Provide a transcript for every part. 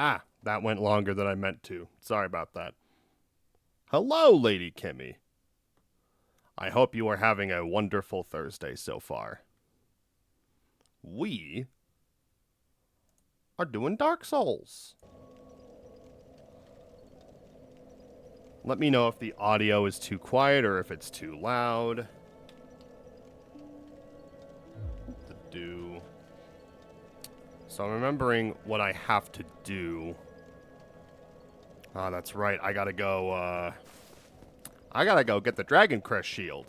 Ah, that went longer than I meant to. Sorry about that. Hello, Lady Kimmy. I hope you are having a wonderful Thursday so far. We are doing Dark Souls. Let me know if the audio is too quiet or if it's too loud. So I'm remembering what I have to do. Ah, that's right. I gotta go get the Dragon Crest shield.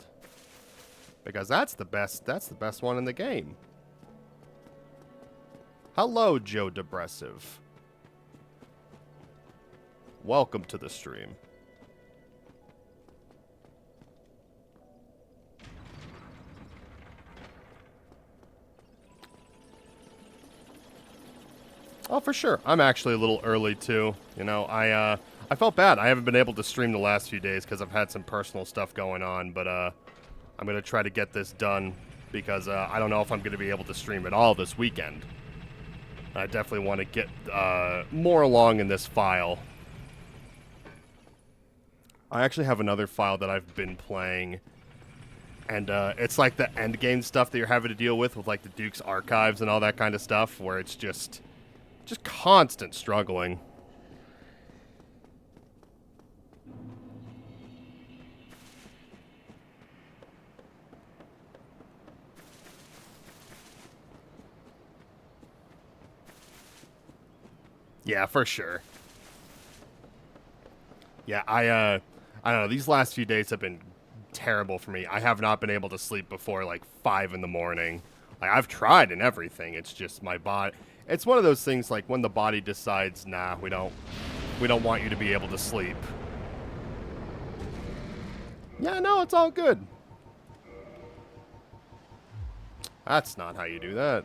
Because that's the best one in the game. Hello, Joe Depressive. Welcome to the stream. Oh, for sure. I'm actually a little early too. You know, I felt bad. I haven't been able to stream the last few days because I've had some personal stuff going on, but I'm gonna try to get this done because I don't know if I'm gonna be able to stream at all this weekend. I definitely want to get more along in this file. I actually have another file that I've been playing, and it's like the end game stuff that you're having to deal with like the Duke's archives and all that kind of stuff, where it's just constant struggling. Yeah, for sure. Yeah, I don't know. These last few days have been terrible for me. I have not been able to sleep before like 5 in the morning. Like I've tried and everything. It's just my body. It's one of those things like when the body decides, nah, we don't want you to be able to sleep. Yeah, no, it's all good. That's not how you do that.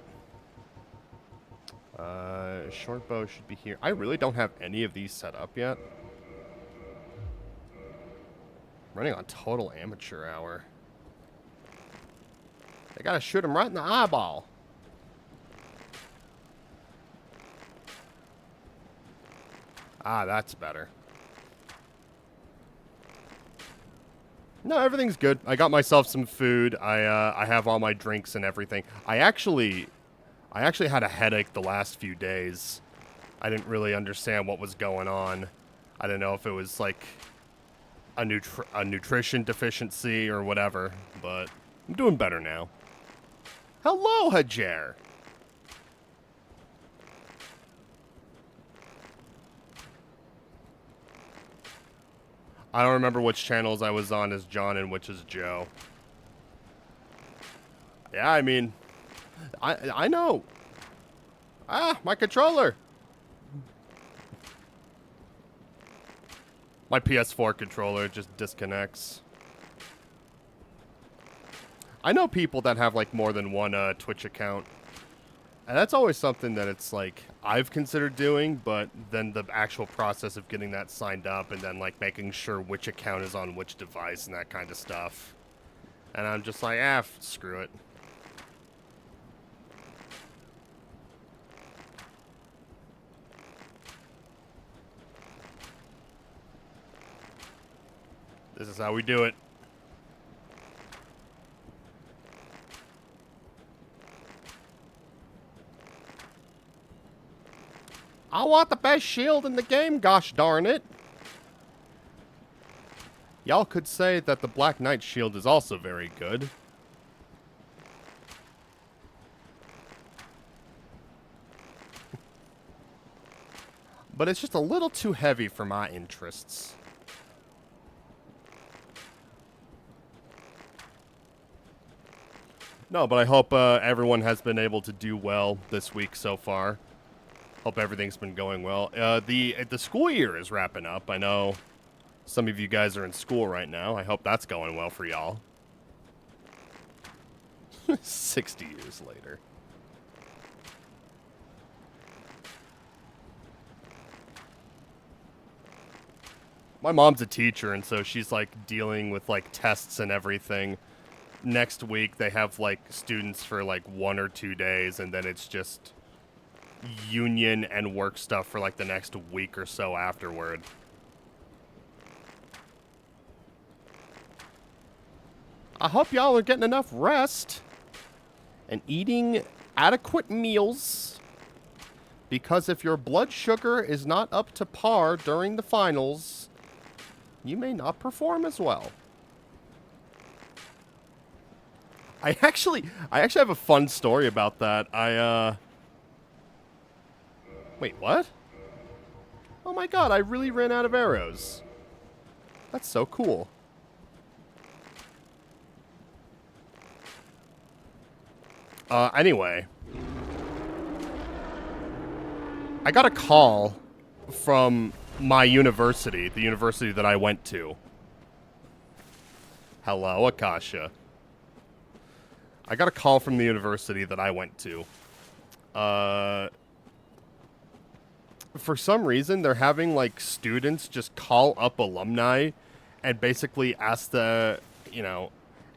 Short bow should be here. I really don't have any of these set up yet. Running on total amateur hour. I gotta shoot him right in the eyeball. Ah, that's better. No, everything's good. I got myself some food. I have all my drinks and everything. I actually had a headache the last few days. I didn't really understand what was going on. I didn't know if it was like a nutrition deficiency or whatever, but I'm doing better now. Hello, Hajer. I don't remember which channels I was on as John and which is Joe. Yeah, I mean, I know. Ah, my controller. My PS4 controller just disconnects. I know people that have like more than one Twitch account. And that's always something that it's like I've considered doing, but then the actual process of getting that signed up and then like making sure which account is on which device and that kind of stuff. And I'm just like, screw it. This is how we do it. I want the best shield in the game, gosh darn it. Y'all could say that the Black Knight shield is also very good. But it's just a little too heavy for my interests. No, but I hope everyone has been able to do well this week so far. Hope everything's been going well. The school year is wrapping up. I know some of you guys are in school right now. I hope that's going well for y'all. 60 years later. My mom's a teacher, and so she's like dealing with like tests and everything. Next week they have like students for like 1 or 2 days, and then it's just union and work stuff for like the next week or so afterward. I hope y'all are getting enough rest and eating adequate meals, because if your blood sugar is not up to par during the finals, you may not perform as well. I actually have a fun story about that. Wait, what? Oh my god, I really ran out of arrows. That's so cool. Anyway. I got a call from my university, the university that I went to. Hello, Akasha. I got a call from the university that I went to. For some reason, they're having, like, students just call up alumni and basically ask the, you know,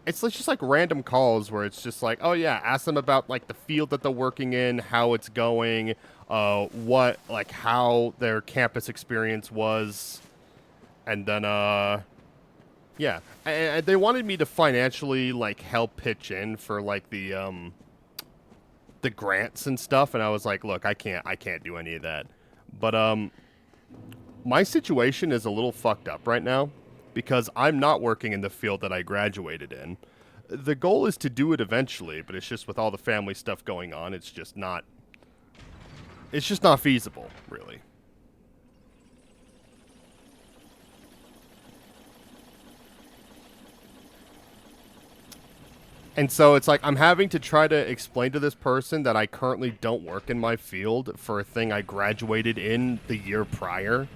it's just like random calls where it's just like, oh yeah, ask them about like the field that they're working in, how it's going, what, like how their campus experience was. And then, yeah. And they wanted me to financially like help pitch in for like the grants and stuff. And I was like, look, I can't do any of that. But, my situation is a little fucked up right now, because I'm not working in the field that I graduated in. The goal is to do it eventually, but it's just with all the family stuff going on, it's just not feasible, really. And so it's like I'm having to try to explain to this person that I currently don't work in my field for a thing I graduated in the year prior,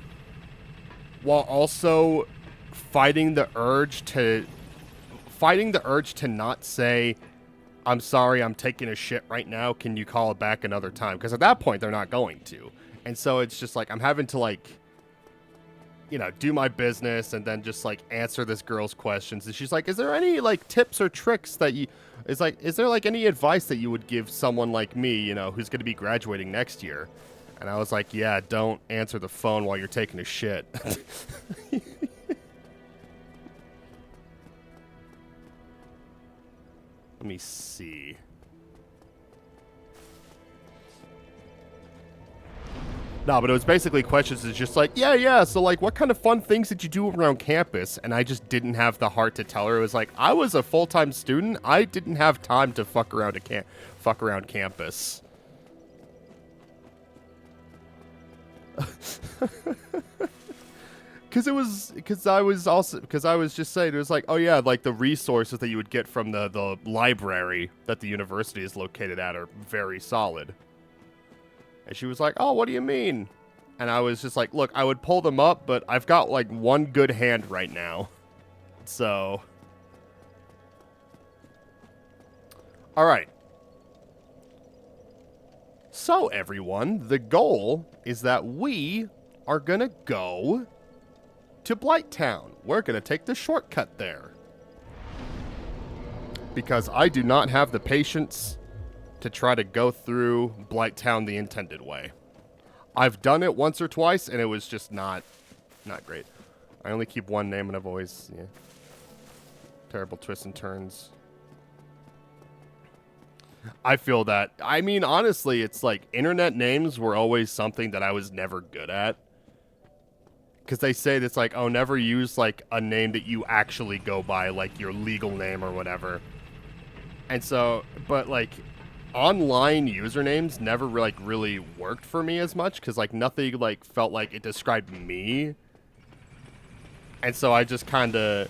while also fighting the urge to not say, I'm sorry, I'm taking a shit right now, can you call it back another time? Because at that point, they're not going to. And so it's just like I'm having to, like, you know, do my business and then just, like, answer this girl's questions. And she's like, is there any, like, tips or tricks that you... is there, like, any advice that you would give someone like me, you know, who's going to be graduating next year? And I was like, yeah, don't answer the phone while you're taking a shit. Let me see. No, but it was basically questions. It's just like, yeah, so, like, what kind of fun things did you do around campus? And I just didn't have the heart to tell her. It was like, I was a full-time student. I didn't have time to fuck around campus. Because I was just saying, it was like, oh yeah, like the resources that you would get from the library that the university is located at are very solid. And she was like, oh, what do you mean? And I was just like, look, I would pull them up, but I've got like one good hand right now. So. All right. So everyone, the goal is that we are going to go to Blighttown. We're going to take the shortcut there. Because I do not have the patience to try to go through Blighttown the intended way. I've done it once or twice, and it was just not great. I only keep one name, and I've always, yeah. Terrible twists and turns. I feel that. I mean, honestly, it's like internet names were always something that I was never good at. Because they say it's like, oh, never use like a name that you actually go by, like your legal name or whatever. And so, but like online usernames never like really worked for me as much, because like nothing like felt like it described me. And so I just kind of,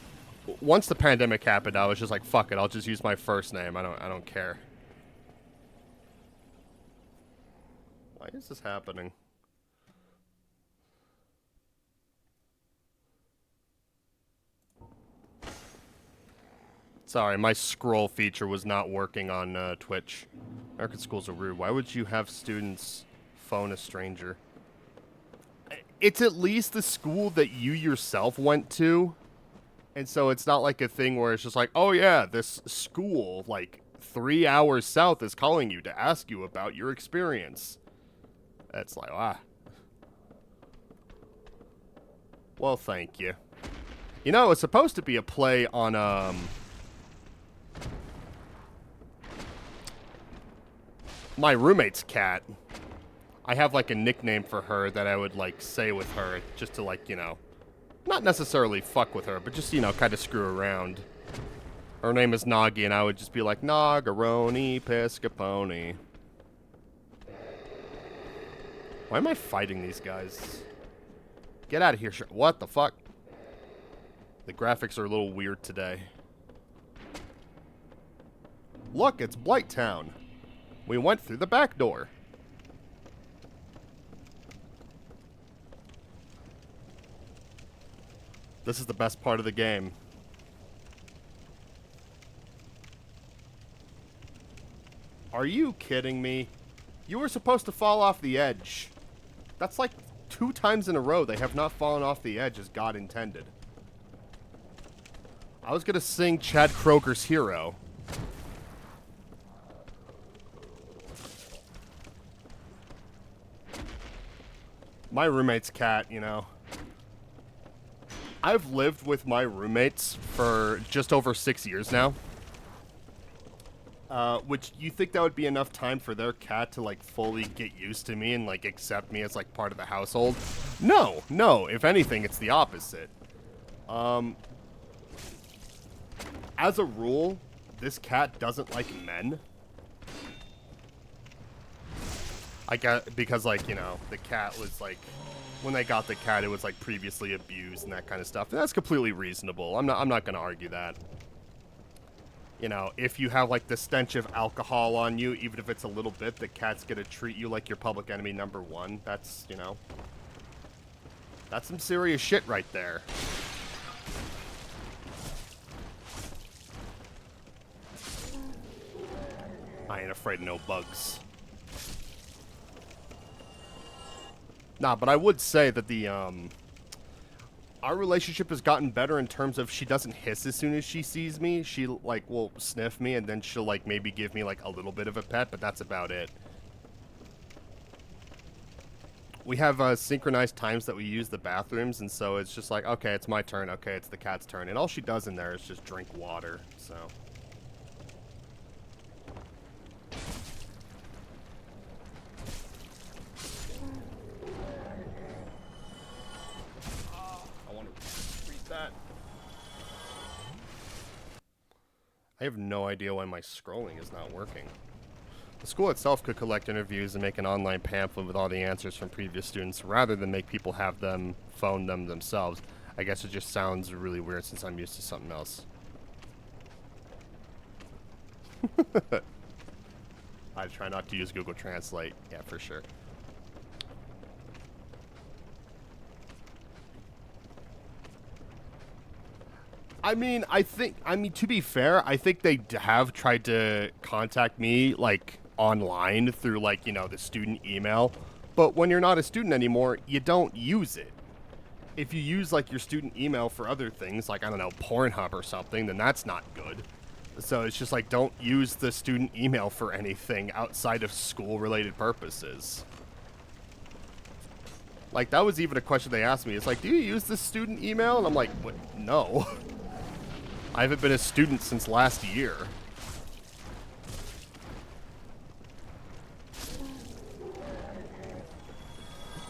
once the pandemic happened, I was just like, fuck it, I'll just use my first name. I don't care. Why is this happening? Sorry, my scroll feature was not working on Twitch. American schools are rude. Why would you have students phone a stranger? It's at least the school that you yourself went to. And so it's not like a thing where it's just like, oh yeah, this school, like 3 hours south, is calling you to ask you about your experience. It's like, ah. Well, thank you. You know, it's supposed to be a play on, my roommate's cat. I have, like, a nickname for her that I would, like, say with her just to, like, you know, not necessarily fuck with her, but just, you know, kind of screw around. Her name is Nagi, and I would just be like, Nagaroni Piscoponi. Why am I fighting these guys? Get out of here. What the fuck? The graphics are a little weird today. Look, it's Blighttown. We went through the back door. This is the best part of the game. Are you kidding me? You were supposed to fall off the edge. That's like 2 times in a row they have not fallen off the edge as God intended. I was gonna sing Chad Kroger's Hero. My roommate's cat, you know. I've lived with my roommates for just over 6 years now. Which, you think that would be enough time for their cat to, like, fully get used to me and, like, accept me as, like, part of the household? No, no. If anything, it's the opposite. As a rule, this cat doesn't like men. I get, because, like, you know, the cat was, like, when they got the cat, it was, like, previously abused and that kind of stuff. And that's completely reasonable. I'm not gonna argue that. You know, if you have, like, the stench of alcohol on you, even if it's a little bit, the cat's gonna treat you like your public enemy #1. That's, you know, that's some serious shit right there. I ain't afraid of no bugs. Nah, but I would say that the, our relationship has gotten better in terms of she doesn't hiss as soon as she sees me. She, like, will sniff me, and then she'll, like, maybe give me, like, a little bit of a pet, but that's about it. We have, synchronized times that we use the bathrooms, and so it's just like, okay, it's my turn, okay, it's the cat's turn. And all she does in there is just drink water, so... I have no idea why my scrolling is not working. The school itself could collect interviews and make an online pamphlet with all the answers from previous students rather than make people have them phone them themselves. I guess it just sounds really weird since I'm used to something else. I try not to use Google Translate. Yeah, for sure. I mean, to be fair, I think they have tried to contact me, like, online through, like, you know, the student email. But when you're not a student anymore, you don't use it. If you use, like, your student email for other things, like, I don't know, Pornhub or something, then that's not good. So it's just like, don't use the student email for anything outside of school-related purposes. Like, that was even a question they asked me. It's like, do you use this student email? And I'm like, what? No. I haven't been a student since last year.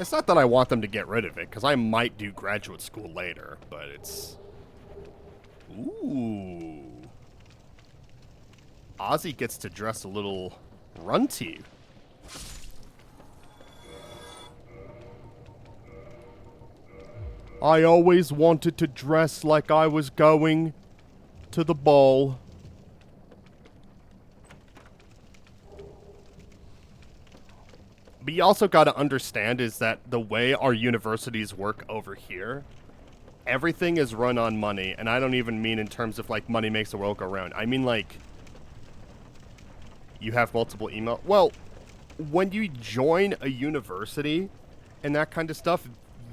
It's not that I want them to get rid of it, because I might do graduate school later, but it's... Ooh. Ozzy gets to dress a little runty. I always wanted to dress like I was going to the ball. But you also got to understand is that the way our universities work over here, everything is run on money. And I don't even mean in terms of, like, money makes the world go round. I mean, like, you have multiple email. Well, when you join a university and that kind of stuff,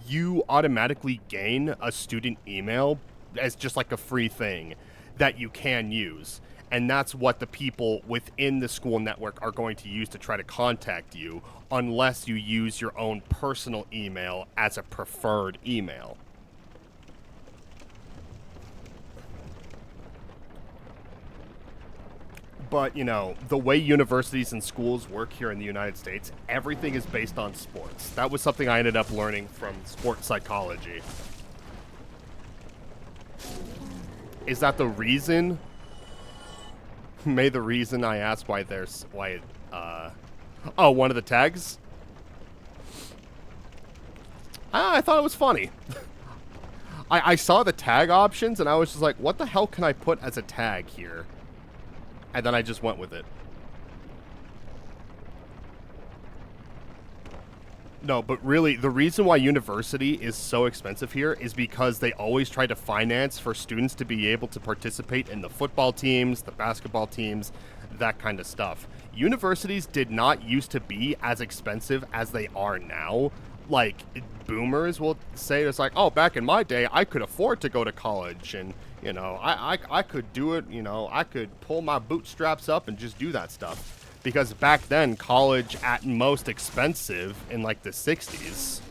you automatically gain a student email as just like a free thing that you can use. And that's what the people within the school network are going to use to try to contact you, unless you use your own personal email as a preferred email. But, you know, the way universities and schools work here in the United States, everything is based on sports. That was something I ended up learning from sports psychology. Is that the reason? May the reason I asked why there's... why, oh, one of the tags? I thought it was funny. I saw the tag options, and I was just like, what the hell can I put as a tag here? And then I just went with it. No, but really, the reason why university is so expensive here is because they always try to finance for students to be able to participate in the football teams, the basketball teams, that kind of stuff. Universities did not used to be as expensive as they are now. Like, boomers will say it's like, oh, back in my day, I could afford to go to college, and, you know, I could do it, you know, I could pull my bootstraps up and just do that stuff. Because back then, college at most expensive in, like, the 60s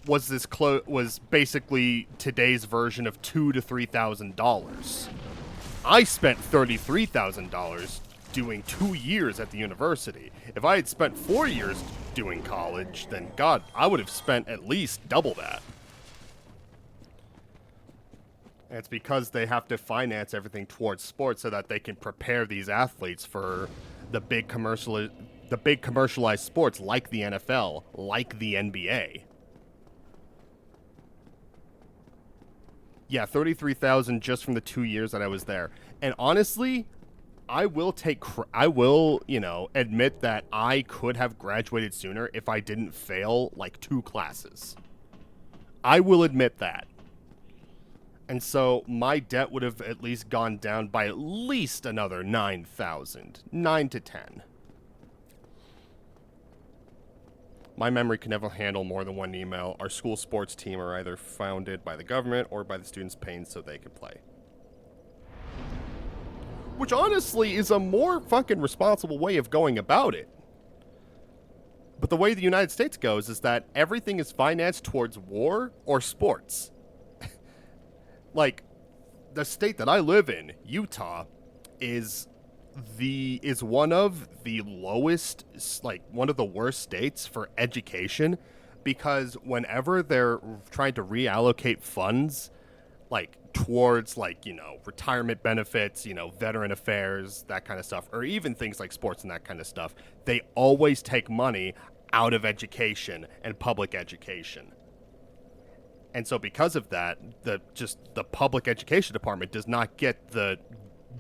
was basically today's version of $2,000 to $3,000. I spent $33,000 doing 2 years at the university. If I had spent 4 years doing college, then God, I would have spent at least double that. And it's because they have to finance everything towards sports so that they can prepare these athletes for the big commercialized sports like the NFL, like the NBA. Yeah, 33,000 just from the 2 years that I was there. And honestly, I will, you know, admit that I could have graduated sooner if I didn't fail like 2 classes. I will admit that. And so my debt would have at least gone down by at least another 9,000, 9 to 10. My memory can never handle more than one email. Our school sports team are either founded by the government or by the students paying so they can play. Which honestly is a more fucking responsible way of going about it. But the way the United States goes is that everything is financed towards war or sports. Like, the state that I live in, Utah, is one of the lowest, like, one of the worst states for education, because whenever they're trying to reallocate funds, like, towards, like, you know, retirement benefits, you know, veteran affairs, that kind of stuff, or even things like sports and that kind of stuff, they always take money out of education and public education. And so because of that, the public education department does not get the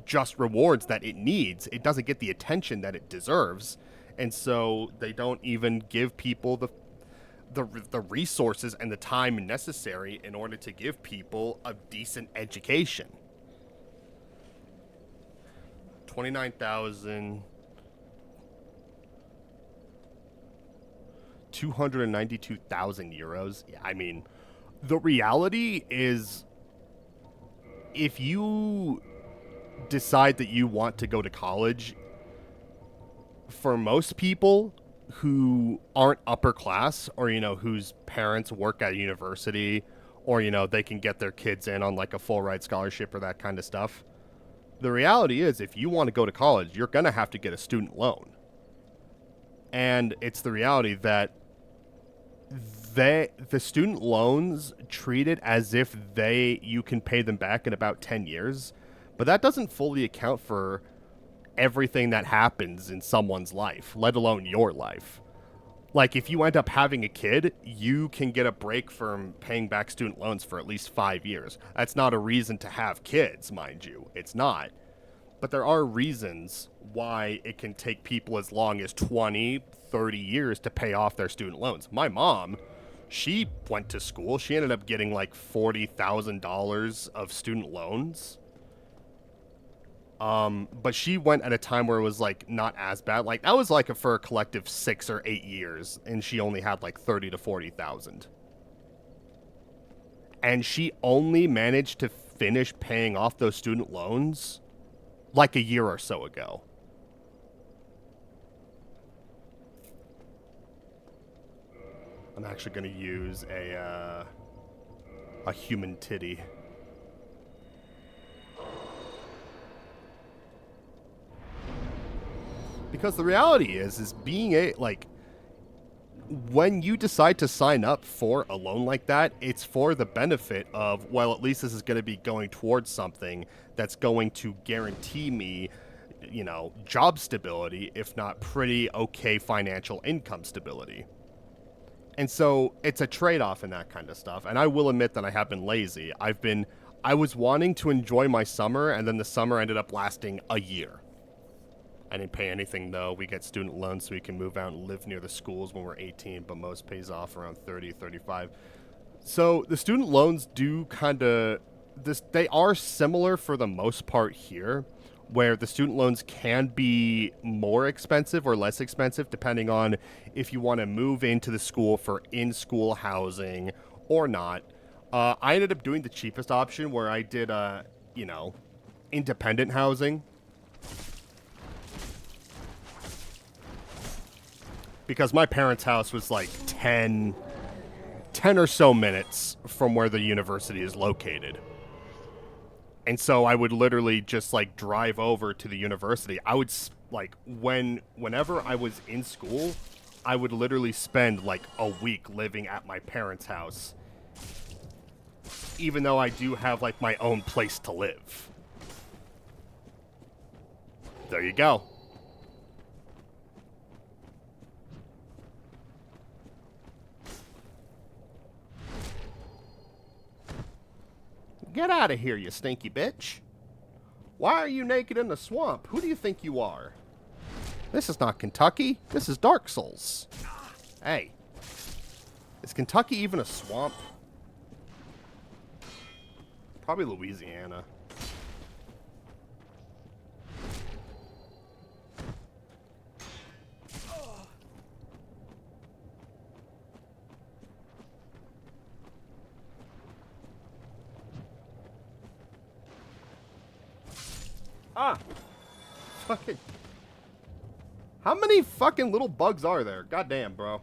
just rewards that it needs. It doesn't get the attention that it deserves. And so they don't even give people the resources and the time necessary in order to give people a decent education. 29,000 292,000 euros. Yeah, I mean, the reality is, if you decide that you want to go to college, for most people who aren't upper class, or, you know, whose parents work at a university, or, you know, they can get their kids in on like a full ride scholarship or that kind of stuff, the reality is, if you want to go to college, you're going to have to get a student loan. And it's the reality that the student loans treat it as if you can pay them back in about 10 years, but that doesn't fully account for everything that happens in someone's life, let alone your life. Like, if you end up having a kid, you can get a break from paying back student loans for at least 5 years. That's not a reason to have kids, mind you. It's not. But there are reasons why it can take people as long as 20, 30 years to pay off their student loans. My mom, she went to school. She ended up getting like $40,000 of student loans. But she went at a time where it was like not as bad. Like, that was like for a collective 6 or 8 years, and she only had like 30 to 40,000. And she only managed to finish paying off those student loans like a year or so ago. I'm actually going to use a human titty. Because the reality is being when you decide to sign up for a loan like that, it's for the benefit of, well, at least this is going to be going towards something that's going to guarantee me, job stability, if not pretty okay financial income stability. And so it's a trade-off in that kind of stuff. And I will admit that I have been lazy. I was wanting to enjoy my summer, and then the summer ended up lasting a year. I didn't pay anything, though. We get student loans so we can move out and live near the schools when we're 18, but most pays off around 30, 35. So the student loans do they are similar for the most part here, where the student loans can be more expensive or less expensive depending on if you want to move into the school for in-school housing or not. I ended up doing the cheapest option where I did, independent housing. Because my parents' house was like 10 or so minutes from where the university is located. And so I would literally just drive over to the university. I would whenever I was in school, I would literally spend a week living at my parents' house. Even though I do have my own place to live. There you go. Get out of here, you stinky bitch. Why are you naked in the swamp? Who do you think you are? This is not Kentucky. This is Dark Souls. Hey. Is Kentucky even a swamp? Probably Louisiana. Fucking. How many fucking little bugs are there? Goddamn, bro.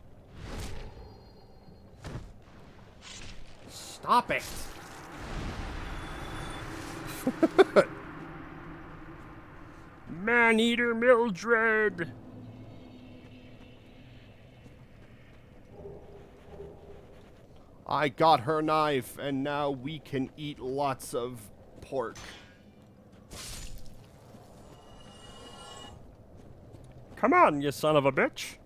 Stop it. Man-eater Mildred. I got her knife, and now we can eat lots of pork. Come on, you son of a bitch.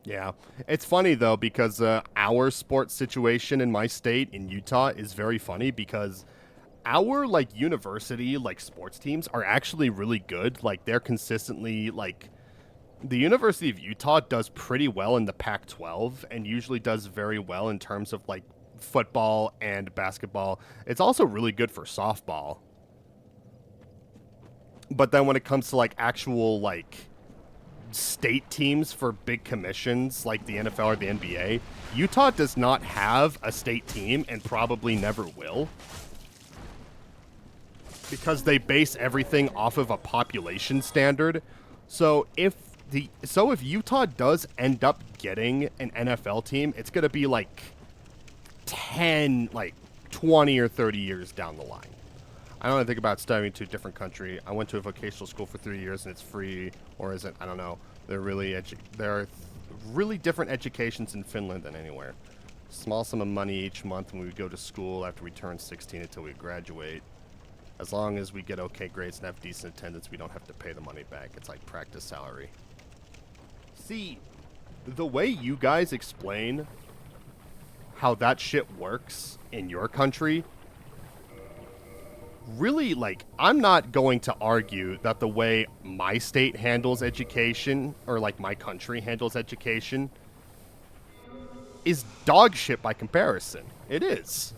Yeah. It's funny, though, because our sports situation in my state, in Utah, is very funny because our, university, sports teams are actually really good. They're consistently, the University of Utah does pretty well in the Pac-12 and usually does very well in terms of, football and basketball. It's also really good for softball. But then when it comes to actual state teams for big commissions like the NFL or the NBA, Utah does not have a state team and probably never will. Because they base everything off of a population standard. So if Utah does end up getting an NFL team, it's going to be 10, 20 or 30 years down the line. I don't think about studying to a different country. I went to a vocational school for 3 years and it's free, or is it? I don't know. There are really different educations in Finland than anywhere. Small sum of money each month when we go to school after we turn 16 until we graduate. As long as we get okay grades and have decent attendance, we don't have to pay the money back. It's like practice salary. See, the way you guys explain how that shit works in your country, really, I'm not going to argue that the way my state handles education, or my country handles education, is dog shit by comparison. It is.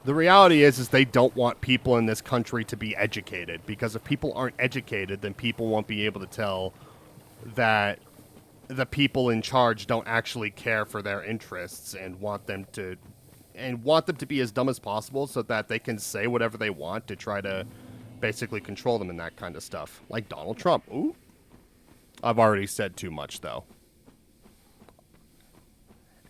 The reality is they don't want people in this country to be educated, because if people aren't educated, then people won't be able to tell that the people in charge don't actually care for their interests and want them to be as dumb as possible so that they can say whatever they want to try to basically control them and that kind of stuff. Like Donald Trump. Ooh. I've already said too much, though.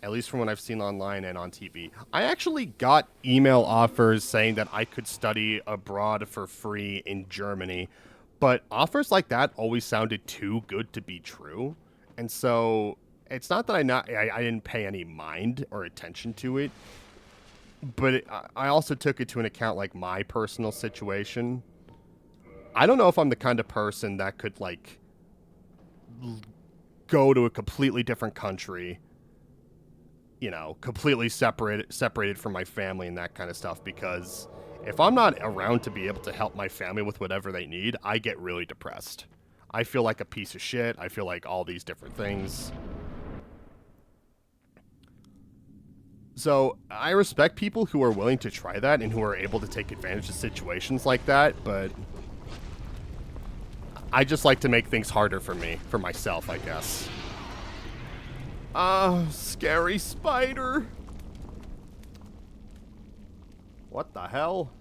At least from what I've seen online and on TV. I actually got email offers saying that I could study abroad for free in Germany, but offers like that always sounded too good to be true. And so it's not that I didn't pay any mind or attention to it, but I also took it to an account like my personal situation. I don't know if I'm the kind of person that could like go to a completely different country, you know, completely separated from my family and that kind of stuff, because if I'm not around to be able to help my family with whatever they need, I get really depressed. I feel like a piece of shit. I feel like all these different things. So I respect people who are willing to try that and who are able to take advantage of situations like that, but I just like to make things harder for me, for myself, I guess. Scary spider. What the hell?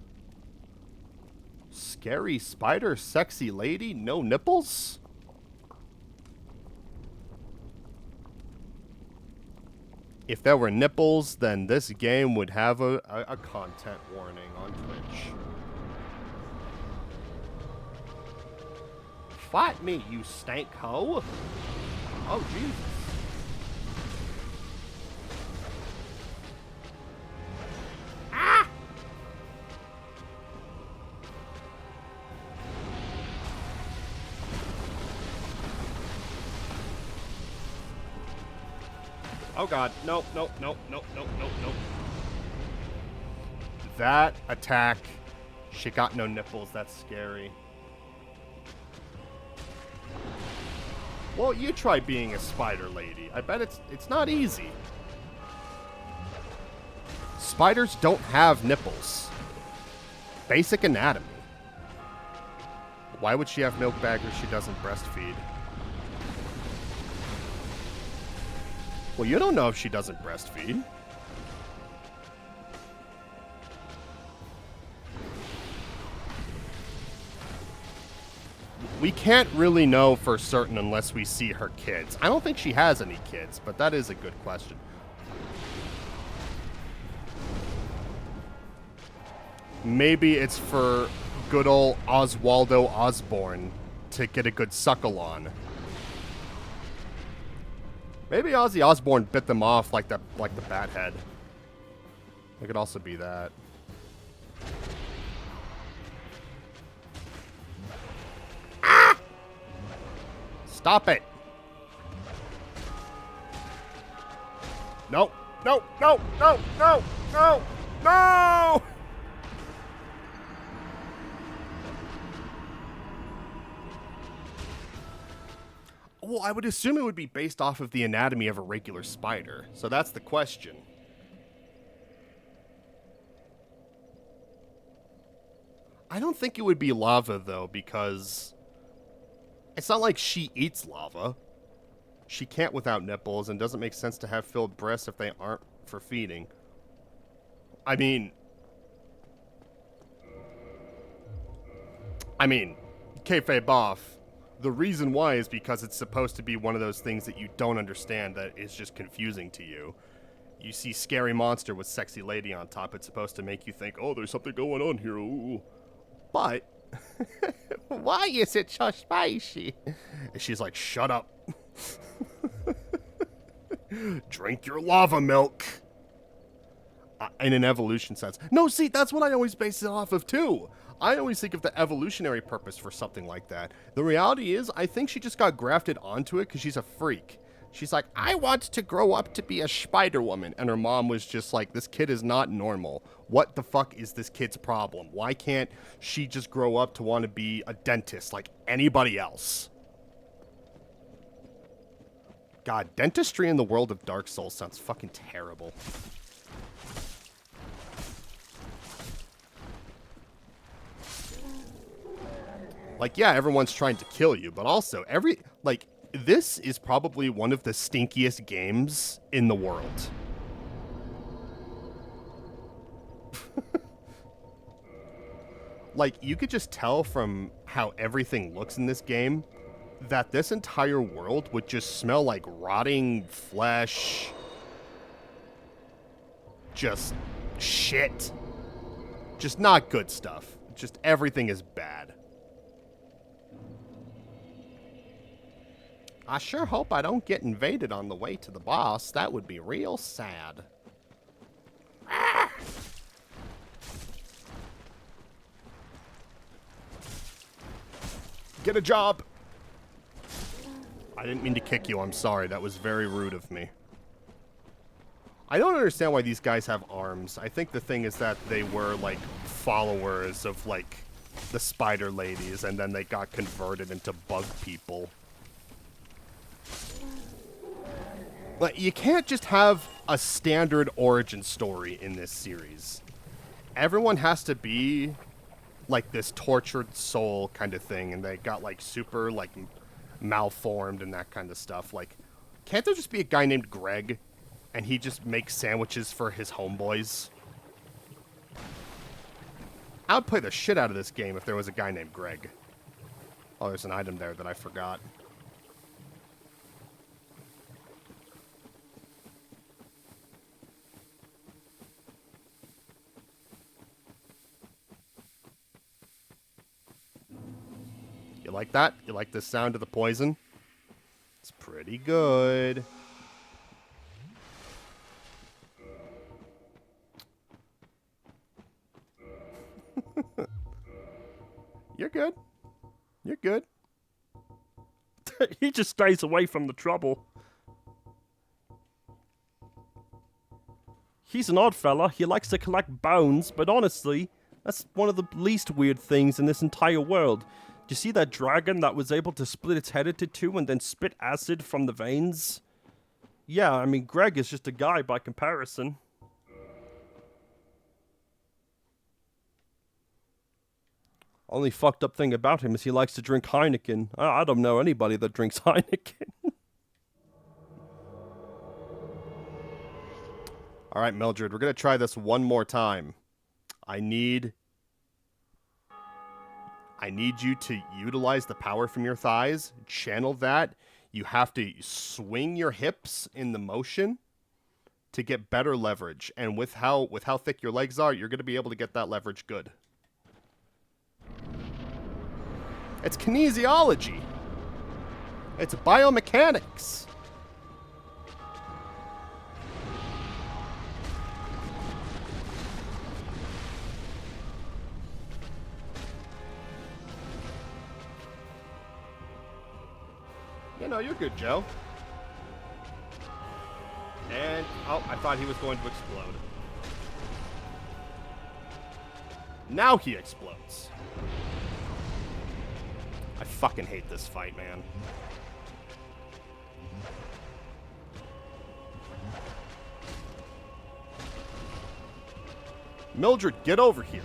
Scary spider, sexy lady, no nipples? If there were nipples, then this game would have a content warning on Twitch. Fight me, you stank hoe! Oh, Jesus. Ah! Oh god, nope, nope, nope, nope, nope, nope, nope. That attack, she got no nipples, that's scary. Well, you try being a spider lady. I bet it's not easy. Spiders don't have nipples. Basic anatomy. Why would she have milk bag if she doesn't breastfeed? Well, you don't know if she doesn't breastfeed. We can't really know for certain unless we see her kids. I don't think she has any kids, but that is a good question. Maybe it's for good old Oswaldo Osborne to get a good suckle on. Maybe Ozzy Osbourne bit them off like the bat head. It could also be that. Ah! Stop it. No, no, no, no, no, no, no! Well, I would assume it would be based off of the anatomy of a regular spider. So that's the question. I don't think it would be lava, though, because it's not like she eats lava. She can't without nipples, and doesn't make sense to have filled breasts if they aren't for feeding. I mean, kayfabe off. The reason why is because it's supposed to be one of those things that you don't understand, that is just confusing to you. You see scary monster with sexy lady on top, it's supposed to make you think, oh, there's something going on here, ooh. But, why is it so spicy? And she's like, shut up. Drink your lava milk. In an evolution sense. No, see, that's what I always base it off of, too. I always think of the evolutionary purpose for something like that. The reality is, I think she just got grafted onto it because she's a freak. She's like, I want to grow up to be a Spider Woman. And her mom was just like, this kid is not normal. What the fuck is this kid's problem? Why can't she just grow up to want to be a dentist like anybody else? God, dentistry in the world of Dark Souls sounds fucking terrible. Like, yeah, everyone's trying to kill you, but also this is probably one of the stinkiest games in the world. Like, you could just tell from how everything looks in this game that this entire world would just smell like rotting flesh. Just shit. Just not good stuff. Just everything is bad. I sure hope I don't get invaded on the way to the boss. That would be real sad. Ah! Get a job. I didn't mean to kick you. I'm sorry. That was very rude of me. I don't understand why these guys have arms. I think the thing is that they were, like, followers of, like, the spider ladies, and then they got converted into bug people. Like, you can't just have a standard origin story in this series. Everyone has to be like this tortured soul kind of thing, and they got like super like malformed and that kind of stuff. Like, can't there just be a guy named Greg and he just makes sandwiches for his homeboys? I would play the shit out of this game if there was a guy named Greg. Oh, there's an item there that I forgot. You like that? You like the sound of the poison? It's pretty good. You're good. You're good. He just stays away from the trouble. He's an odd fella. He likes to collect bones, but honestly, that's one of the least weird things in this entire world. Do you see that dragon that was able to split its head into two and then spit acid from the veins? Yeah, I mean, Greg is just a guy by comparison. Only fucked up thing about him is he likes to drink Heineken. I don't know anybody that drinks Heineken. All right, Mildred, we're going to try this one more time. I need you to utilize the power from your thighs, channel that. You have to swing your hips in the motion to get better leverage. And with how thick your legs are, you're going to be able to get that leverage good. It's kinesiology. It's biomechanics. You know, you're good, Joe. And, oh, I thought he was going to explode. Now he explodes. I fucking hate this fight, man. Mildred, get over here.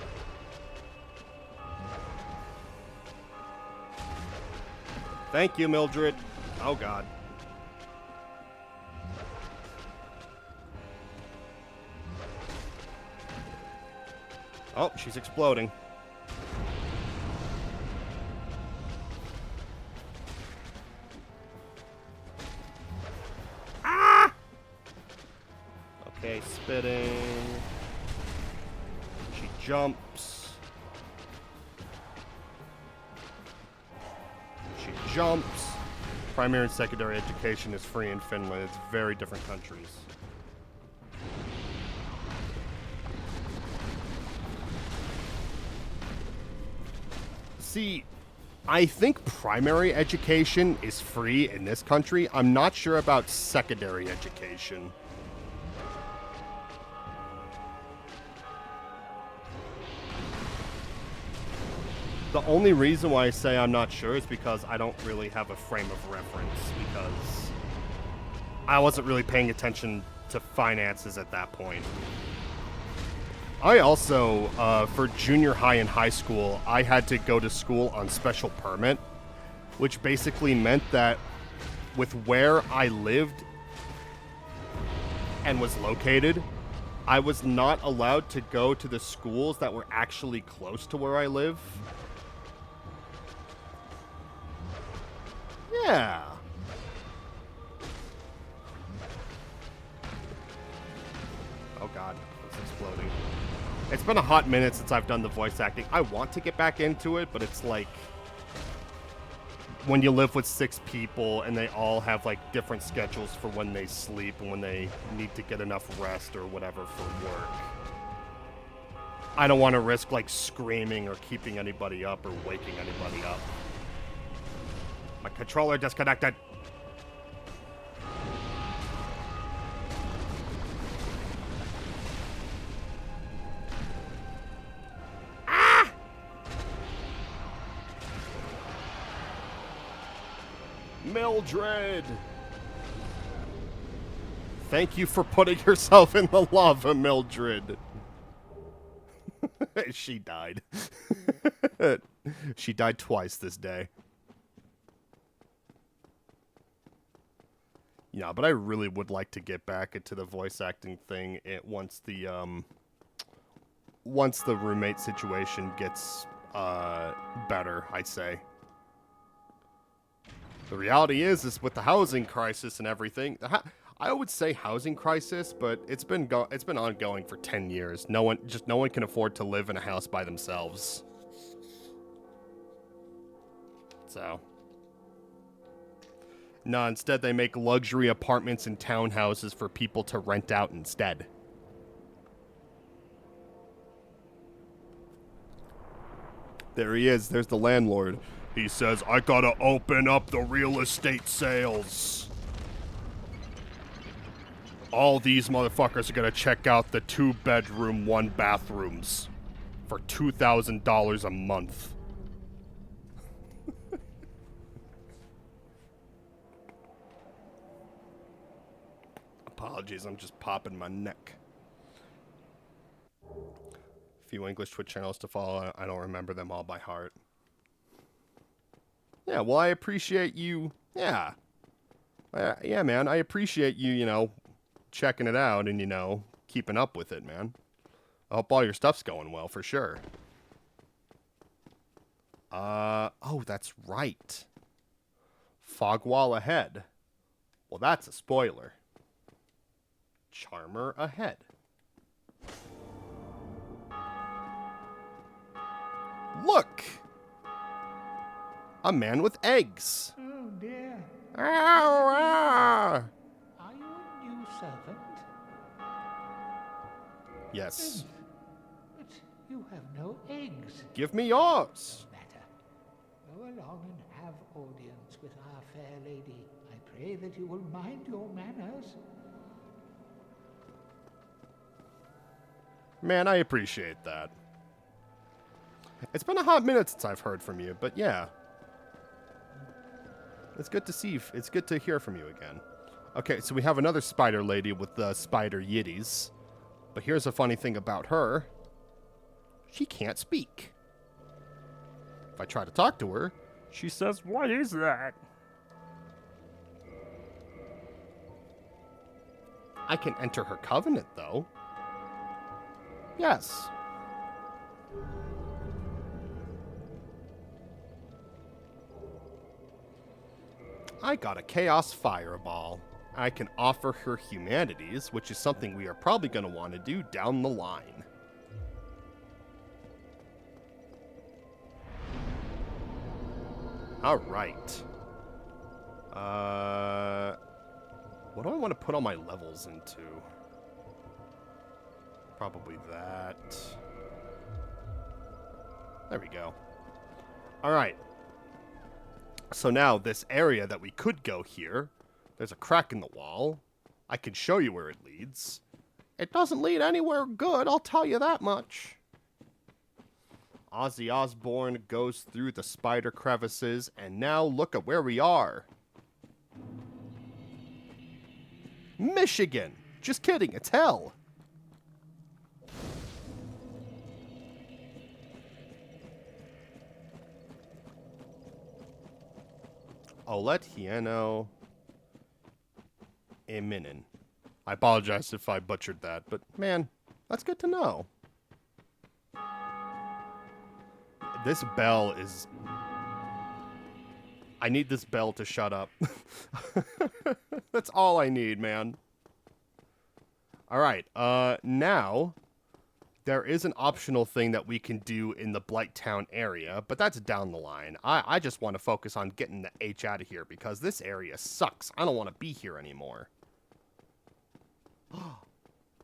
Thank you, Mildred. Oh, God. Oh, she's exploding. Ah! Okay, spitting. She jumps. She jumps. Primary and secondary education is free in Finland. It's very different countries. See, I think primary education is free in this country. I'm not sure about secondary education. The only reason why I say I'm not sure is because I don't really have a frame of reference, because I wasn't really paying attention to finances at that point. I also, for junior high and high school, I had to go to school on special permit, which basically meant that with where I lived and was located, I was not allowed to go to the schools that were actually close to where I live. Yeah. Oh god, it's exploding. It's been a hot minute since I've done the voice acting. I want to get back into it, but it's like when you live with 6 people and they all have like different schedules for when they sleep and when they need to get enough rest or whatever for work. I don't want to risk like screaming or keeping anybody up or waking anybody up. My controller disconnected. Mildred! Thank you for putting yourself in the lava, Mildred. She died. She died twice this day. Yeah, but I really would like to get back into the voice acting thing once the roommate situation gets better, I'd say. The reality is with the housing crisis and everything, I would say housing crisis, but it's been ongoing for 10 years. No one can afford to live in a house by themselves. So, no, instead they make luxury apartments and townhouses for people to rent out instead. There he is. There's the landlord. He says, I gotta open up the real estate sales. All these motherfuckers are gonna check out the 2-bedroom, 1-bathrooms for $2,000 a month. Apologies, I'm just popping my neck. A few English Twitch channels to follow. I don't remember them all by heart. Yeah, well, I appreciate you. Yeah. Yeah, man, I appreciate you, checking it out and, keeping up with it, man. I hope all your stuff's going well, for sure. Oh, that's right. Fog wall ahead. Well, that's a spoiler. Charmer ahead. Look! A man with eggs. Oh dear. Ow, ah. Are you a new servant? Yes. But you have no eggs. Give me yours. No matter. Go along and have audience with our fair lady. I pray that you will mind your manners. Man, I appreciate that. It's been a hot minute since I've heard from you, but yeah. It's good to see. It's good to hear from you again. Okay, so we have another spider lady with the spider yiddies. But here's a funny thing about her. She can't speak. If I try to talk to her, She says, what is that? I can enter her covenant, though. Yes. I got a Chaos Fireball. I can offer her humanities, which is something we are probably going to want to do down the line. All right. What do I want to put all my levels into? Probably that. There we go. All right. So now this area that we could go here, there's a crack in the wall. I can show you where it leads. It doesn't lead anywhere good, I'll tell you that much. Ozzy Osbourne goes through the spider crevices, and now look at where we are. Michigan! Just kidding, it's hell. Olet Hieno Eminen. I apologize if I butchered that, but man, that's good to know. This bell is... I need this bell to shut up. That's all I need, man. Alright, now... There is an optional thing that we can do in the Blighttown area, but that's down the line. I just want to focus on getting the H out of here because this area sucks. I don't want to be here anymore.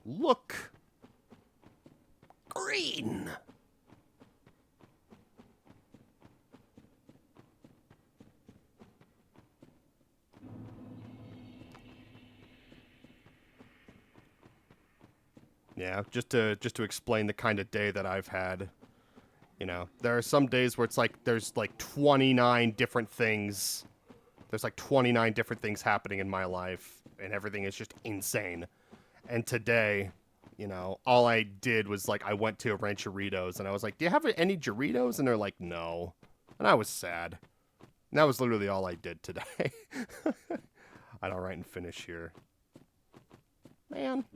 Look! Green! Yeah, just to explain the kind of day that I've had. You know, there are some days where it's like there's like 29 different things. There's like 29 different things happening in my life, and everything is just insane. And today, you know, all I did was like I went to a Rancheritos and I was like, "Do you have any Doritos?" And they're like, "No." And I was sad. And that was literally all I did today. I'd all right and finish here. Man.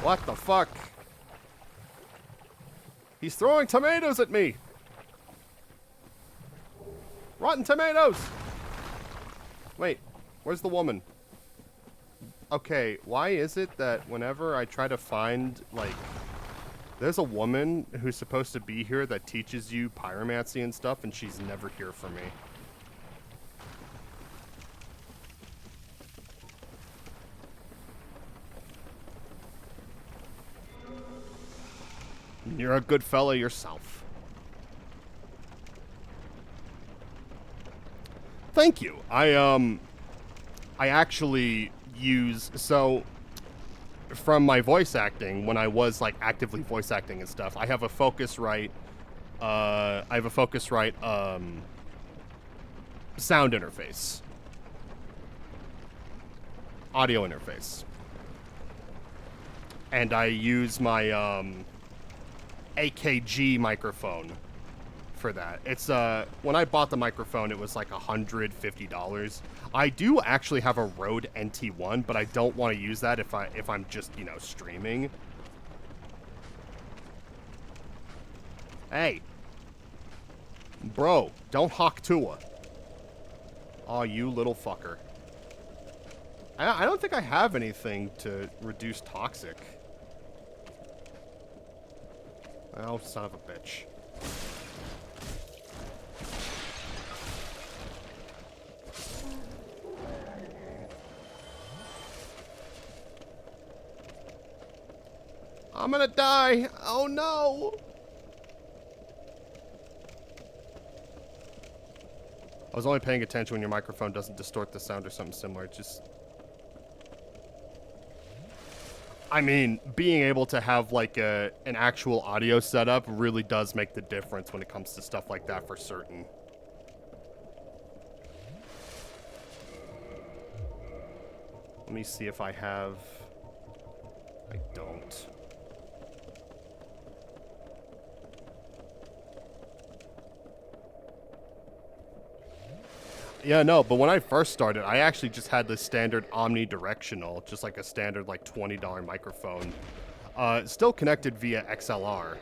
What the fuck? He's throwing tomatoes at me! Rotten tomatoes! Wait, where's the woman? Okay, why is it that whenever I try to find, like... There's a woman who's supposed to be here that teaches you pyromancy and stuff, and she's never here for me. You're a good fella yourself. Thank you. I actually use, so from my voice acting, when I was like actively voice acting and stuff, I have a Focusrite sound interface. Audio interface. And I use my AKG microphone for that. It's when I bought the microphone, it was like $150. I do actually have a Rode NT1, but I don't want to use that if I'm just, you know, streaming. Hey, bro, don't hawk Tua. Aw, you little fucker. I don't think I have anything to reduce toxic. Oh, son of a bitch. I'm gonna die! Oh no! I was only paying attention when your microphone doesn't distort the sound or something similar. Just... I mean, being able to have like an actual audio setup really does make the difference when it comes to stuff like that for certain. Let me see if I have... I don't. Yeah, no, but when I first started, I actually just had the standard omnidirectional, just like a standard like $20 microphone. Still connected via XLR.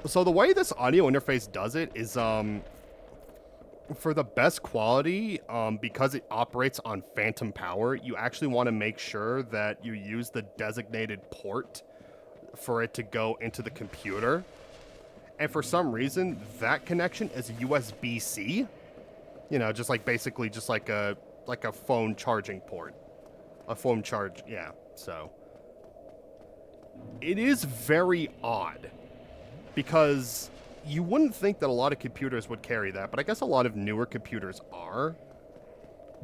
So the way this audio interface does it is, for the best quality, because it operates on phantom power, you actually want to make sure that you use the designated port for it to go into the computer. And for some reason, that connection is USB-C. You know, just like basically just like a phone charging port. A phone charge, yeah, so. It is very odd. Because you wouldn't think that a lot of computers would carry that, but I guess a lot of newer computers are.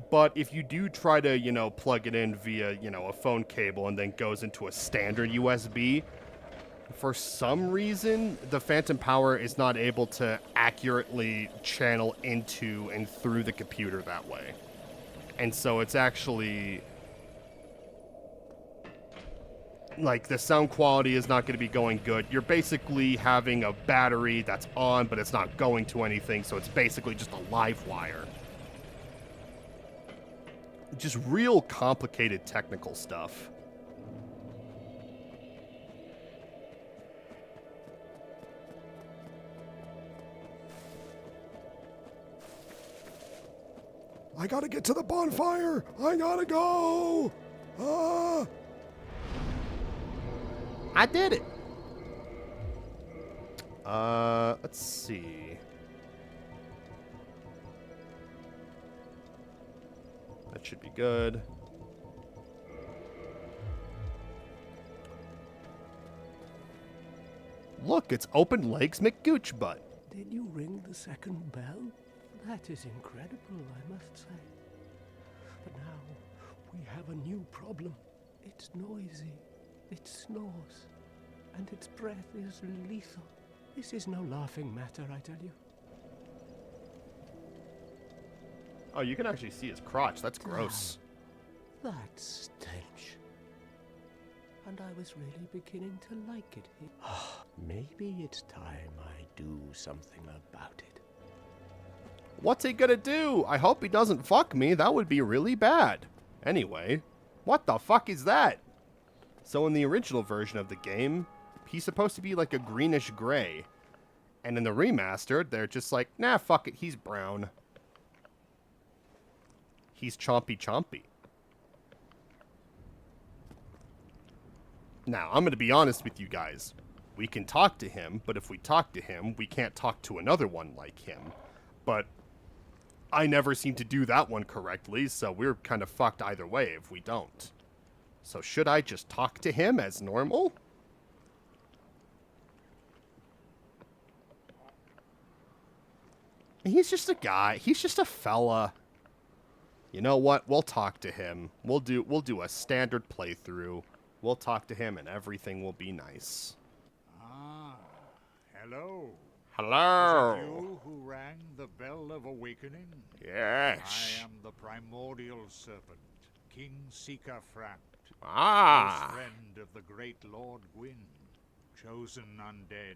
But if you do try to, you know, plug it in via, you know, a phone cable and then goes into a standard USB, for some reason, the phantom power is not able to accurately channel into and through the computer that way. And so it's actually like the sound quality is not going to be going good. You're basically having a battery that's on, but it's not going to anything, so it's basically just a live wire. Just real complicated technical stuff. I gotta get to the bonfire! I gotta go! Ah! I did it! Let's see. That should be good. Look, it's Open Legs McGoochbutt. Did you ring the second bell? That is incredible, I must say. But now we have a new problem. It's noisy, it snores, and its breath is lethal. This is no laughing matter, I tell you. Oh, you can actually see his crotch. That's gross. That stench. And I was really beginning to like it here. Maybe it's time I do something about it. What's he gonna do? I hope he doesn't fuck me. That would be really bad. Anyway, what the fuck is that? So in the original version of the game, he's supposed to be like a greenish gray. And in the remastered, they're just like, nah, fuck it, he's brown. He's chompy chompy. Now, I'm going to be honest with you guys. We can talk to him, but if we talk to him, we can't talk to another one like him. But I never seem to do that one correctly, so we're kind of fucked either way if we don't. So should I just talk to him as normal? He's just a guy. He's just a fella. You know what? We'll talk to him. We'll do a standard playthrough. We'll talk to him and everything will be nice. Ah, hello. Hello. Is it you who rang the bell of awakening? Yes. I am the primordial serpent, King Sika Framt, Ah. close friend of the great Lord Gwyn, chosen undead,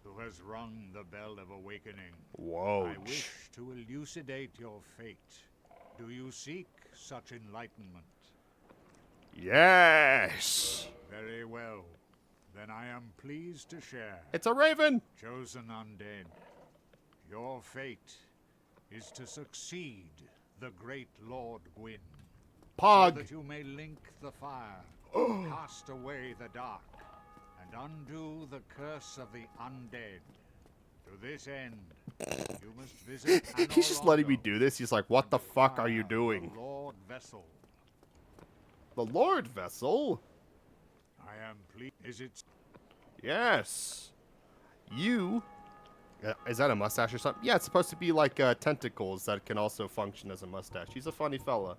who has rung the bell of awakening. Whoa. I wish to elucidate your fate. Do you seek such enlightenment? Yes. Very well. Then I am pleased to share. It's a raven. Chosen undead, your fate is to succeed the great Lord Gwyn. Pog. So that you may link the fire, cast away the dark, and undo the curse of the undead. To this end, you must visit He's just letting me Anorlando do this. He's like, what the and fuck are you defile doing? the Lord Vessel. The Lord Vessel? I am pleased. Is it? Yes. You... is that a mustache or something? Yeah, it's supposed to be like tentacles that can also function as a mustache. He's a funny fella.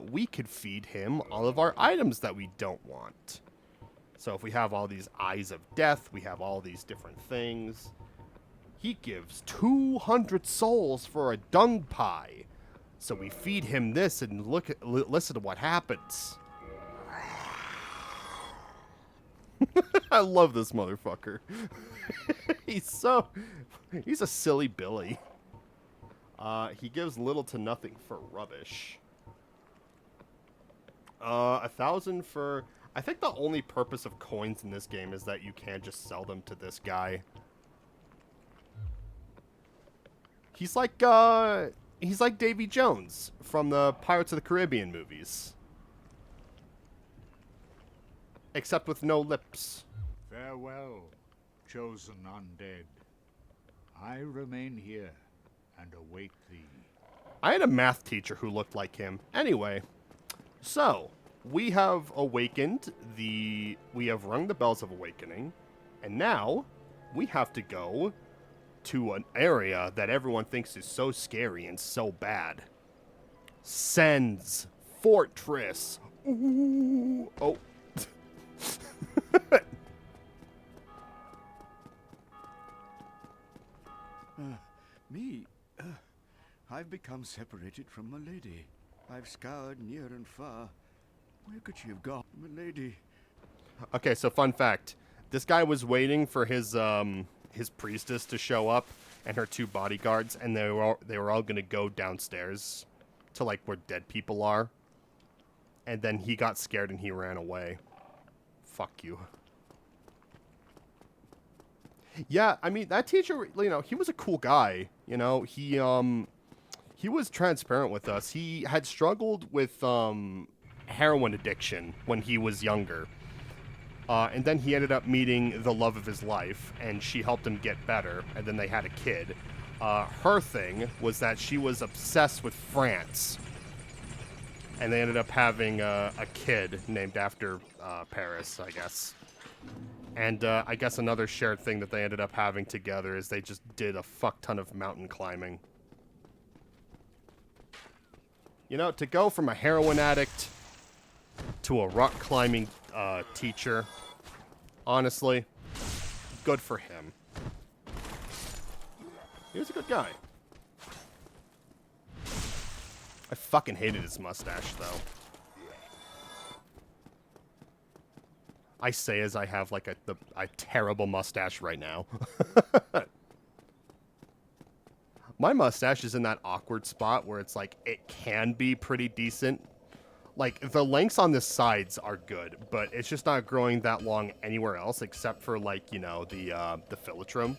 We could feed him all of our items that we don't want. So if we have all these eyes of death, we have all these different things. He gives 200 souls for a dung pie. So we feed him this and listen to what happens. I love this motherfucker. He's a silly Billy. He gives little to nothing for rubbish. 1,000 for... I think the only purpose of coins in this game is that you can just sell them to this guy. He's like Davy Jones from the Pirates of the Caribbean movies. Except with no lips. Farewell, chosen undead. I remain here and await thee. I had a math teacher who looked like him. Anyway, so we have awakened we have rung the bells of awakening, and now we have to go to an area that everyone thinks is so scary and so bad. Sen's Fortress. Ooh. Oh. Me? I've become separated from my lady. I've scoured near and far. Where could she have gone, my lady? Okay, so fun fact. This guy was waiting for his priestess to show up and her 2 bodyguards, and they were all gonna go downstairs to like where dead people are. And then he got scared and he ran away. Fuck you. Yeah, I mean, that teacher, you know, he was a cool guy. You know, he was transparent with us. He had struggled with heroin addiction when he was younger. And then he ended up meeting the love of his life, and she helped him get better, and then they had a kid. Her thing was that she was obsessed with France, and they ended up having a kid named after Paris, I guess. And I guess another shared thing that they ended up having together is they just did a fuck ton of mountain climbing. You know, to go from a heroin addict to a rock climbing teacher, honestly, good for him. He was a good guy. I fucking hated his mustache, though. I say as I have like a terrible mustache right now. My mustache is in that awkward spot where it's like it can be pretty decent. Like the lengths on the sides are good, but it's just not growing that long anywhere else except for like, you know, the philtrum.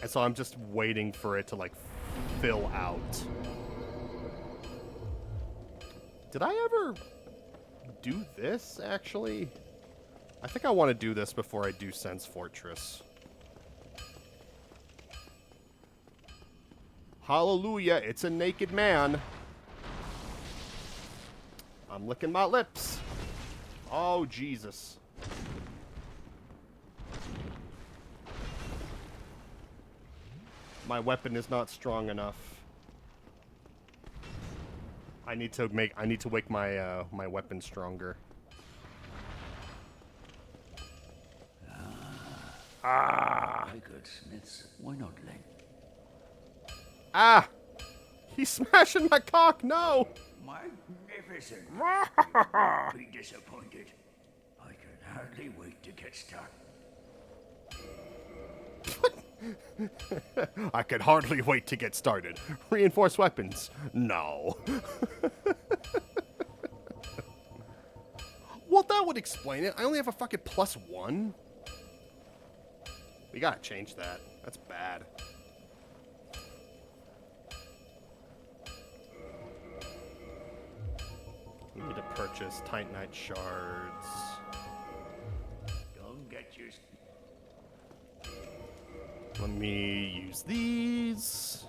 And so I'm just waiting for it to like fill out. Did I ever do this actually? I think I want to do this before I do Sense Fortress. Hallelujah, it's a naked man. I'm licking my lips. Oh, Jesus. My weapon is not strong enough. I need to make my my weapon stronger. Very good, Smiths. Why not, Len? Ah! He's smashing my cock, no! Magnificent. Be disappointed. I can hardly wait to get started. I can hardly wait to get started. Reinforced weapons? No. Well, that would explain it. I only have a fucking +1. We gotta change that. That's bad. We need to purchase Titanite shards. Don't get your... Let me use these.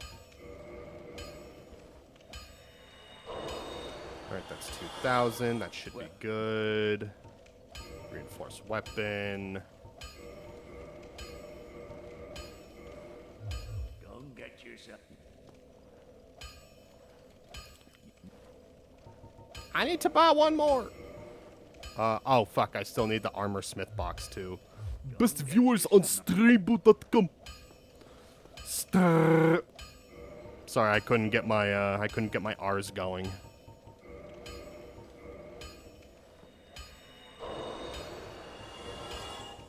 Alright, that's 2,000. That should be good. Reinforced weapon. Don't get yourself... I need to buy one more. Oh, fuck. I still need the Armor Smith box, too. Best viewers on streamboot.com. Sorry, I couldn't get my R's going.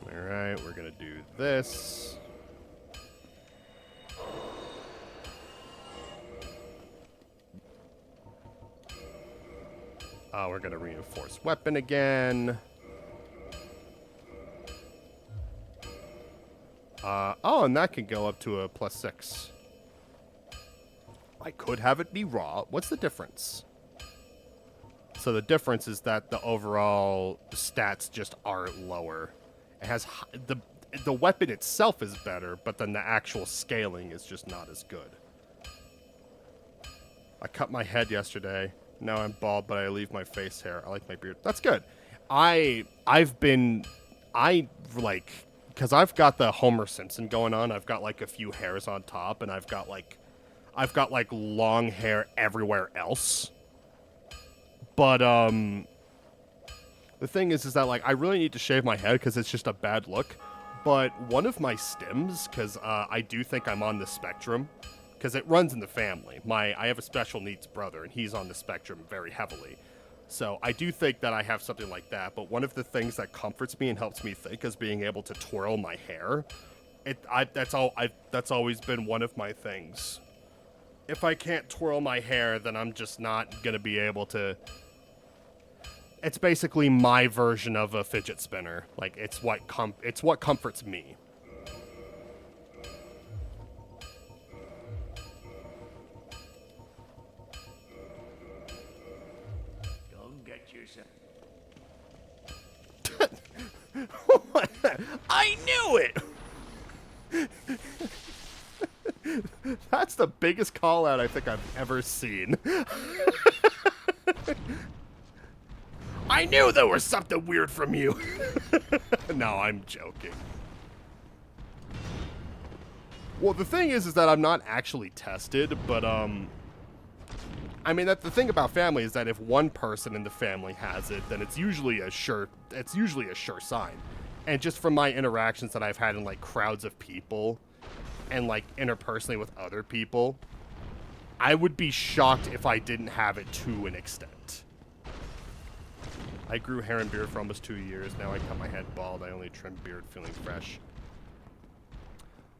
Alright, we're gonna do this. We're gonna reinforce weapon again. Oh, and that can go up to a +6. I could have it be raw. What's the difference? So the difference is that the overall stats just are lower. It has the weapon itself is better, but then the actual scaling is just not as good. I cut my head yesterday. Now I'm bald, but I leave my face hair. I like my beard. That's good. I've been because I've got the Homer Simpson going on. I've got like a few hairs on top, and I've got like long hair everywhere else. But the thing is that like I really need to shave my head because it's just a bad look. But one of my stims, because I do think I'm on the spectrum, because it runs in the family. I have a special needs brother, and he's on the spectrum very heavily. So I do think that I have something like that, but one of the things that comforts me and helps me think is being able to twirl my hair. That's always been one of my things. If I can't twirl my hair, then I'm just not gonna be able to. It's basically my version of a fidget spinner. Like it's what comforts me. Don't get yourself. I knew it. That's the biggest call out I think I've ever seen. I knew there was something weird from you. No, I'm joking. Well, the thing is that I'm not actually tested, but I mean, that the thing about family is that if one person in the family has it, then it's usually a sure sign. And just from my interactions that I've had in like crowds of people and like interpersonally with other people, I would be shocked if I didn't have it to an extent. I grew hair and beard for almost 2 years. Now I cut my head bald. I only trim beard feeling fresh.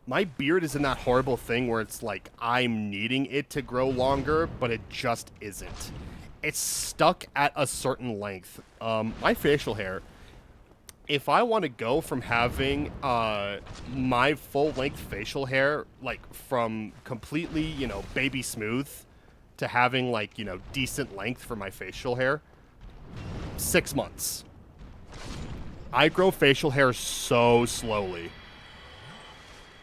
My beard is in that horrible thing where it's like I'm needing it to grow longer, but it just isn't. It's stuck at a certain length. My facial hair, if I want to go from having my full-length facial hair, like from completely, you know, baby smooth to having like, you know, decent length for my facial hair, 6 months. I grow facial hair so slowly.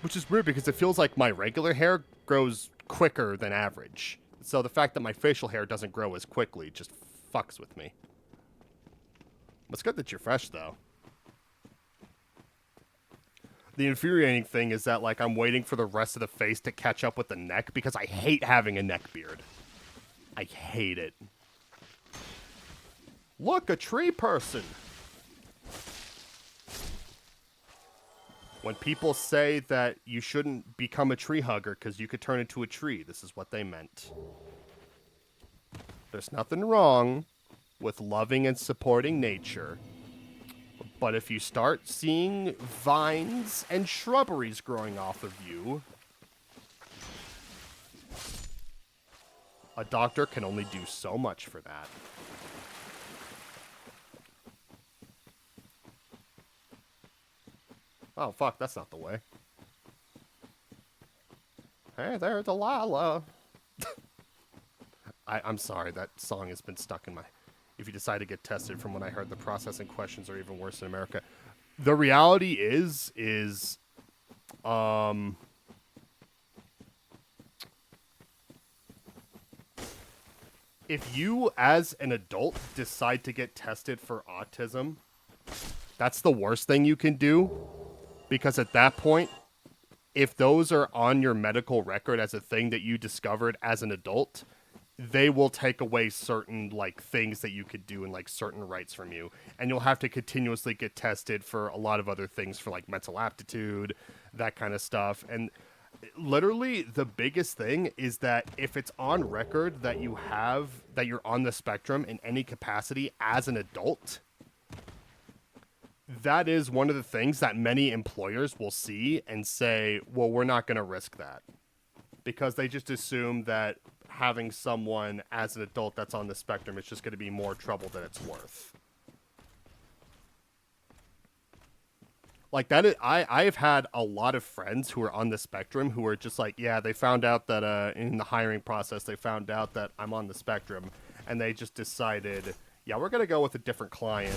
Which is weird because it feels like my regular hair grows quicker than average. So the fact that my facial hair doesn't grow as quickly just fucks with me. It's good that you're fresh, though. The infuriating thing is that, like, I'm waiting for the rest of the face to catch up with the neck because I hate having a neck beard. I hate it. Look, a tree person! When people say that you shouldn't become a tree hugger because you could turn into a tree, this is what they meant. There's nothing wrong with loving and supporting nature. But if you start seeing vines and shrubberies growing off of you, a doctor can only do so much for that. Oh, fuck, that's not the way. Hey there, Delilah. I'm sorry, that song has been stuck in my... If you decide to get tested from when I heard the processing questions are even worse in America. The reality is if you, as an adult, decide to get tested for autism, that's the worst thing you can do. Because at that point, if those are on your medical record as a thing that you discovered as an adult, they will take away certain, like, things that you could do and, like, certain rights from you. And you'll have to continuously get tested for a lot of other things, for, like, mental aptitude, that kind of stuff. And literally, the biggest thing is that if it's on record that you're on the spectrum in any capacity as an adult, that is one of the things that many employers will see and say, well, we're not going to risk that. Because they just assume that having someone as an adult that's on the spectrum is just going to be more trouble than it's worth. Like, that is, I've had a lot of friends who are on the spectrum who are just like, yeah, they found out that in the hiring process, they found out that I'm on the spectrum. And they just decided, yeah, we're going to go with a different client.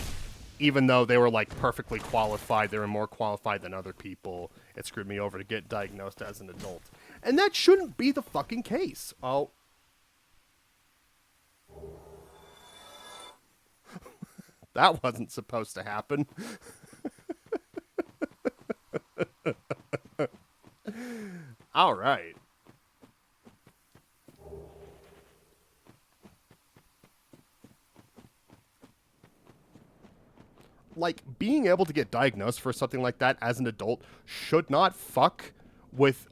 Even though they were, like, perfectly qualified, they were more qualified than other people. It screwed me over to get diagnosed as an adult. And that shouldn't be the fucking case. Oh. That wasn't supposed to happen. All right. Like, being able to get diagnosed for something like that as an adult should not fuck with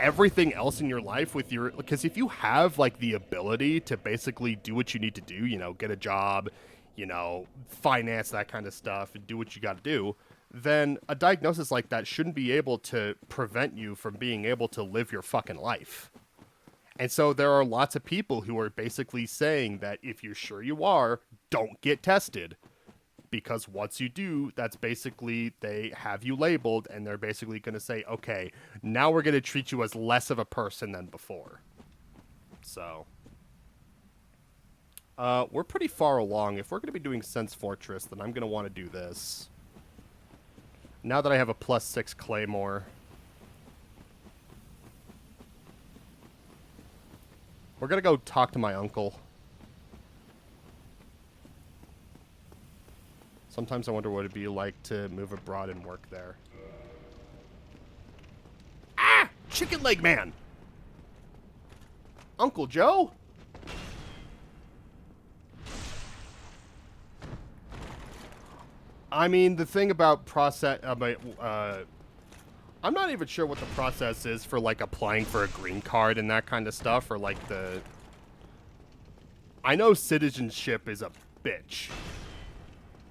everything else in your life with your, because if you have like the ability to basically do what you need to do, you know, get a job, you know, finance that kind of stuff and do what you got to do, then a diagnosis like that shouldn't be able to prevent you from being able to live your fucking life. And so there are lots of people who are basically saying that if you're sure you are, don't get tested. Because once you do, that's basically, they have you labeled, and they're basically going to say, okay, now we're going to treat you as less of a person than before. So, we're pretty far along. If we're going to be doing Sense Fortress, then I'm going to want to do this. Now that I have a +6 Claymore, we're going to go talk to my uncle. Sometimes I wonder what it'd be like to move abroad and work there. Ah! Chicken Leg Man! Uncle Joe? I mean, the thing about process... I'm not even sure what the process is for, like, applying for a green card and that kind of stuff, or, like, the... I know citizenship is a bitch.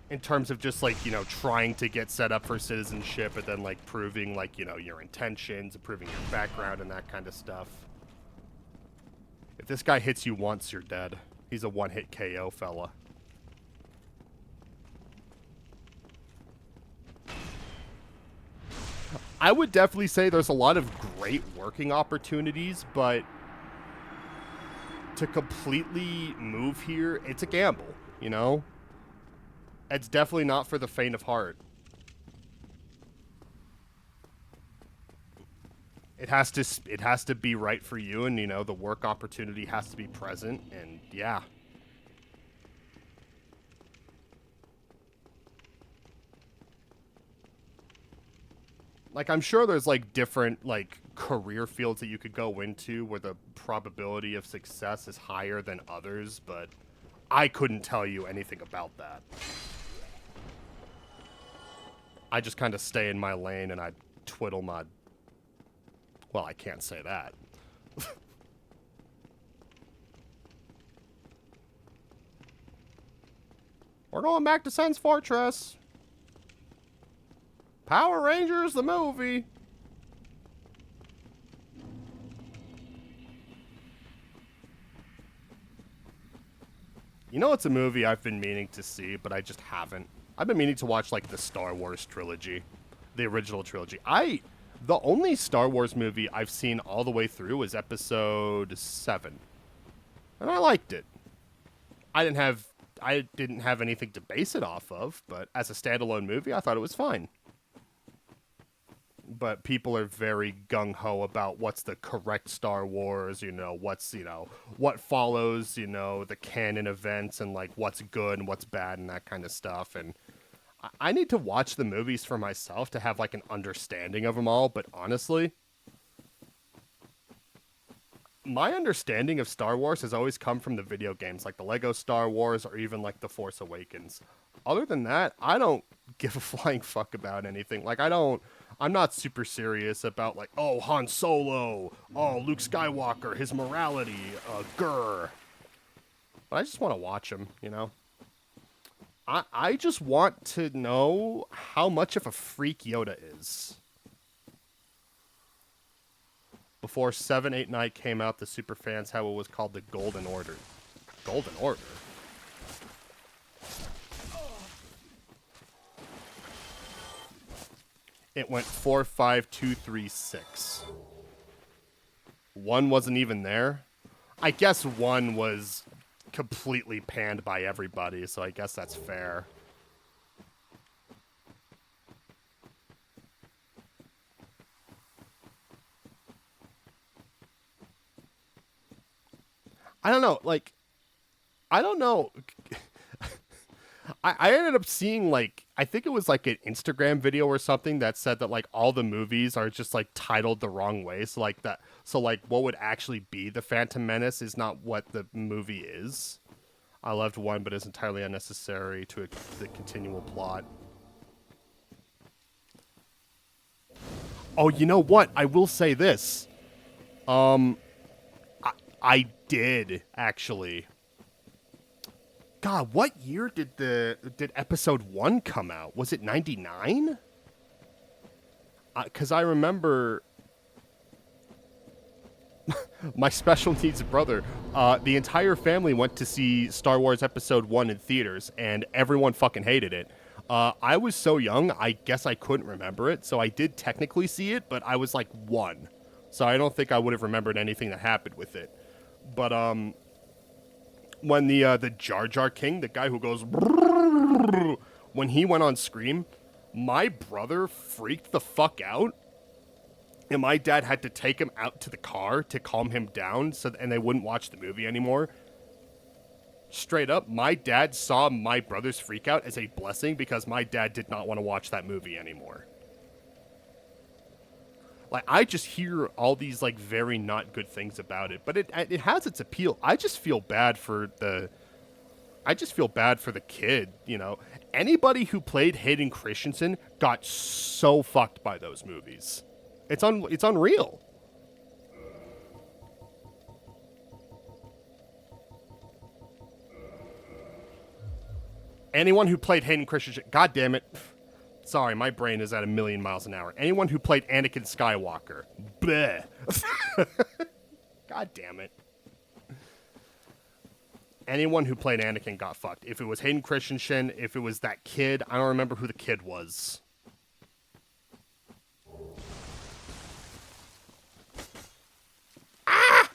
In terms of just, like, you know, trying to get set up for citizenship and then, like, proving, like, you know, your intentions, proving your background and that kind of stuff. If this guy hits you once, you're dead. He's a one-hit KO fella. I would definitely say there's a lot of great working opportunities, but to completely move here, it's a gamble, you know? It's definitely not for the faint of heart. It has to be right for you, and, you know, the work opportunity has to be present, and yeah. Like, I'm sure there's, like, different, like, career fields that you could go into where the probability of success is higher than others, but I couldn't tell you anything about that. I just kind of stay in my lane and I twiddle my... Well, I can't say that. We're going back to Sense Fortress. Power Rangers, the movie. You know, it's a movie I've been meaning to see, but I just haven't. I've been meaning to watch, like, the Star Wars trilogy. The original trilogy. The only Star Wars movie I've seen all the way through is Episode 7. And I liked it. I didn't have anything to base it off of, but as a standalone movie, I thought it was fine. But people are very gung-ho about what's the correct Star Wars, you know, what's, you know, what follows, you know, the canon events, and, like, what's good and what's bad and that kind of stuff. And I need to watch the movies for myself to have, like, an understanding of them all. But honestly, my understanding of Star Wars has always come from the video games, like the Lego Star Wars or even, like, The Force Awakens. Other than that, I don't give a flying fuck about anything. Like, I'm not super serious about, like, oh, Han Solo, oh, Luke Skywalker, his morality, grr. But I just want to watch him, you know? I just want to know how much of a freak Yoda is. Before 7, 8, 9 came out, the super fans had what was called the Golden Order. Golden Order? It went 4, 5, 2, 3, 6. 1 wasn't even there. I guess 1 was completely panned by everybody, so I guess that's fair. I don't know, like, I don't know. I ended up seeing, like, I think it was like an Instagram video or something that said that, like, all the movies are just, like, titled the wrong way. So, like, what would actually be The Phantom Menace is not what the movie is. I loved 1, but it's entirely unnecessary to the continual plot. Oh, you know what? I will say this. I did actually. God, what year did episode 1 come out? Was it 99? Because I remember my special needs brother, the entire family went to see Star Wars Episode 1 in theaters, and everyone fucking hated it. I was so young, I guess I couldn't remember it, so I did technically see it, but I was like 1. So I don't think I would have remembered anything that happened with it. But, when the Jar Jar King, the guy who goes, when he went on Scream, my brother freaked the fuck out, and my dad had to take him out to the car to calm him down, and they wouldn't watch the movie anymore. Straight up, my dad saw my brother's freak out as a blessing because my dad did not want to watch that movie anymore. Like, I just hear all these, like, very not good things about it, but it has its appeal. I just feel bad for the kid, you know. Anybody who played Hayden Christensen got so fucked by those movies. It's unreal. Anyone who played Hayden Christensen, god damn it. Sorry, my brain is at 1,000,000 miles an hour. Anyone who played Anakin Skywalker. Bleh. God damn it. Anyone who played Anakin got fucked. If it was Hayden Christensen, if it was that kid, I don't remember who the kid was. Ah!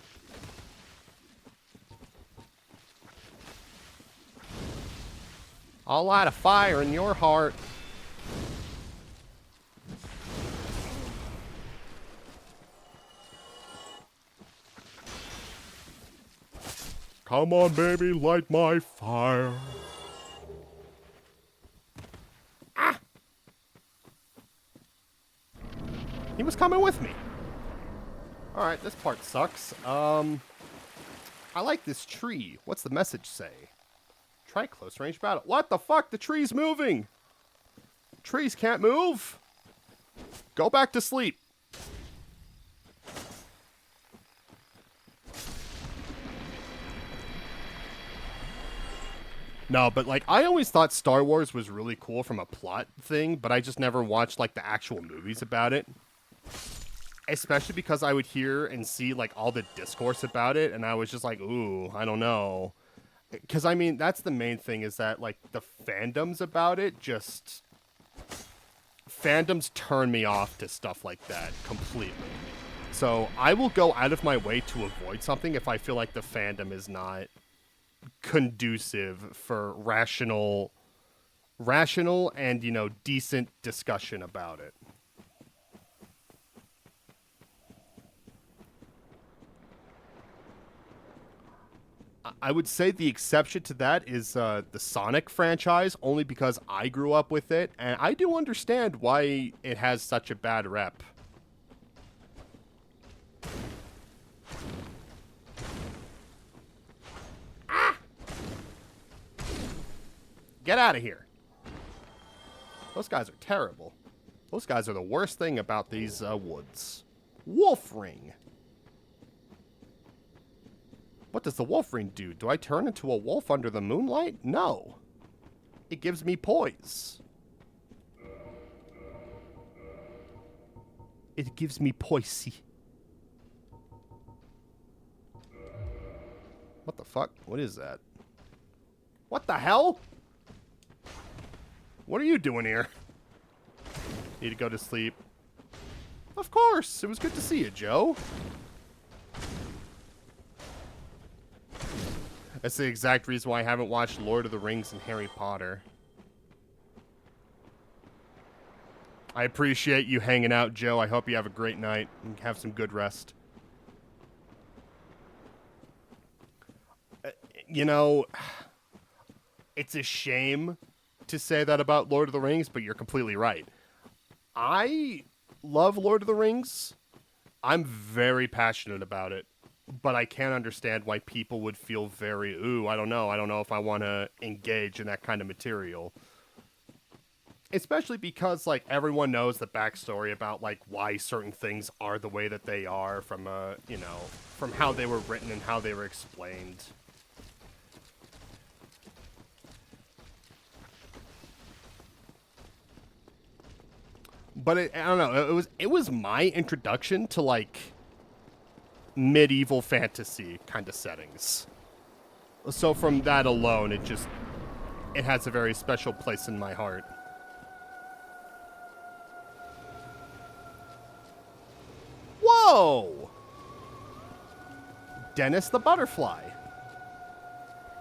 I'll light a fire in your heart. Come on, baby, light my fire. Ah! He was coming with me. Alright, this part sucks. I like this tree. What's the message say? Try close range battle. What the fuck? The tree's moving! Trees can't move! Go back to sleep. No, but, like, I always thought Star Wars was really cool from a plot thing, but I just never watched, like, the actual movies about it. Especially because I would hear and see, like, all the discourse about it, and I was just like, ooh, I don't know. Because, I mean, that's the main thing, is that, like, the fandoms about it just... Fandoms turn me off to stuff like that completely. So, I will go out of my way to avoid something if I feel like the fandom is not conducive for rational and, you know, decent discussion about it. I would say the exception to that is the Sonic franchise, only because I grew up with it, and I do understand why it has such a bad rep. Get out of here. Those guys are terrible. Those guys are the worst thing about these woods. Wolf Ring. What does the wolf ring do? Do I turn into a wolf under the moonlight? No. It gives me poise. It gives me poise. What the fuck? What is that? What the hell? What are you doing here? Need to go to sleep. Of course. It was good to see you, Joe. That's the exact reason why I haven't watched Lord of the Rings and Harry Potter. I appreciate you hanging out, Joe. I hope you have a great night and have some good rest. You know, it's a shame to say that about Lord of the Rings, but you're completely right. I love Lord of the Rings. I'm very passionate about it. But I can't understand why people would feel I don't know if I want to engage in that kind of material. especially because like everyone knows the backstory about like why certain things are the way that they are from you know, from how they were written and how they were explained. But I don't know, it was my introduction to like medieval fantasy kind of settings. So from that alone, it has a very special place in my heart. Whoa! Dennis the Butterfly.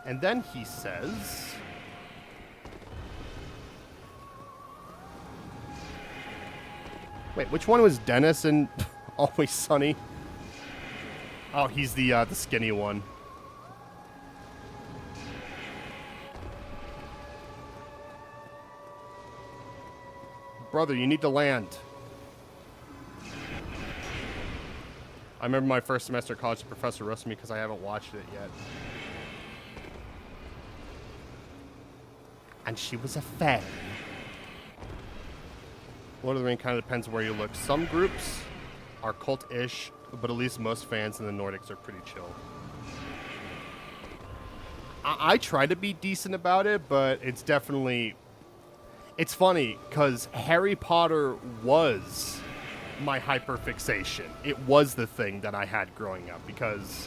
And then he says... Wait, which one was Dennis in Always Sunny? Oh, he's the skinny one. Brother, you need to land. I remember my first semester of college, the professor roasted me because I haven't watched it yet. And she was a fairy. Lord of the Rings kind of depends where you look. Some groups are cult-ish, but at least most fans in the Nordics are pretty chill. I try to be decent about it, but it's definitely... It's funny, because Harry Potter was my hyperfixation. It was the thing that I had growing up, because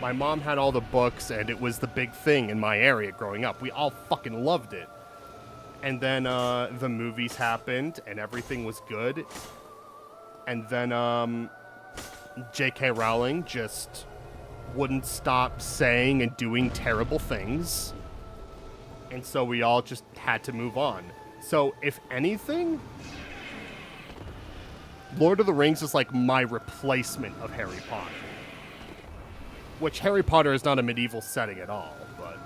my mom had all the books, and it was the big thing in my area growing up. We all fucking loved it. And then the movies happened, and everything was good. And then J.K. Rowling just wouldn't stop saying and doing terrible things. And so we all just had to move on. So, if anything, Lord of the Rings is like my replacement of Harry Potter. Which Harry Potter is not a medieval setting at all, but...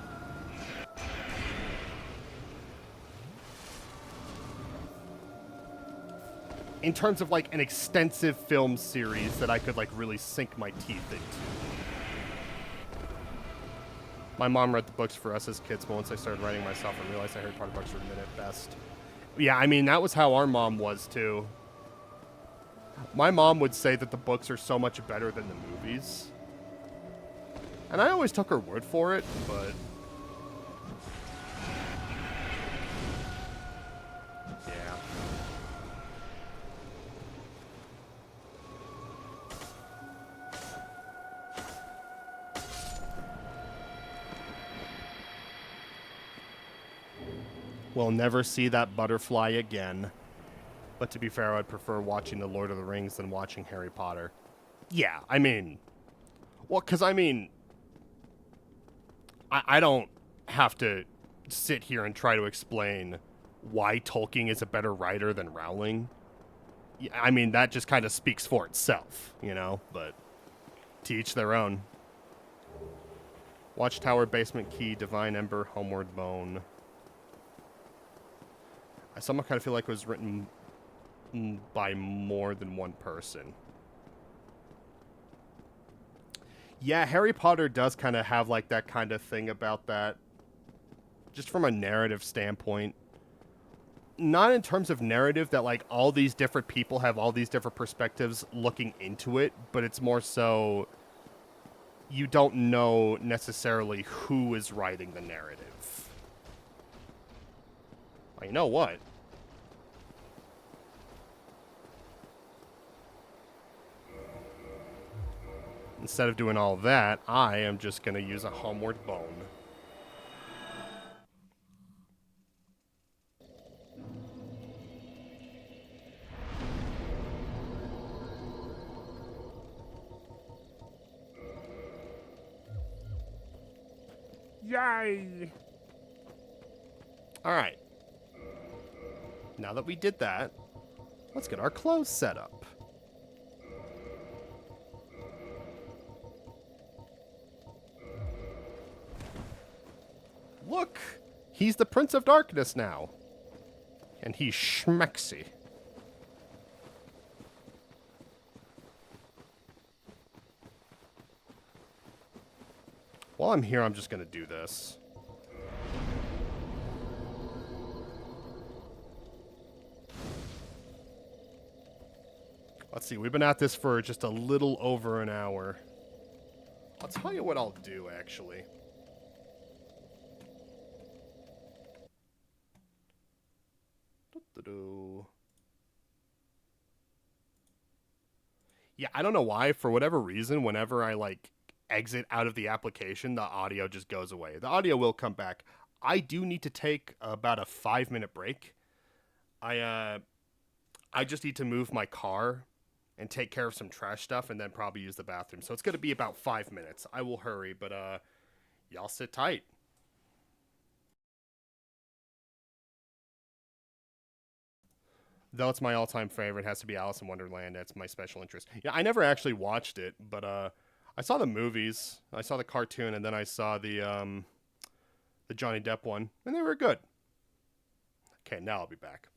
in terms of like an extensive film series that I could like really sink my teeth into. My mom read the books for us as kids, but once I started writing myself, I realized that Harry Potter books were mid at best. Yeah, I mean, that was how our mom was too. My mom would say that the books are so much better than the movies. And I always took her word for it, but... yeah. We'll never see that butterfly again. But to be fair, I'd prefer watching The Lord of the Rings than watching Harry Potter. Yeah, I mean... well, because I mean... I don't have to sit here and try to explain why Tolkien is a better writer than Rowling. I mean, that just kind of speaks for itself, you know? But to each their own. Watchtower, Basement Key, Divine Ember, Homeward Bone... I somehow kind of feel like it was written by more than one person. Yeah, Harry Potter does kind of have like that kind of thing about that. Just from a narrative standpoint. Not in terms of narrative that like all these different people have all these different perspectives looking into it, but it's more so you don't know necessarily who is writing the narrative. Well, you know what? Instead of doing all that, I am just going to use a Homeward Bone. Yay! All right. Now that we did that, let's get our clothes set up. Look! He's the Prince of Darkness now. And he's schmexy. While I'm here, I'm just going to do this. Let's see, we've been at this for just a little over an hour. I'll tell you what I'll do, actually. Yeah, I don't know why. For whatever reason, whenever I, like, exit out of the application, the audio just goes away. The audio will come back. I do need to take about a 5-minute break. I just need to move my car and take care of some trash stuff and then probably use the bathroom. So it's going to be about 5 minutes. I will hurry, but y'all sit tight. Though it's my all-time favorite, it has to be Alice in Wonderland. That's my special interest. Yeah, I never actually watched it, but I saw the movies, I saw the cartoon, and then I saw the Johnny Depp one, and they were good. Okay, now I'll be back.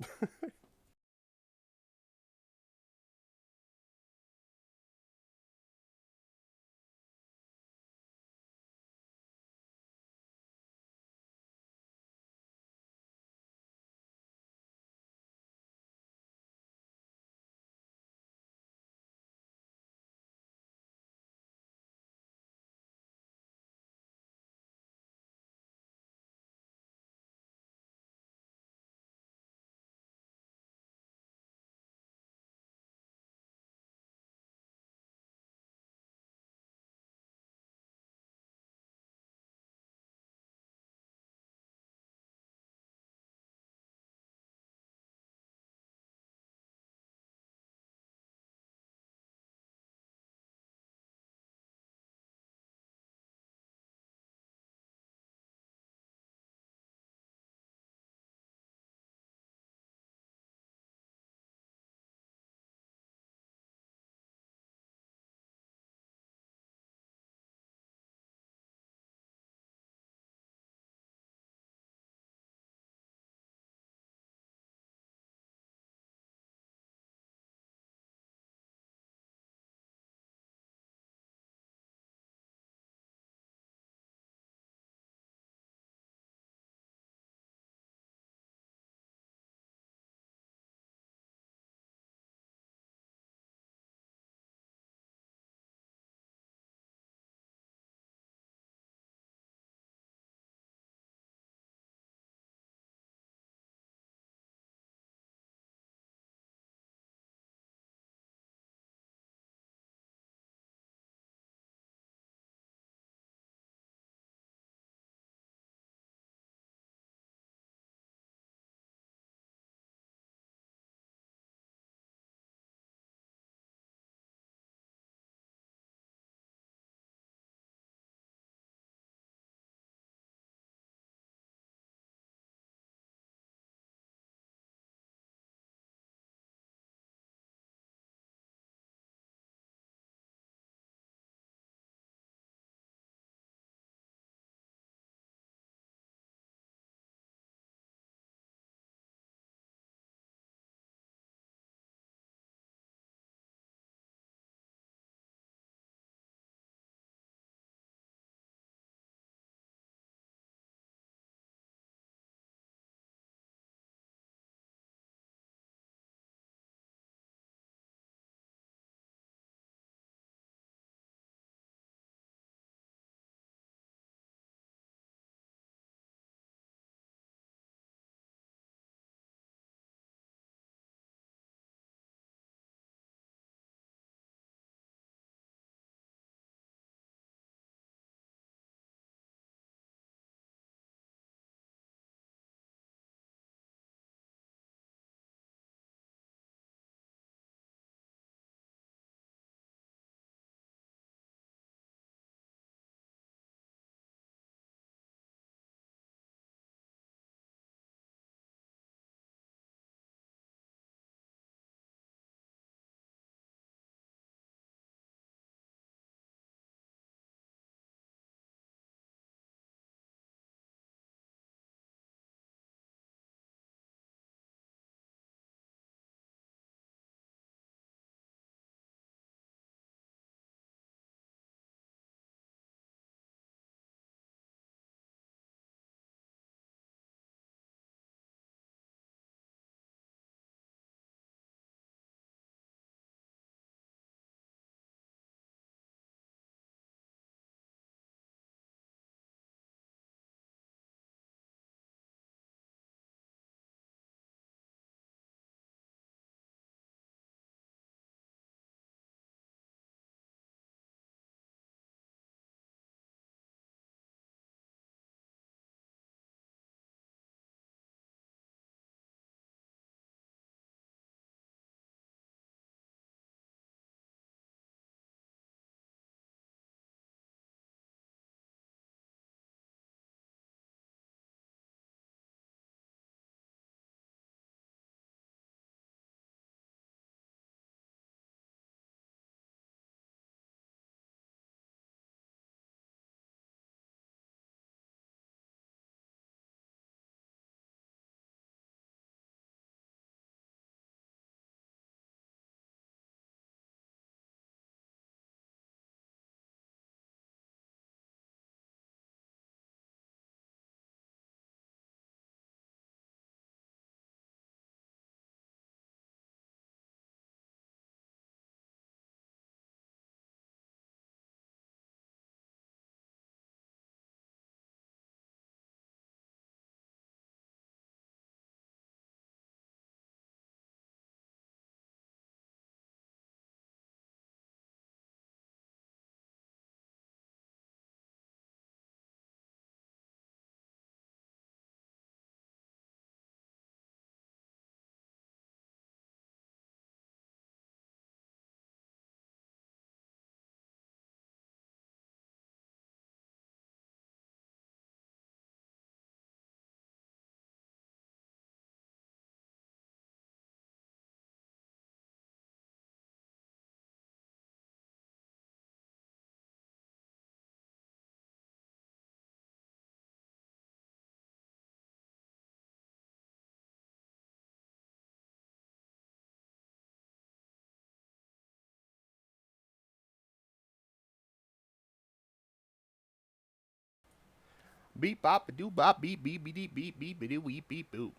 Beep bop doo bop beep beep beep beep beep beep beep beep beep boop.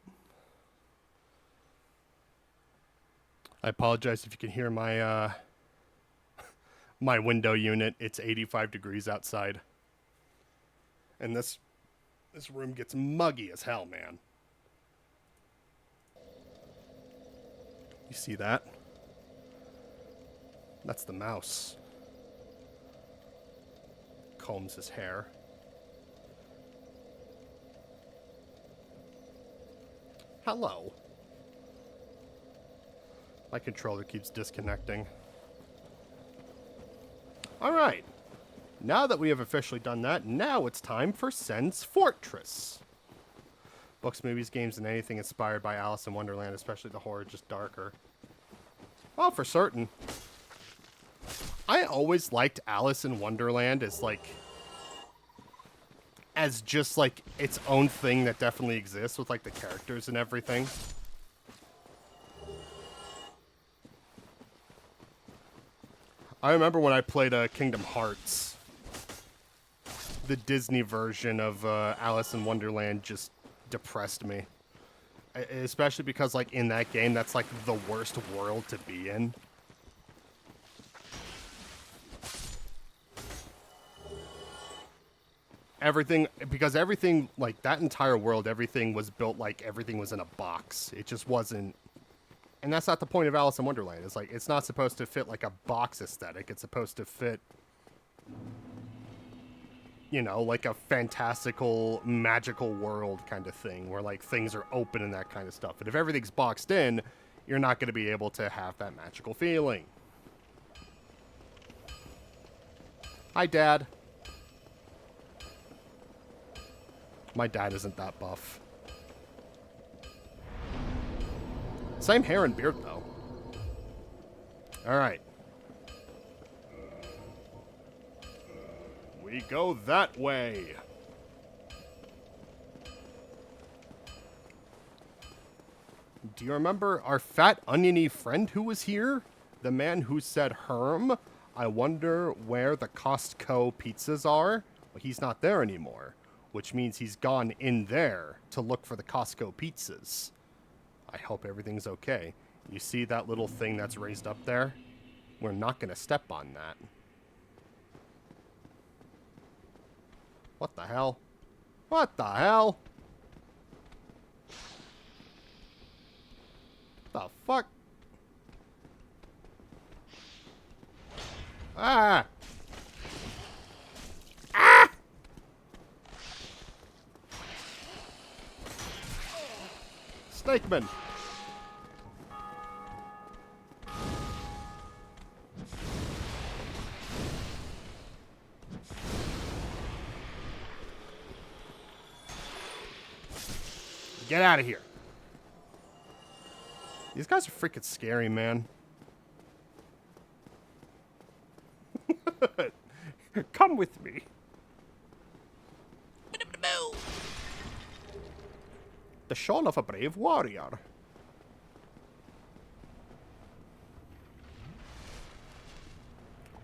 I apologize if you can hear my my window unit. It's 85 degrees outside. And this room gets muggy as hell, man. You see that? That's the mouse. Combs his hair. Hello. My controller keeps disconnecting. Alright. Now that we have officially done that, now it's time for Sen's Fortress. Books, movies, games, and anything inspired by Alice in Wonderland, especially the horror, just darker. Well, for certain. I always liked Alice in Wonderland as, like, as just, like, its own thing that definitely exists with, like, the characters and everything. I remember when I played Kingdom Hearts, the Disney version of Alice in Wonderland just depressed me. Especially because, like, in that game, that's, like, the worst world to be in. Because everything, like, that entire world, everything was built like everything was in a box. It just wasn't. And that's not the point of Alice in Wonderland. It's like, it's not supposed to fit like a box aesthetic. It's supposed to fit, you know, like a fantastical, magical world kind of thing where like things are open and that kind of stuff. But if everything's boxed in, you're not going to be able to have that magical feeling. Hi, Dad. My dad isn't that buff. Same hair and beard, though. Alright. We go that way. Do you remember our fat, oniony friend who was here? The man who said, Herm, I wonder where the Costco pizzas are? Well, he's not there anymore, which means he's gone in there to look for the Costco pizzas. I hope everything's okay. You see that little thing that's raised up there? We're not going to step on that. What the hell? What the hell? The fuck? Ah! Ah! Snakeman! Get out of here. These guys are freaking scary, man. Come with me. The shawl of a brave warrior.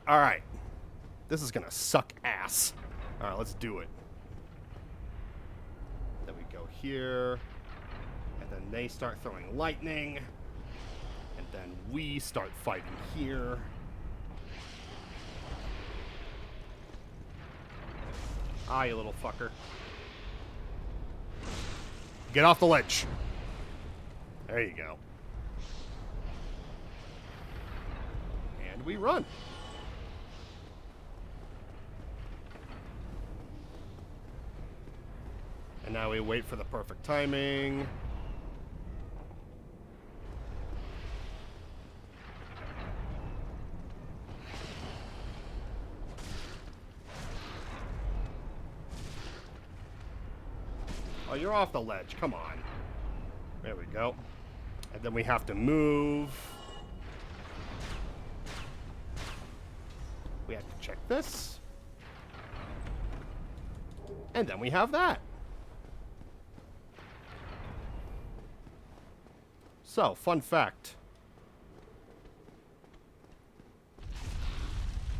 Alright. This is gonna suck ass. Alright, let's do it. Then we go here. And then they start throwing lightning. And then we start fighting here. Ah, you little fucker. Get off the ledge. There you go. And we run. And now we wait for the perfect timing. Oh, you're off the ledge. Come on. There we go. And then we have to move. We have to check this. And then we have that. So, fun fact.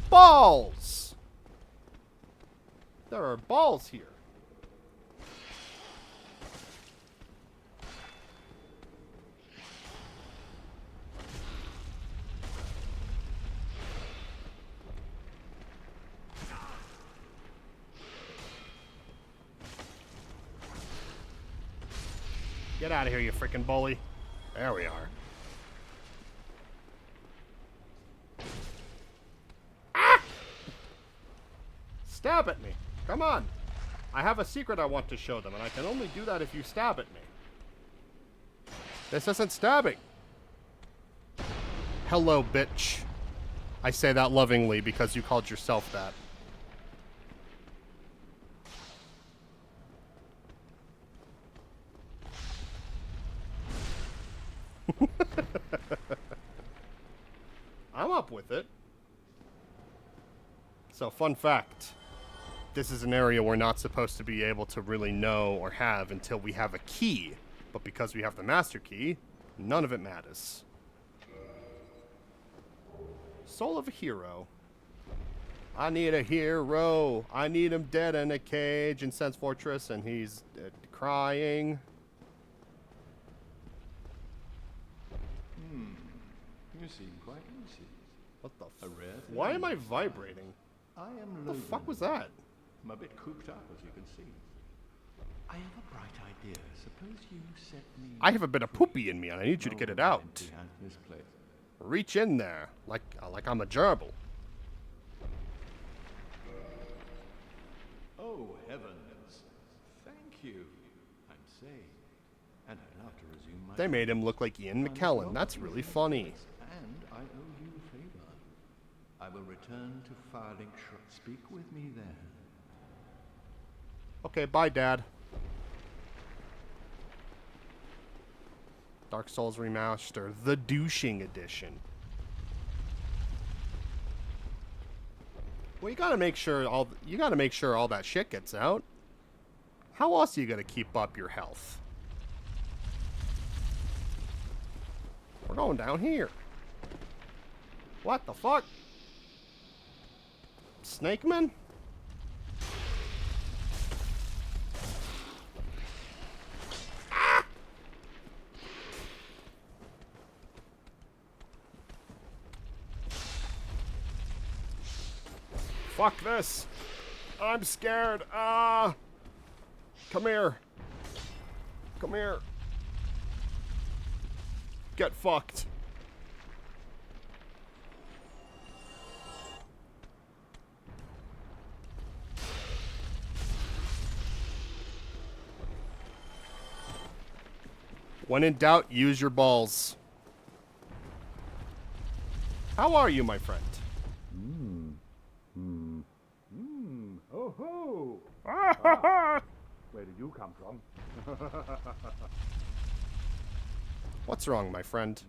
Balls! There are balls here. Get out of here, you freaking bully. There we are. Ah! Stab at me. Come on. I have a secret I want to show them, and I can only do that if you stab at me. This isn't stabbing. Hello, bitch. I say that lovingly because you called yourself that. I'm up with it. So, fun fact. This is an area we're not supposed to be able to really know or have until we have a key. But because we have the master key, none of it matters. Soul of a hero. I need a hero. I need him dead in a cage in Sense Fortress, and he's crying. You seem quite easy. What the A rare thing. Why am I vibrating? I am What the Logan. fuck was that? I'm a bit cooped up, as you can see. I have a bright idea. Suppose you set me... I have a bit of poopy in me, and I need you to get it out. empty hand this place. Reach in there, like I'm a gerbil. Oh, heavens. Thank you. I'm safe. And I'd love to resume my... They made him look like Ian McKellen. That's really funny. And I owe you a favor. I will return to Firelink Shrine. Speak with me then. Okay, bye, Dad. Dark Souls Remaster, the douching edition. Well, you gotta make sure all that shit gets out. How else are you gonna keep up your health? We're going down here. What the fuck? Snakeman? Fuck this. I'm scared. Come here. Come here. Get fucked. When in doubt, use your balls. How are you, my friend? Oh ho! Where did you come from? What's wrong, my friend?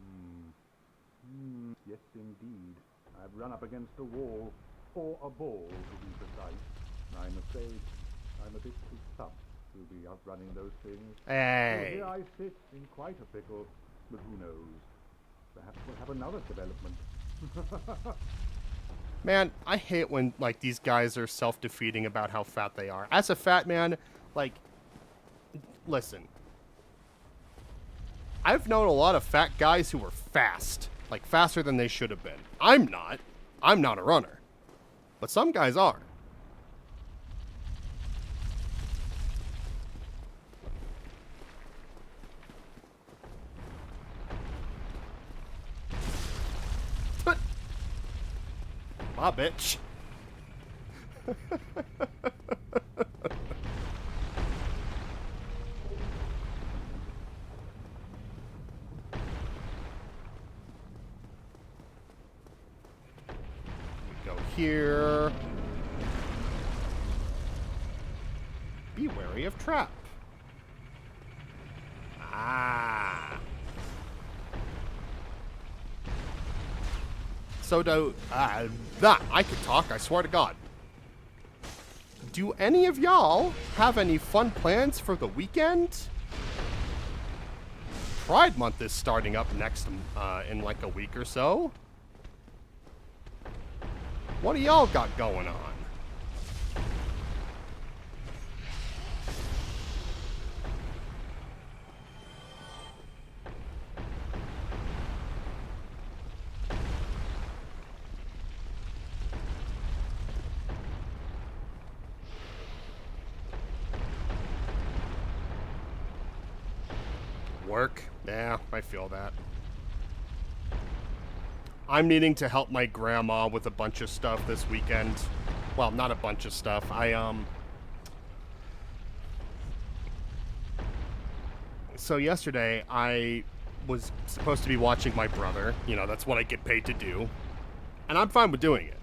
Yes, indeed. I've run up against a wall, or a ball, to be precise. I'm afraid I'm a bit too tough to be outrunning those things. So Hey. here I sit in quite a pickle, but who knows? Perhaps we'll have another development. Man, I hate when, like, these guys are self-defeating about how fat they are. As a fat man, like, listen. I've known a lot of fat guys who were fast. Like, faster than they should have been. I'm not. I'm not a runner. But some guys are. But my bitch. We go here. Be wary of trap. Ah. So that I could talk, I swear to God. Do any of y'all have any fun plans for the weekend? Pride Month is starting up next in like a week or so. What do y'all got going on? Work? Yeah, I feel that. I'm needing to help my grandma with a bunch of stuff this weekend. Well, not a bunch of stuff. So yesterday, I was supposed to be watching my brother. You know, that's what I get paid to do. And I'm fine with doing it.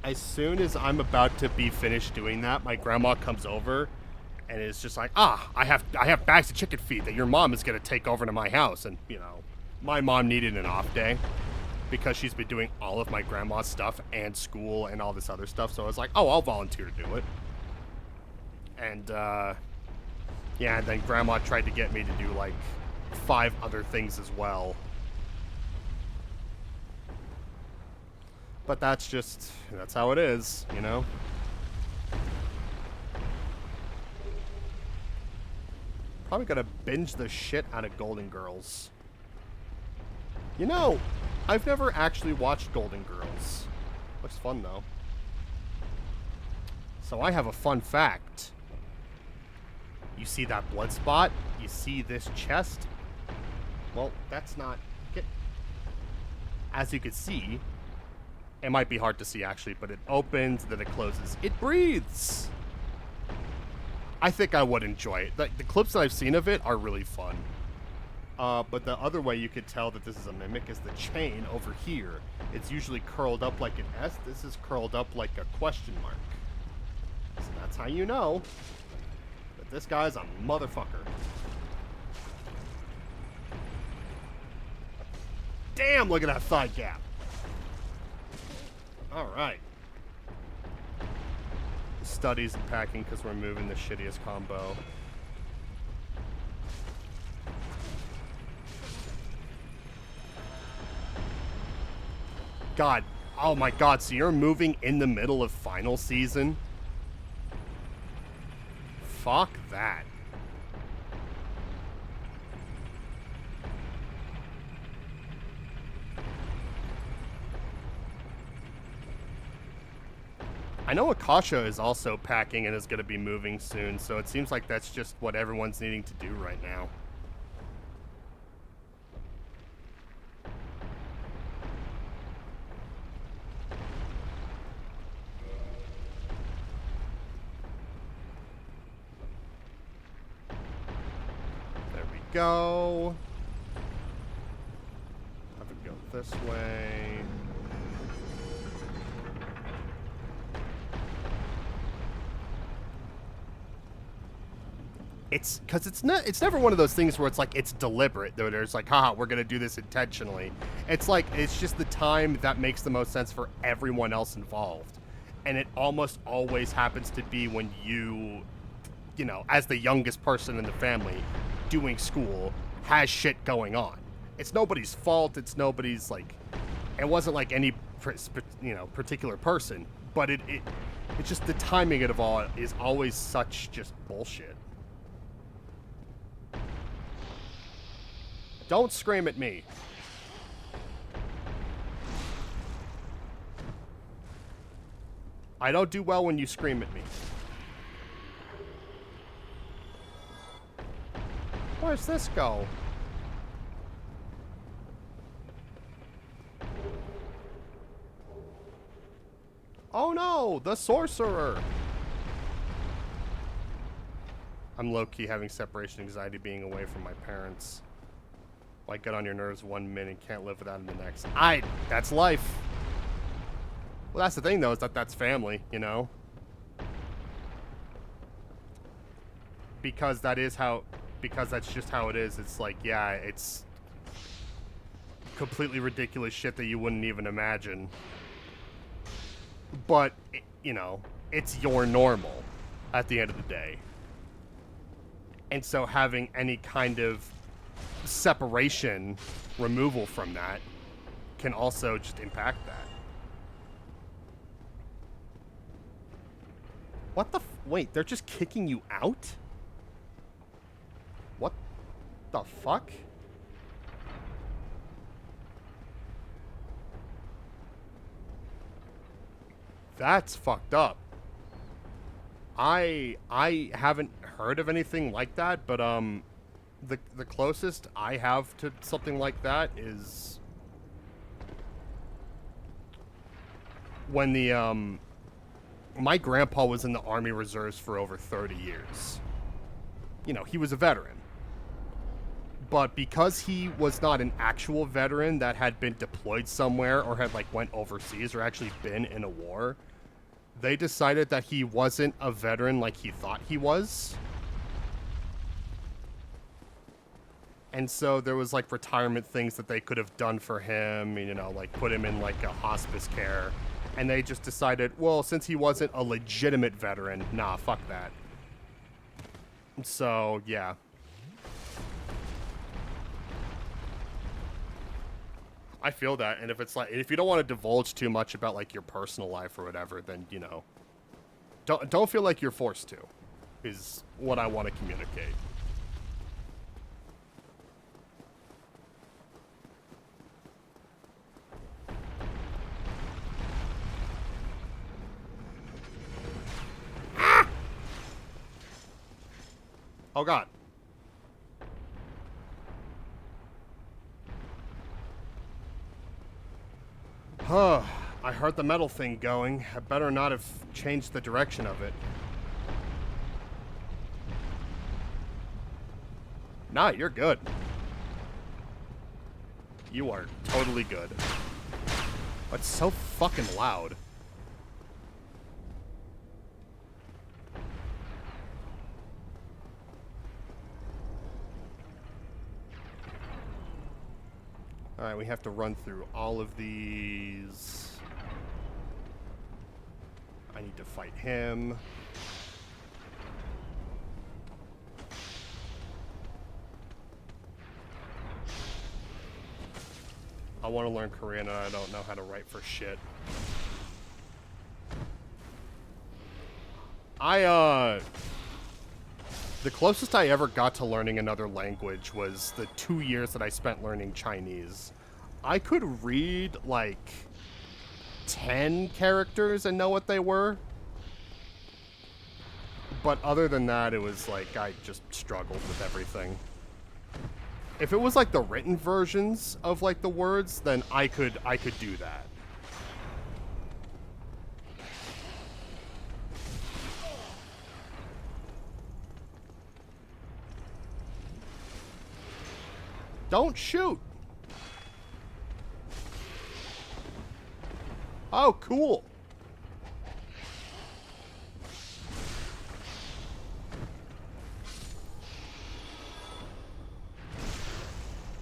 As soon as I'm about to be finished doing that, my grandma comes over and is just like, I have bags of chicken feed that your mom is going to take over to my house. And, you know, my mom needed an off day because she's been doing all of my grandma's stuff and school and all this other stuff. So I was like, I'll volunteer to do it. And, yeah, and then grandma tried to get me to do, like, 5 other things as well. But that's how it is, you know? Probably gonna binge the shit out of Golden Girls. You know, I've never actually watched Golden Girls. Looks fun, though. So I have a fun fact. You see that blood spot? You see this chest? Well, that's not... As you can see, it might be hard to see, actually, but it opens, then it closes. It breathes! I think I would enjoy it. The clips that I've seen of it are really fun. But the other way you could tell that this is a mimic is the chain over here. It's usually curled up like an S. This is curled up like a question mark. So that's how you know that this guy's a motherfucker. Damn, look at that thigh gap. Alright. Studies and packing because we're moving the shittiest combo. God. Oh my god, so you're moving in the middle of final season? Fuck that. I know Akasha is also packing and is going to be moving soon, so it seems like that's just what everyone's needing to do right now. There we go. Have it go this way. It's because it's never one of those things where it's like it's deliberate. Though there's like, haha, we're gonna do this intentionally. It's like it's just the time that makes the most sense for everyone else involved, and it almost always happens to be when you know, as the youngest person in the family, doing school, has shit going on. It's nobody's fault. It's nobody's like, it wasn't like any particular person, but it's just the timing of it all is always such just bullshit. Don't scream at me. I don't do well when you scream at me. Where's this go? Oh no, the sorcerer. I'm low-key having separation anxiety being away from my parents. Like, get on your nerves 1 minute, can't live without them the next. That's life. Well, that's the thing, though, is that that's family, you know? Because that's just how it is. It's like, yeah, it's completely ridiculous shit that you wouldn't even imagine. But, you know, it's your normal at the end of the day. And so having any kind of separation, removal from that, can also just impact that. What the wait, they're just kicking you out? What the fuck? That's fucked up. I haven't heard of anything like that, but the closest I have to something like that is when the my grandpa was in the Army Reserves for over 30 years. You know, he was a veteran. But because he was not an actual veteran that had been deployed somewhere or had like went overseas or actually been in a war, they decided that he wasn't a veteran like he thought he was. And so there was like retirement things that they could have done for him, you know, like put him in like a hospice care. And they just decided, well, since he wasn't a legitimate veteran, nah, fuck that. So, yeah. I feel that, and if it's like, if you don't want to divulge too much about like your personal life or whatever, then, you know, don't feel like you're forced to, is what I want to communicate. Ah! Oh God. Huh. I heard the metal thing going. I better not have changed the direction of it. Nah, you're good. You are totally good. It's so fucking loud. Alright, we have to run through all of these. I need to fight him. I want to learn Korean and I don't know how to write for shit. The closest I ever got to learning another language was the 2 years that I spent learning Chinese. I could read, like, 10 characters and know what they were. But other than that, it was like, I just struggled with everything. If it was, like, the written versions of, like, the words, then I could do that. Don't shoot! Oh, cool!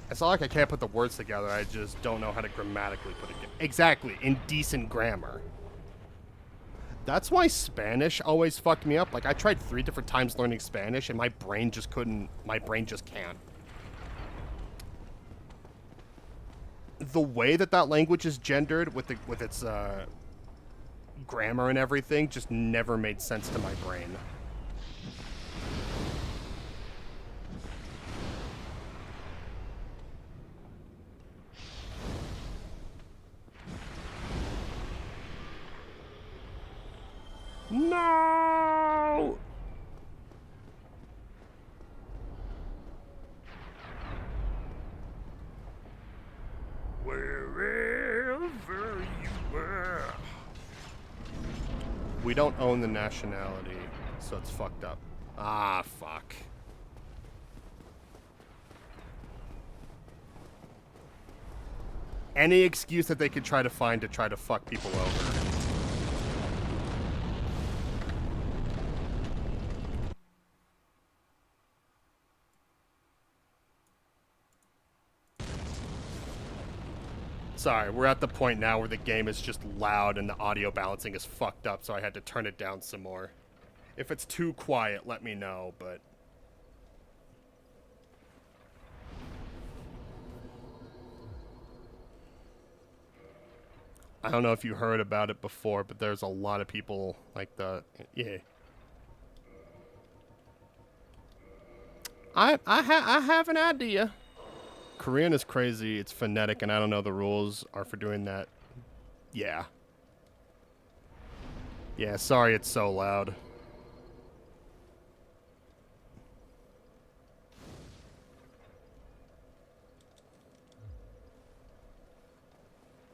It's not like I can't put the words together, I just don't know how to grammatically put it together. Exactly, in decent grammar. That's why Spanish always fucked me up. Like, I tried 3 different times learning Spanish, and my brain just can't. The way that language is gendered with its grammar and everything just never made sense to my brain. No! Wherever you were. We don't own the nationality, so it's fucked up. Ah, fuck. Any excuse that they could try to find to try to fuck people over. Sorry, we're at the point now where the game is just loud and the audio balancing is fucked up, so I had to turn it down some more. If it's too quiet, let me know, but... I don't know if you heard about it before, but there's a lot of people like the... Yeah. I have an idea. Korean is crazy, it's phonetic, and I don't know the rules are for doing that. Yeah. Yeah, sorry it's so loud.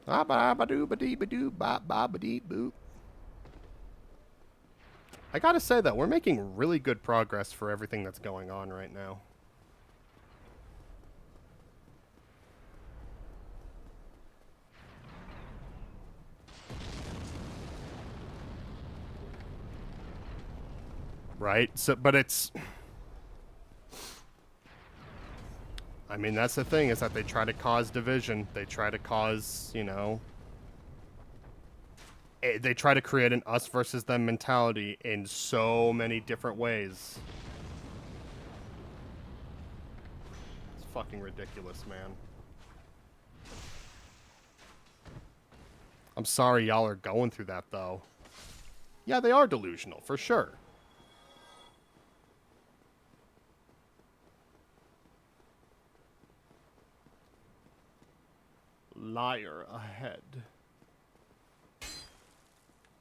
Ah, ba ba doo ba dee ba doo ba ba ba dee boop. I gotta say that we're making really good progress for everything that's going on right now. Right? So, but it's... I mean, that's the thing, is that they try to cause division. They try to cause, you know... They try to create an us versus them mentality in so many different ways. It's fucking ridiculous, man. I'm sorry y'all are going through that, though. Yeah, they are delusional, for sure. Liar ahead.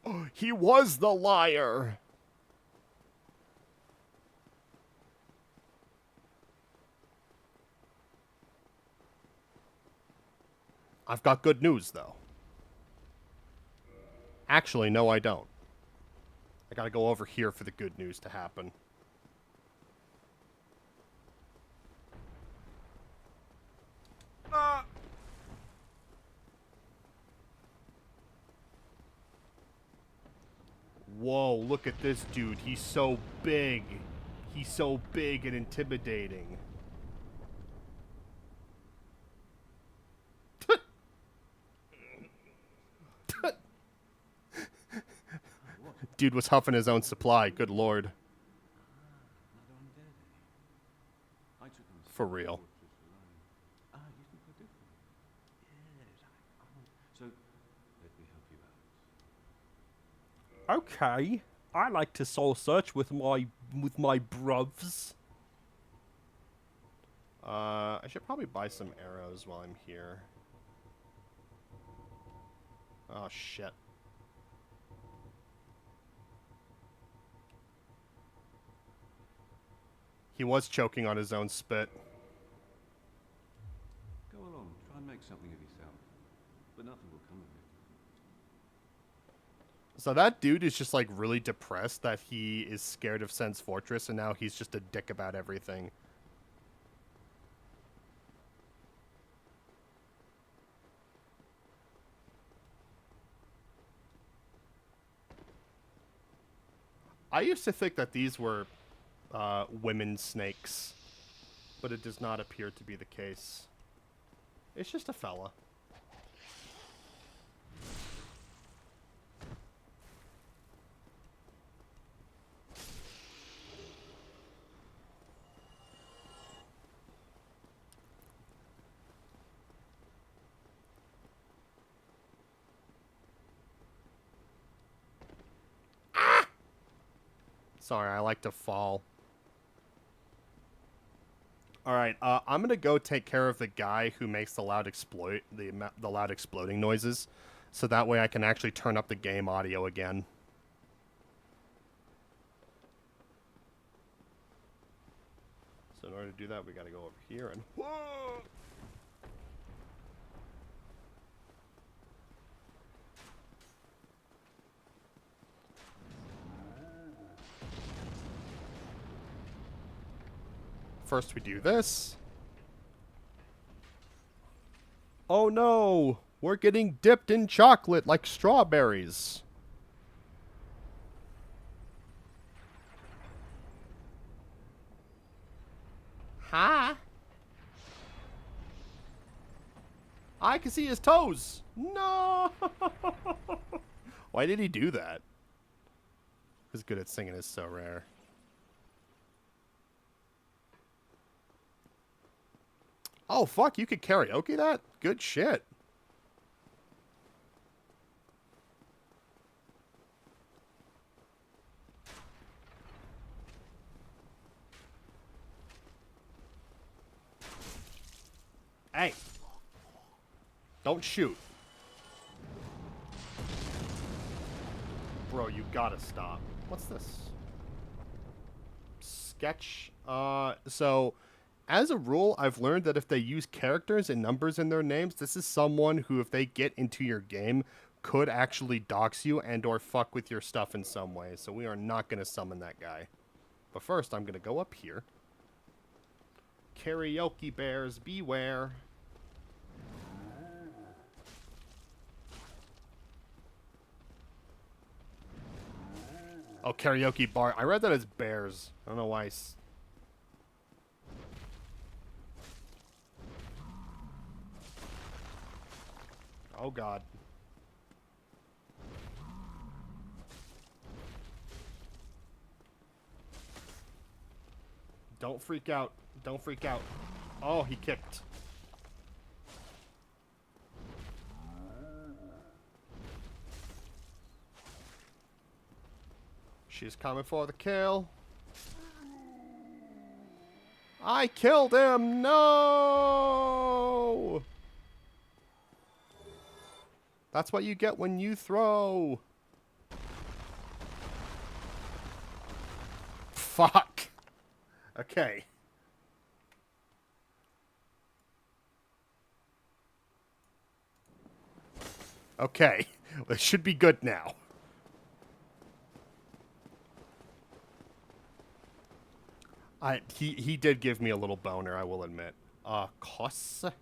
Oh, he was the liar! I've got good news, though. Actually, no, I don't. I gotta go over here for the good news to happen. Whoa, look at this dude. He's so big. He's so big and intimidating. Dude was huffing his own supply. Good lord. For real. Okay, I like to soul search with my bruvs. I should probably buy some arrows while I'm here. Oh shit. He was choking on his own spit. Go along, try and make something of yourself. But nothing will come of it. So that dude is just like really depressed that he is scared of Sen's Fortress, and now he's just a dick about everything. I used to think that these were women snakes, but it does not appear to be the case. It's just a fella. Sorry, I like to fall. Alright, I'm gonna go take care of the guy who makes the loud the loud exploding noises, so that way I can actually turn up the game audio again. So in order to do that, we gotta go over here and... Whoa! First we do this. Oh no! We're getting dipped in chocolate like strawberries. Huh? I can see his toes. No! Why did he do that? His good at singing is so rare. Oh, fuck, you could karaoke that? Good shit. Hey. Don't shoot. Bro, you gotta stop. What's this? Sketch. So... as a rule, I've learned that if they use characters and numbers in their names, this is someone who, if they get into your game, could actually dox you and or fuck with your stuff in some way. So we are not going to summon that guy. But first, I'm going to go up here. Karaoke bears, beware. Oh, karaoke bar. I read that as bears. I don't know why. Oh, God. Don't freak out. Don't freak out. Oh, he kicked. She's coming for the kill. I killed him! No! That's what you get when you throw. Fuck. Okay. Okay. Well, it should be good now. He did give me a little boner, I will admit. Koss.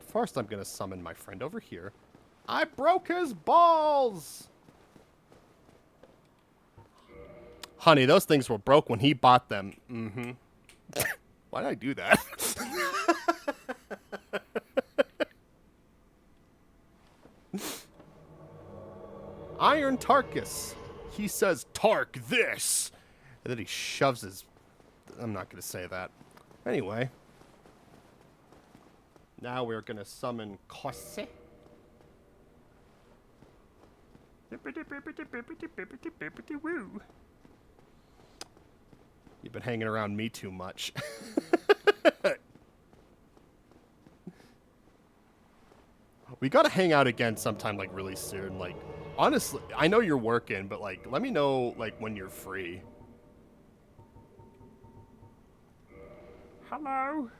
First, I'm gonna summon my friend over here. I broke his balls! Honey, those things were broke when he bought them. Mm-hmm. Why did I do that? Iron Tarkus. He says, Tark this! And then he shoves his... I'm not going to say that. Anyway. Now we're going to summon Kosse. You've been hanging around me too much. We got to hang out again sometime, like, really soon. Like, honestly, I know you're working, but, like, let me know, like, when you're free. Hello?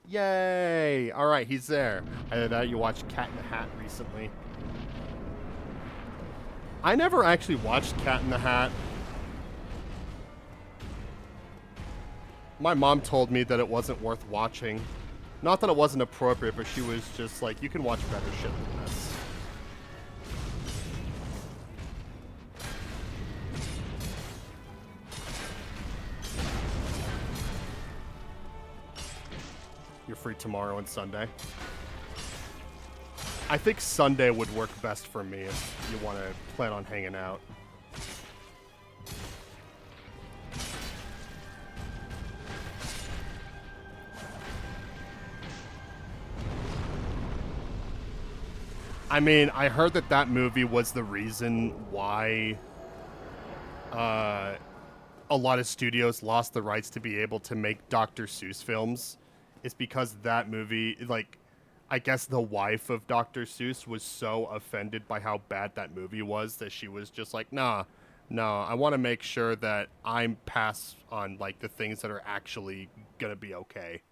Yay! Alright, he's there. Either that, you watched Cat in the Hat recently. I never actually watched Cat in the Hat. My mom told me that it wasn't worth watching. Not that it wasn't appropriate, but she was just like, you can watch better shit than this. You're free tomorrow and Sunday. I think Sunday would work best for me if you want to plan on hanging out. I mean, I heard that that movie was the reason why a lot of studios lost the rights to be able to make Dr. Seuss films. It's because that movie, like, I guess the wife of Dr. Seuss was so offended by how bad that movie was that she was just like, nah, I want to make sure that I'm pass on, like, the things that are actually gonna be okay.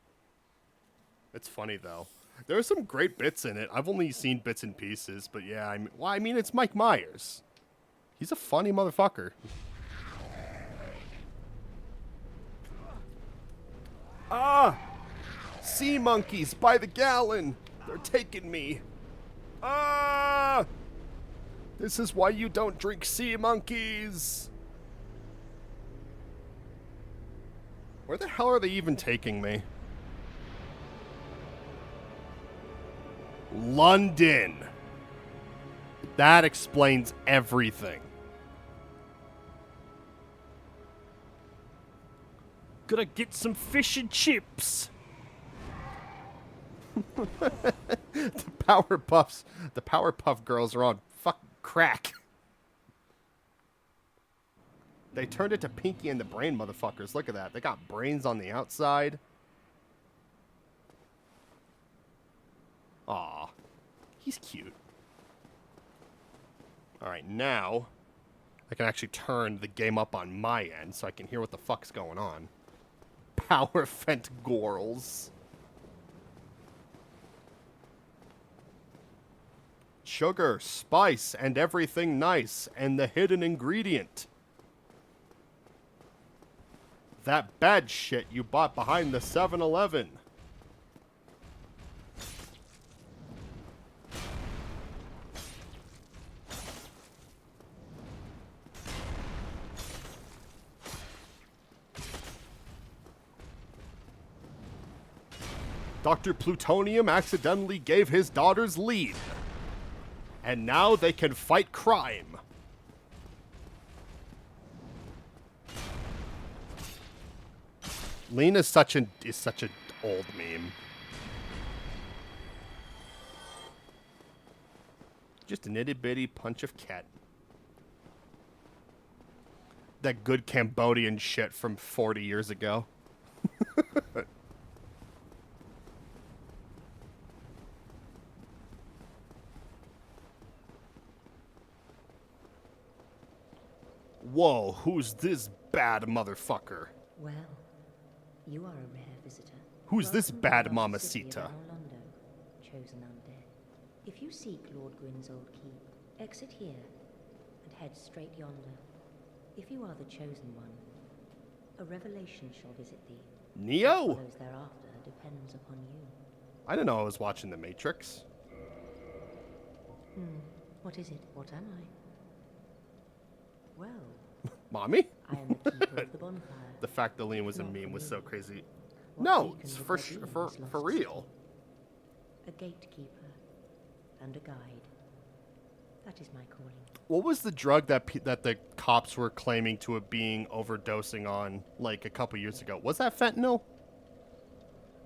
It's funny, though. There are some great bits in it. I've only seen bits and pieces, but yeah, I mean, it's Mike Myers. He's a funny motherfucker. Ah! Sea monkeys by the gallon! They're taking me. Ah! This is why you don't drink sea monkeys! Where the hell are they even taking me? London! That explains everything. Gonna get some fish and chips. The Powerpuff Girls are on fucking crack. They turned it to Pinky and the Brain motherfuckers. Look at that. They got brains on the outside. Aw. He's cute. Alright, now I can actually turn the game up on my end so I can hear what the fuck's going on. Power Fent Gorls. Sugar, spice, and everything nice, and the hidden ingredient. That bad shit you bought behind the 7-Eleven. Dr. Plutonium accidentally gave his daughters lead. And now they can fight crime. Lean is such an old meme. Just an itty bitty punch of cat. That good Cambodian shit from 40 years ago. Whoa, who's this bad motherfucker? Well, you are a rare visitor. Who's this Welcome bad to the lost city of mamacita? Orlando, chosen undead. If you seek Lord Gwyn's old keep, exit here and head straight yonder. If you are the chosen one, a revelation shall visit thee. Neo? What follows thereafter depends upon you. I didn't know I was watching The Matrix. What is it? What am I? Well, Mommy? I am the keeper of the bonfire. The fact that Lean was a meme was so crazy. What No, beacon it's would for there be in for this for lost real. city? A gatekeeper and a guide. That is my calling. What was the drug that that the cops were claiming to have being overdosing on like a couple years ago? Was that fentanyl?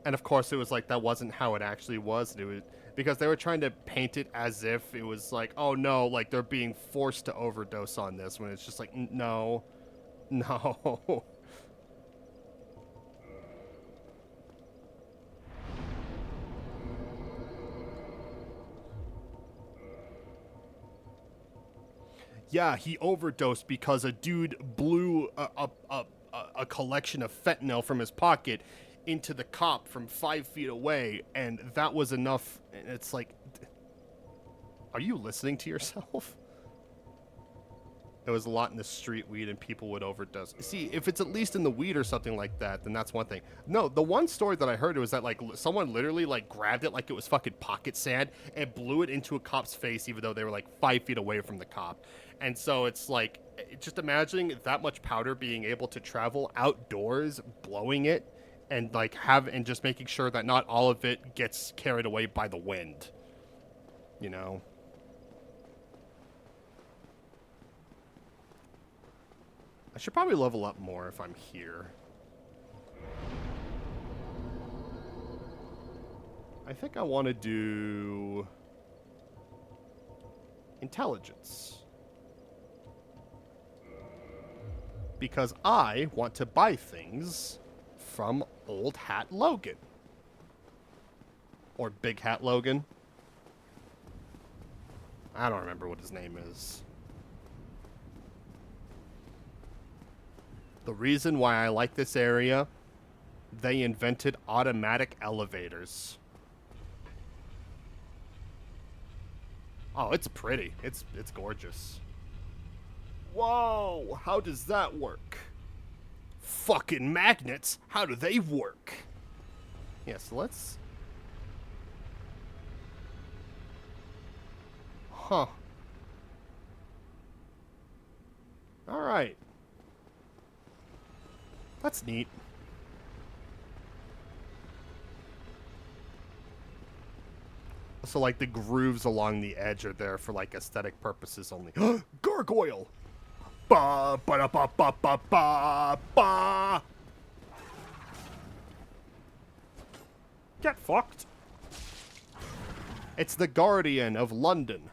And of course, it was like that wasn't how it actually was. It was because they were trying to paint it as if it was like, oh no, like they're being forced to overdose on this, when it's just like, no, no. Yeah, he overdosed because a dude blew a collection of fentanyl from his pocket into the cop from 5 feet away, and that was enough. And it's like, are you listening to yourself? There was a lot in the street weed and people would overdose. See, if it's at least in the weed or something like that, then that's one thing. No, the one story that I heard was that like someone literally like grabbed it like it was fucking pocket sand and blew it into a cop's face, even though they were like 5 feet away from the cop. And so it's like, just imagining that much powder being able to travel outdoors, blowing it, and like and just making sure that not all of it gets carried away by the wind. You know? I should probably level up more if I'm here. I think I want to do intelligence. Because I want to buy things from Old Hat Logan. Or Big Hat Logan. I don't remember what his name is. The reason why I like this area, they invented automatic elevators. Oh, it's pretty. It's gorgeous. Whoa, how does that work? Fucking magnets, how do they work? Yeah, so let's... Huh. Alright. That's neat. So, like, the grooves along the edge are there for, like, aesthetic purposes only. Gargoyle! Ba ba da ba ba ba ba ba. Get fucked. It's the Guardian of London.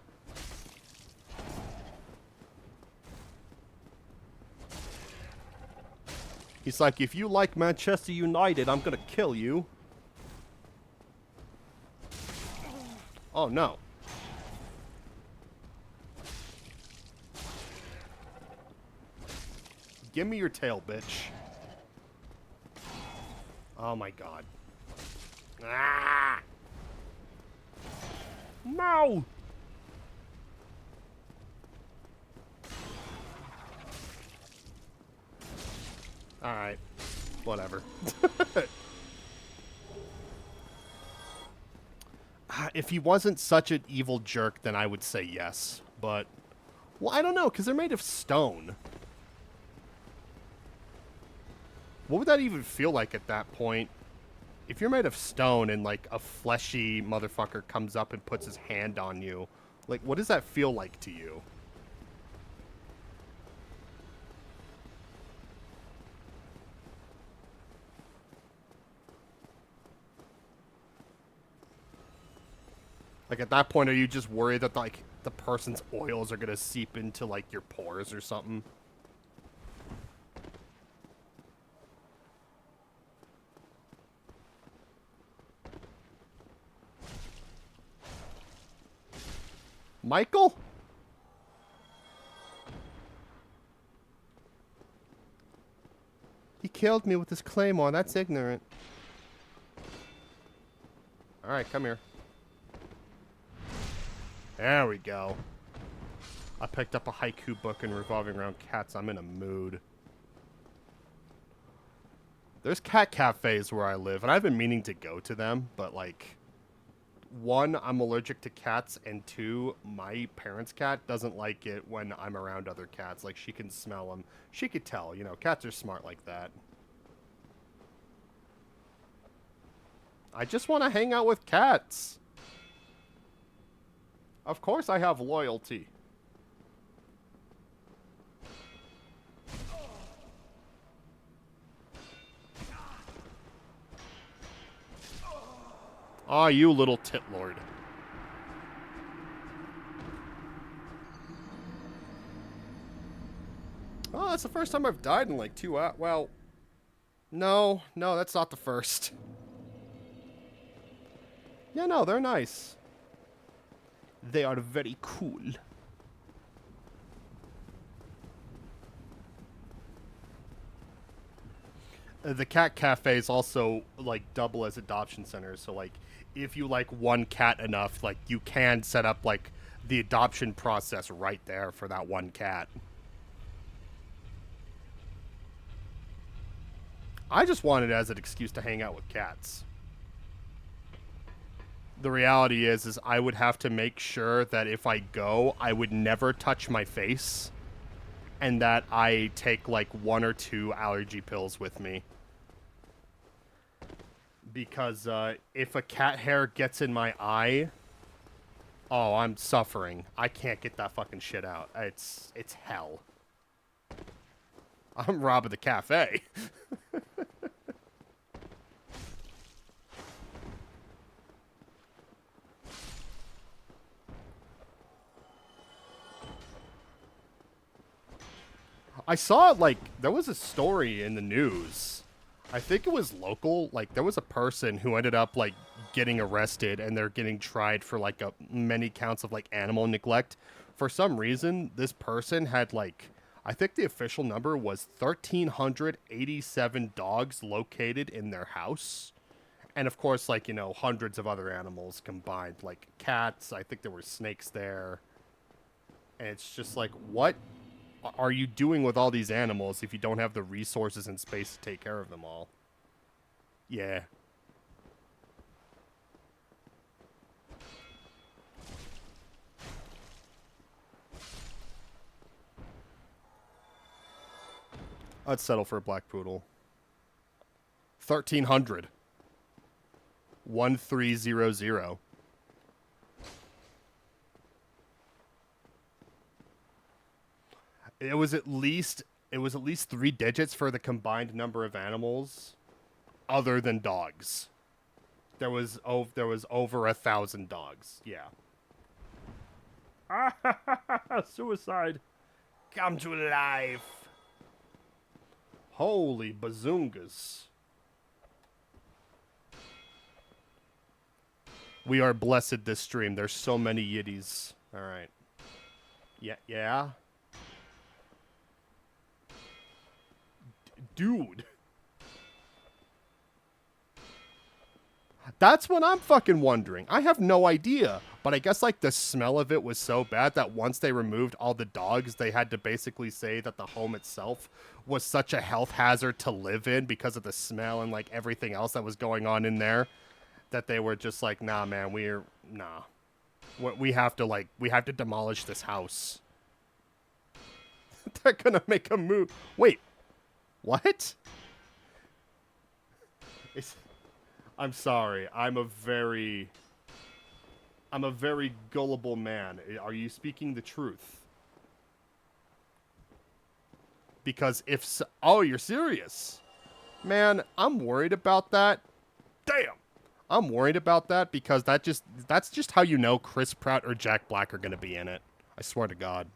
He's like, if you like Manchester United, I'm gonna kill you. Oh no. Give me your tail, bitch. Oh my god. Ah! No! Alright. Whatever. If he wasn't such an evil jerk, then I would say yes. But, well, I don't know, because they're made of stone. What would that even feel like at that point? If you're made of stone and, like, a fleshy motherfucker comes up and puts his hand on you, like, what does that feel like to you? Like, at that point, are you just worried that, like, the person's oils are gonna seep into, like, your pores or something? Michael? He killed me with his claymore. That's ignorant. Alright, come here. There we go. I picked up a haiku book and revolving around cats. I'm in a mood. There's cat cafes where I live, and I've been meaning to go to them, but, like, one, I'm allergic to cats, and two, my parents' cat doesn't like it when I'm around other cats. Like, she can smell them. She could tell, you know, cats are smart like that. I just want to hang out with cats. Of course I have loyalty. Aw, you little tit lord. Oh, that's the first time I've died in like 2 hours. Well, no, that's not the first. Yeah, no, they're nice. They are very cool. The cat cafes also, like, double as adoption centers. So, like, if you like one cat enough, like, you can set up, like, the adoption process right there for that one cat. I just wanted it as an excuse to hang out with cats. The reality is I would have to make sure that if I go, I would never touch my face, and that I take, like, 1 or 2 allergy pills with me. Because if a cat hair gets in my eye, oh, I'm suffering. I can't get that fucking shit out. It's hell. I'm robbing the cafe. I saw, like, there was a story in the news. I think it was local. Like, there was a person who ended up, like, getting arrested, and they're getting tried for, like, many counts of, like, animal neglect. For some reason, this person had, like, I think the official number was 1,387 dogs located in their house. And, of course, like, you know, hundreds of other animals combined. Like, cats, I think there were snakes there. And it's just like, what are you doing with all these animals if you don't have the resources and space to take care of them all? Yeah. I'd settle for a black poodle. 1,300. 1300. It was at least 3 digits for the combined number of animals other than dogs. There was over 1,000 dogs. Yeah. Suicide. Come to life. Holy bazungas. We are blessed this stream. There's so many yiddies. All right. Yeah. Dude. That's what I'm fucking wondering. I have no idea. But I guess, like, the smell of it was so bad that once they removed all the dogs, they had to basically say that the home itself was such a health hazard to live in because of the smell and, like, everything else that was going on in there, that they were just like, nah, man, nah. We have to demolish this house. They're gonna make a move. Wait, what? I'm sorry. I'm a very gullible man. Are you speaking the truth? Because if so, oh, you're serious. Man, I'm worried about that. Damn. I'm worried about that because that's just how you know Chris Pratt or Jack Black are going to be in it. I swear to God.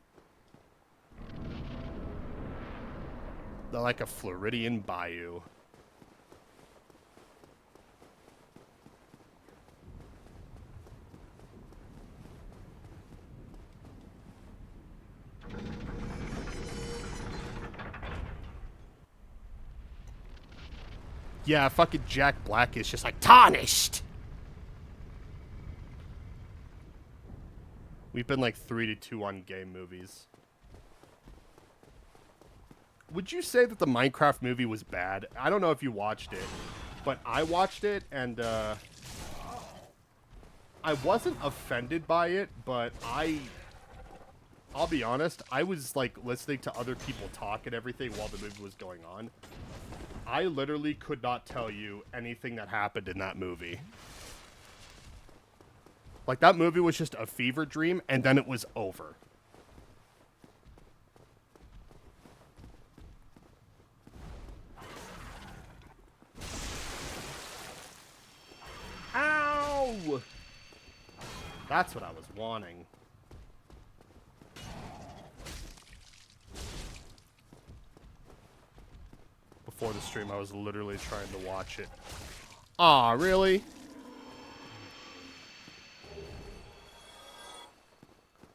They're like a Floridian bayou. Yeah, fucking Jack Black is just like tarnished. We've been like 3-2 on game movies. Would you say that the Minecraft movie was bad? I don't know if you watched it, but I watched it and I wasn't offended by it, but I'll be honest, I was like listening to other people talk and everything while the movie was going on. I literally could not tell you anything that happened in that movie. Like, that movie was just a fever dream, and then it was over. Ow! That's what I was wanting. Before the stream, I was literally trying to watch it. Aw, really?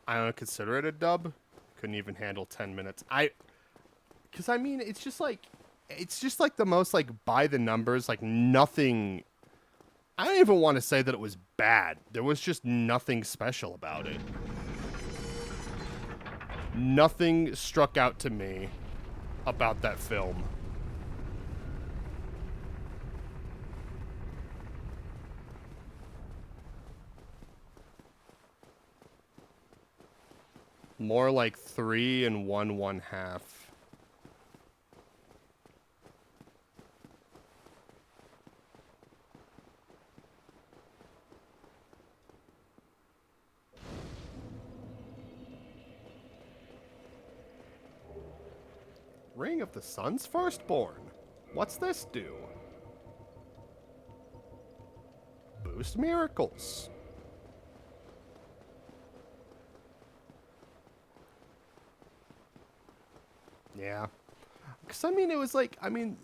I don't consider it a dub. Couldn't even handle 10 minutes. Because I mean, it's just like the most like by the numbers, like nothing. I don't even want to say that it was bad. There was just nothing special about it. Nothing struck out to me about that film. More like 3 and 1/1/2. Ring of the Sun's Firstborn. What's this do? Boost miracles. Yeah. Because, I mean, it was like, I mean,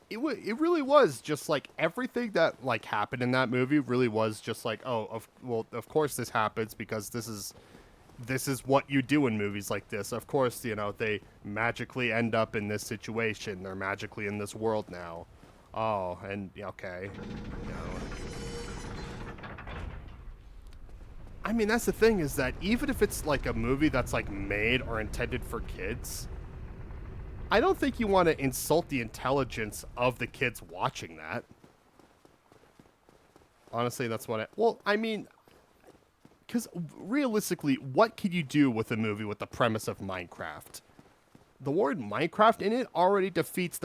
it really was just like everything that like happened in that movie really was just like, oh, of course this happens because this is what you do in movies like this. Of course, you know, they magically end up in this situation. They're magically in this world now. Oh, and okay. You know. I mean, that's the thing is that even if it's like a movie that's like made or intended for kids, I don't think you want to insult the intelligence of the kids watching that. Honestly, that's what well, I mean, because realistically, what can you do with a movie with the premise of Minecraft? The word Minecraft in it already defeats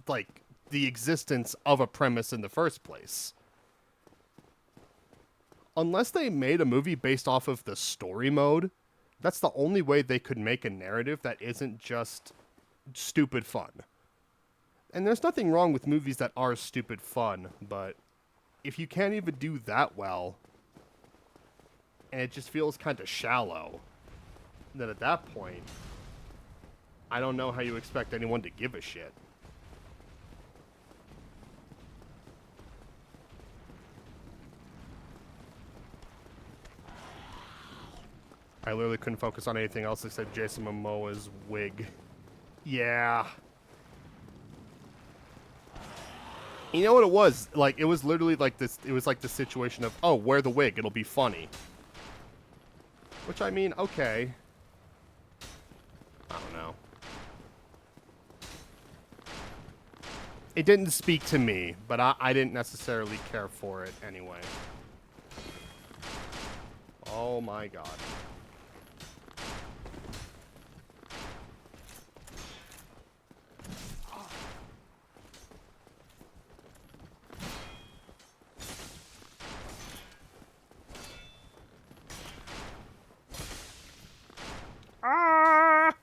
like the existence of a premise in the first place. Unless they made a movie based off of the story mode, that's the only way they could make a narrative that isn't just stupid fun. And there's nothing wrong with movies that are stupid fun, but if you can't even do that well, and it just feels kind of shallow, then at that point, I don't know how you expect anyone to give a shit. I literally couldn't focus on anything else except Jason Momoa's wig. Yeah. You know what it was? Like, it was literally like this. It was like the situation of, oh, wear the wig. It'll be funny. Which, I mean, okay. I don't know. It didn't speak to me, but I didn't necessarily care for it anyway. Oh my god. Ah!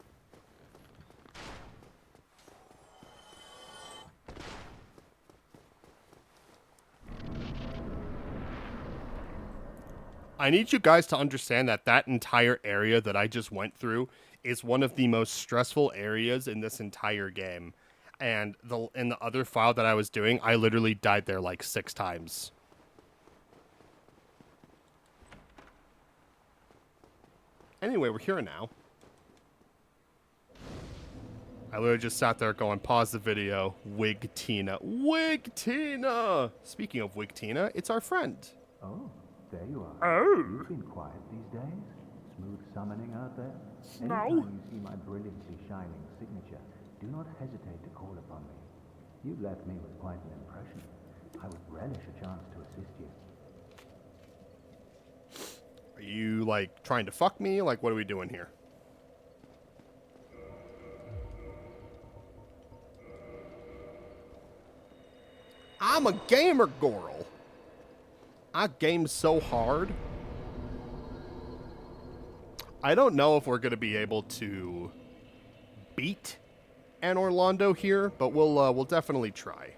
I need you guys to understand that that entire area that I just went through is one of the most stressful areas in this entire game. And in the other file that I was doing, I literally died there like 6 times. Anyway, we're here now. I literally just sat there going, pause the video. Wig Tina. Wig Tina! Speaking of Wig Tina, it's our friend. Oh, there you are. Oh. You've been quiet these days. Smooth summoning out there. No. Anytime you see my brilliantly shining signature, do not hesitate to call upon me. You've left me with quite an impression. I would relish a chance to assist you. Are you, like, trying to fuck me? Like, what are we doing here? I'm a gamer girl. I game so hard. I don't know if we're going to be able to beat Anor Londo here, but we'll definitely try.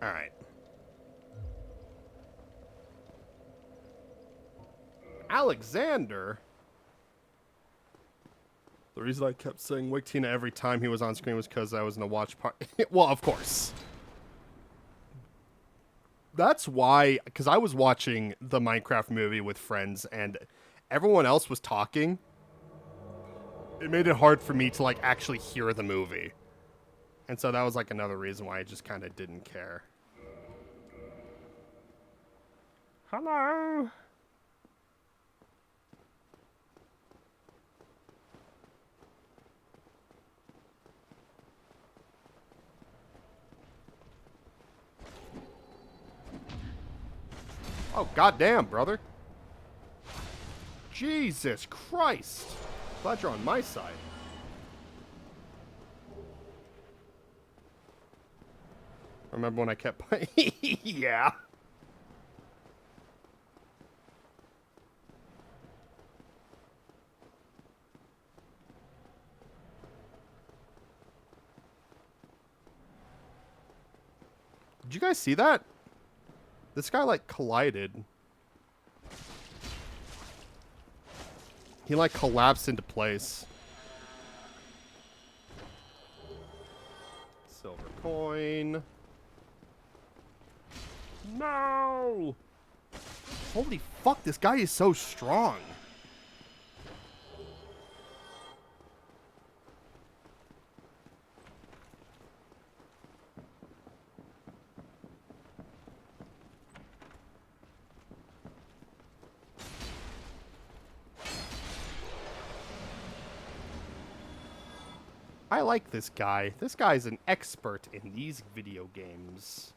All right. Alexander? The reason I kept saying Wig Tina every time he was on screen was because I was in a watch party. Well, of course. That's why, because I was watching the Minecraft movie with friends and everyone else was talking. It made it hard for me to, like, actually hear the movie. And so that was, like, another reason why I just kind of didn't care. Hello. Oh, goddamn, brother. Jesus Christ. Glad you're on my side. Remember when I kept playing? Yeah. Did you guys see that? This guy, like, collided. He, like, collapsed into place. Silver coin. No! Holy fuck, this guy is so strong. I like this guy. This guy's an expert in these video games.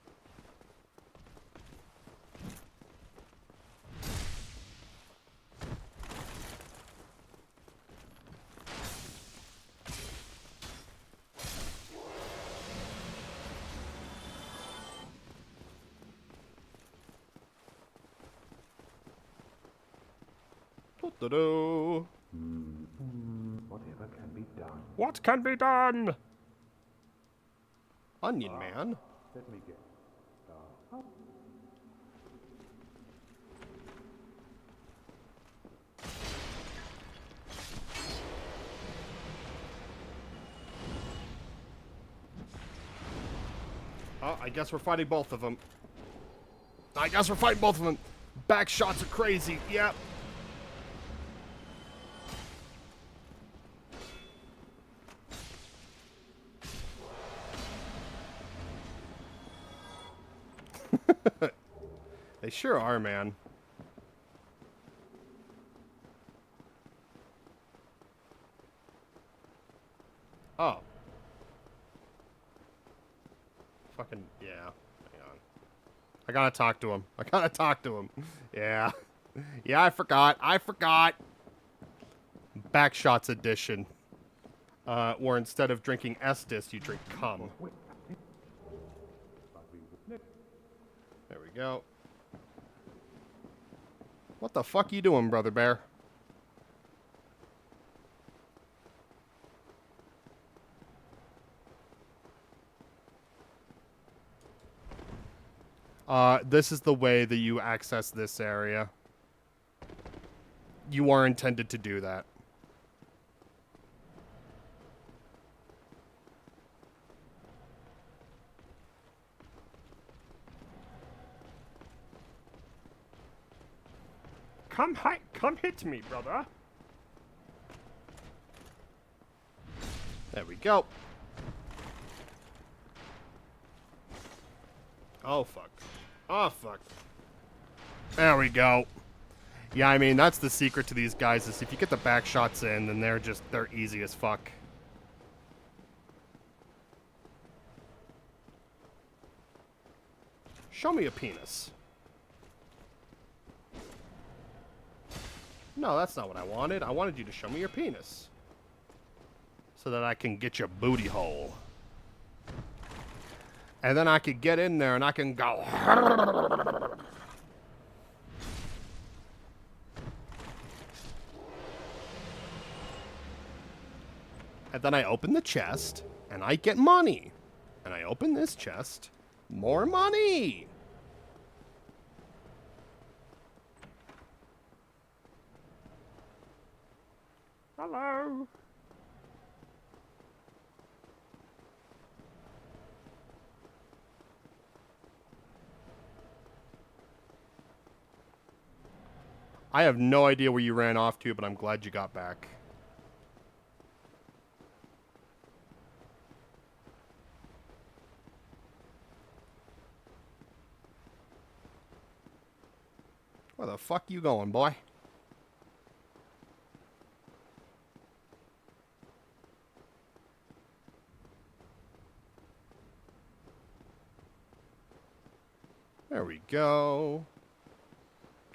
Do-do-do. Whatever can be done. What can be done? Onion Man. Let me guess. Oh, I guess we're fighting both of them. I guess we're fighting both of them. Back shots are crazy. Yep. They sure are, man. Oh. Fucking, yeah. Hang on. I gotta talk to him. Yeah. Yeah, I forgot. Backshots edition. Where instead of drinking Estus, you drink cum. There we go. What the fuck you doing, Brother Bear? This is the way that you access this area. You are intended to do that. Come hit me, brother. There we go. Oh, fuck. Oh, fuck. There we go. Yeah, I mean, that's the secret to these guys, is if you get the back shots in, then they're easy as fuck. Show me a penis. No, that's not what I wanted. I wanted you to show me your penis. So that I can get your booty hole. And then I could get in there and I can go. And then I open the chest and I get money. And I open this chest, more money. Hello. I have no idea where you ran off to, but I'm glad you got back. Where the fuck you going, boy? There we go.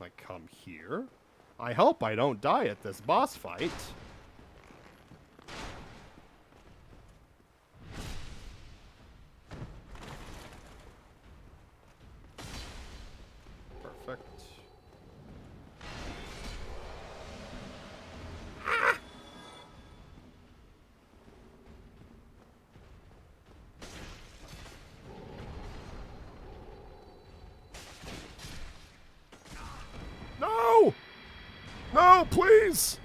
I come here. I hope I don't die at this boss fight. Perfect. No! No, please!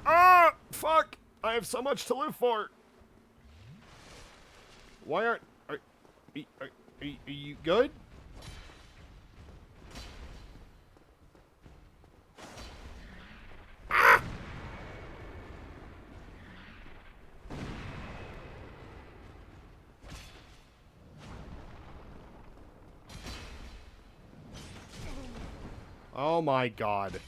Ah! Fuck! I have so much to live for! Why aren't... Are you good? Ah! Oh my god.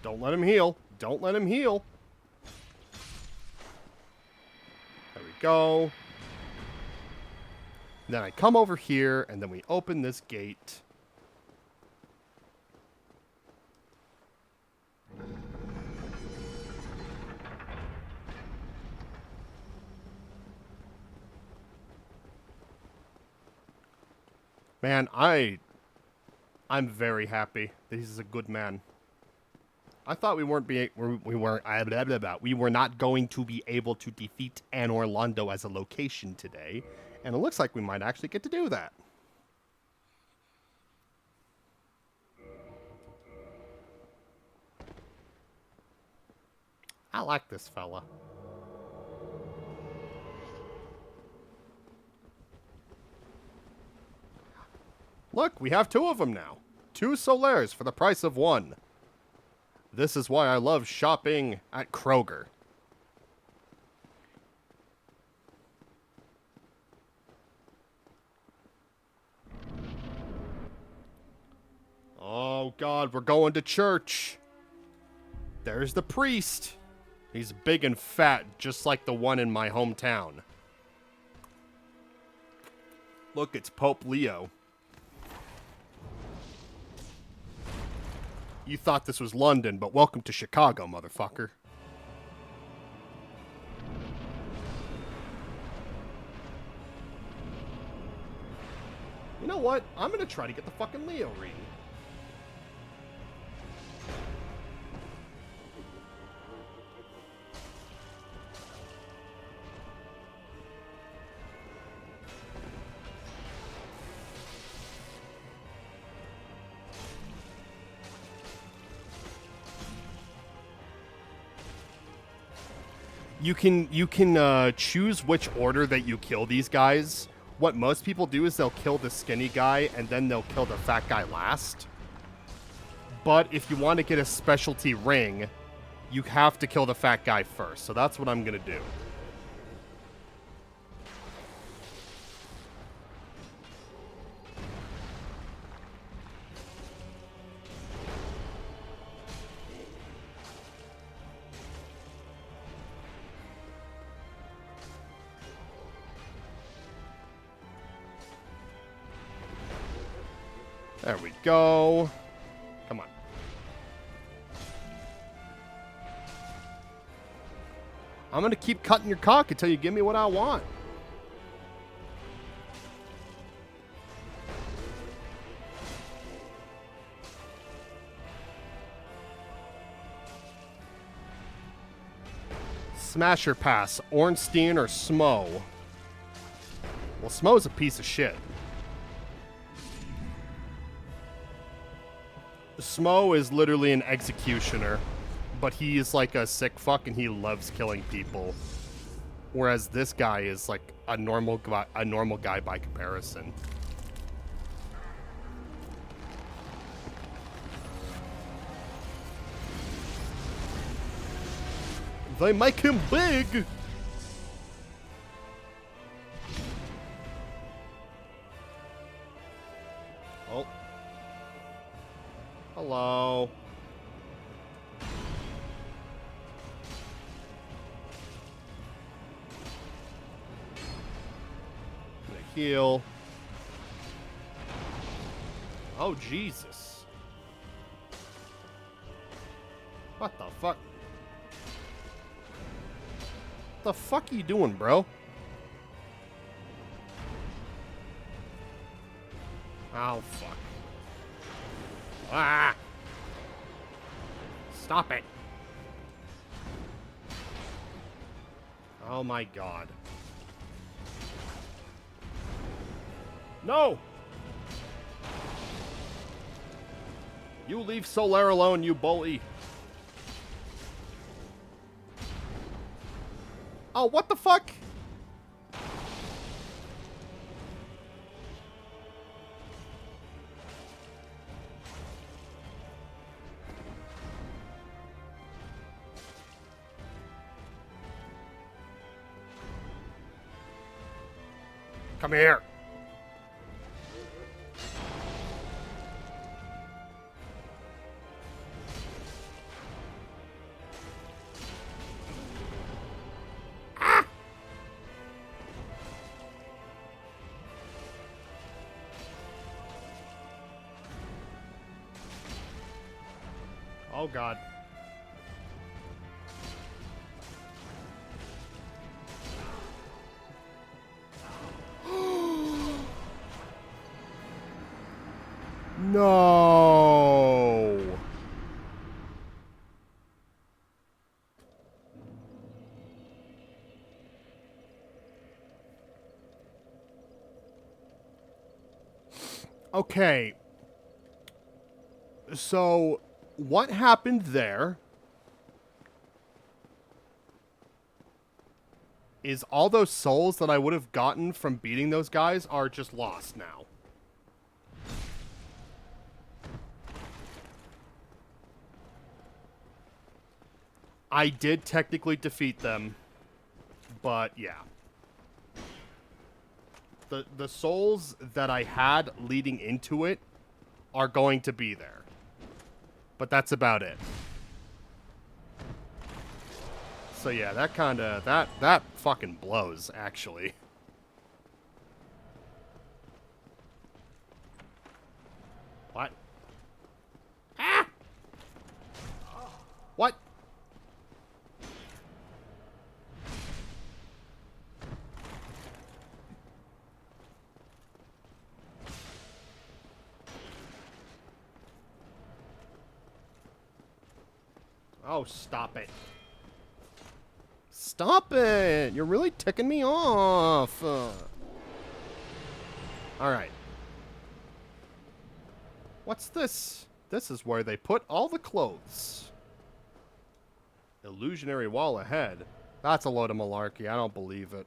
Don't let him heal. Don't let him heal. There we go. Then I come over here, and then we open this gate. Man, I'm very happy that he's a good man. I thought we were not going to be able to defeat Anor Londo as a location today, and it looks like we might actually get to do that. I like this fella. Look, we have 2 of them now. 2 Solaires for the price of 1. This is why I love shopping at Kroger. Oh God, we're going to church. There's the priest. He's big and fat, just like the one in my hometown. Look, it's Pope Leo. You thought this was London, but welcome to Chicago, motherfucker. You know what? I'm gonna try to get the fucking Leo reading. You can choose which order that you kill these guys. What most people do is they'll kill the skinny guy and then they'll kill the fat guy last. But if you want to get a specialty ring, you have to kill the fat guy first. So that's what I'm gonna do. There we go. Come on. I'm gonna keep cutting your cock until you give me what I want. Smasher pass, Ornstein or Smo? Well, Smo's a piece of shit. Smo is literally an executioner, but he is like a sick fuck and he loves killing people. Whereas this guy is like a normal guy by comparison. They make him big! Oh. Hello. Gonna heal. Oh, Jesus. What the fuck? What the fuck are you doing, bro? Oh, fuck. Ah! Stop it. Oh my God. No! You leave Solaire alone, you bully. Oh, what the fuck? Come here. Ah! Oh, God. No. Okay. So, what happened there is all those souls that I would have gotten from beating those guys are just lost now. I did technically defeat them, but yeah. The souls that I had leading into it are going to be there. But that's about it. So yeah, that kinda, that fucking blows, actually. What? Ah! What? Oh, stop it. Stop it! You're really ticking me off. Alright. What's this? This is where they put all the clothes. Illusionary wall ahead. That's a load of malarkey. I don't believe it.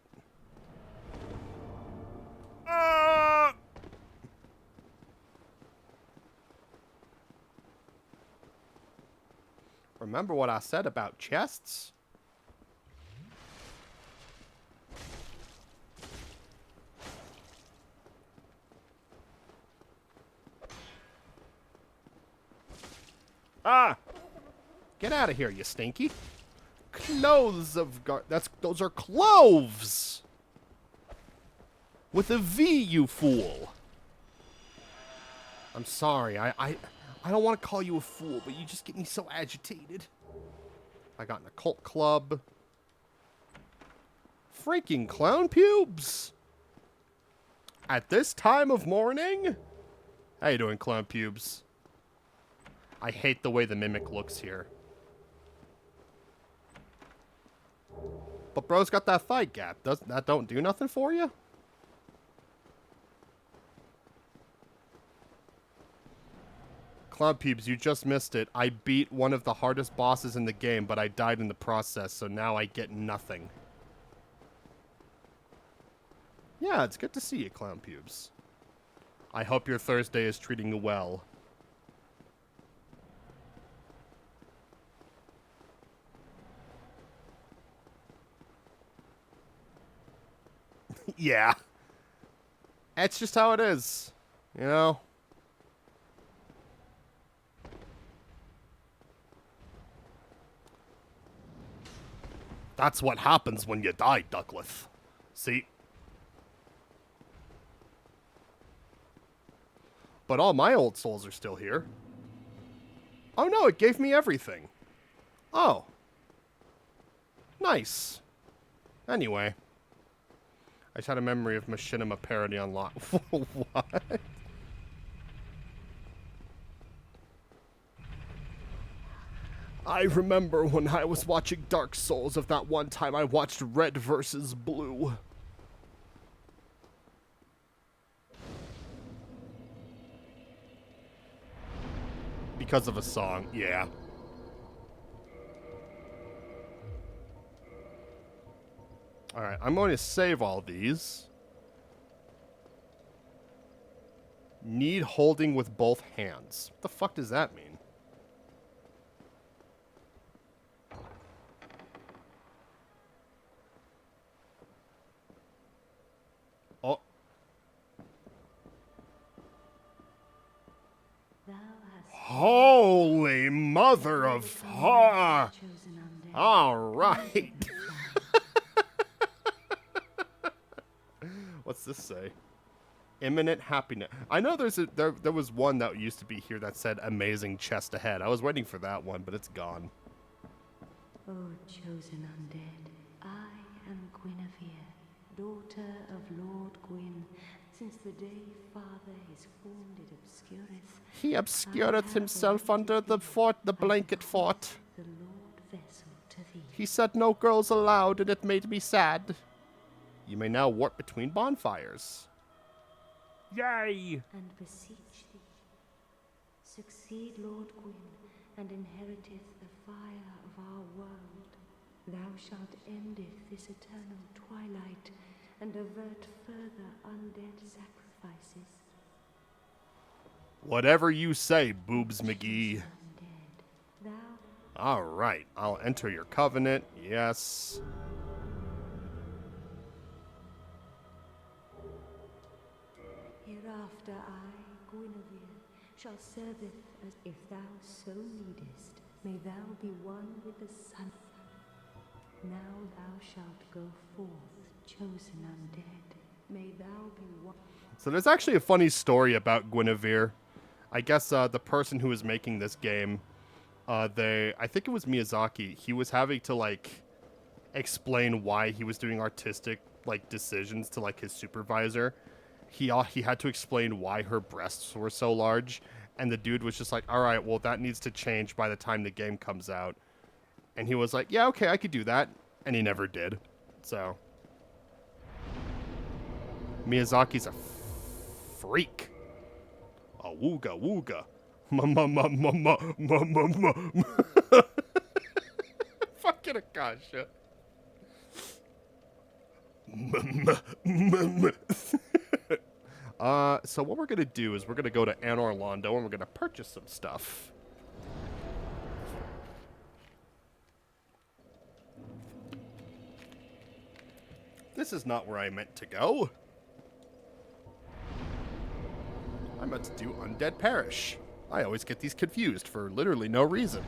Remember what I said about chests? Ah! Get out of here, you stinky. Clothes of those are cloves! With a V, you fool. I'm sorry, I don't want to call you a fool, but you just get me so agitated. I got an occult club. Freaking clown pubes! At this time of morning? How you doing, clown pubes? I hate the way the mimic looks here. But bro's got that fight gap. Doesn't that don't do nothing for you? Clown pubes, you just missed it. I beat one of the hardest bosses in the game, but I died in the process, so now I get nothing. Yeah, it's good to see you, clown pubes. I hope your Thursday is treating you well. Yeah. That's just how it is. You know? That's what happens when you die, Duckleth. See? But all my old souls are still here. Oh no, it gave me everything. Oh. Nice. Anyway. I just had a memory of Machinima parody on lock. What? I remember when I was watching Dark Souls of that one time I watched Red versus Blue. Because of a song, yeah. Alright, I'm going to save all these. Need holding with both hands. What the fuck does that mean? Oh. Holy mother of horror! All right. What's this say? Imminent happiness. I know there was one that used to be here that said amazing chest ahead. I was waiting for that one, but it's gone. Oh, chosen undead, I am Guinevere, daughter of Lord Gwyn. Since the day father his wounded obscureth, he obscureth himself under the fort, the blanket fort. The Lord vessel to thee. He said no girls allowed, and it made me sad. You may now warp between bonfires. Yay! And beseech thee, succeed Lord Gwyn, and inheriteth the fire of our world. Thou shalt endeth this eternal twilight, and avert further undead sacrifices. Whatever you say, Boobs McGee. Thou All right, I'll enter your covenant. Yes. hereafter I, Guinevere, shall serveth as if thou so needest. May thou be one with the sun. Now thou shalt go forth, chosen undead. May thou be one. So there's actually a funny story about Guinevere. I guess the person who was making this game, I think it was Miyazaki. He was having to like explain why he was doing artistic like decisions to like his supervisor. He had to explain why her breasts were so large, and the dude was just like, "All right, well that needs to change by the time the game comes out." And he was like, "Yeah, okay, I could do that," and he never did. So Miyazaki's a freak. A wooga wooga. Fucking Akasha. So what we're gonna do is we're gonna go to Anor Londo and we're gonna purchase some stuff. This is not where I meant to go. I meant to do Undead Parish. I always get these confused for literally no reason.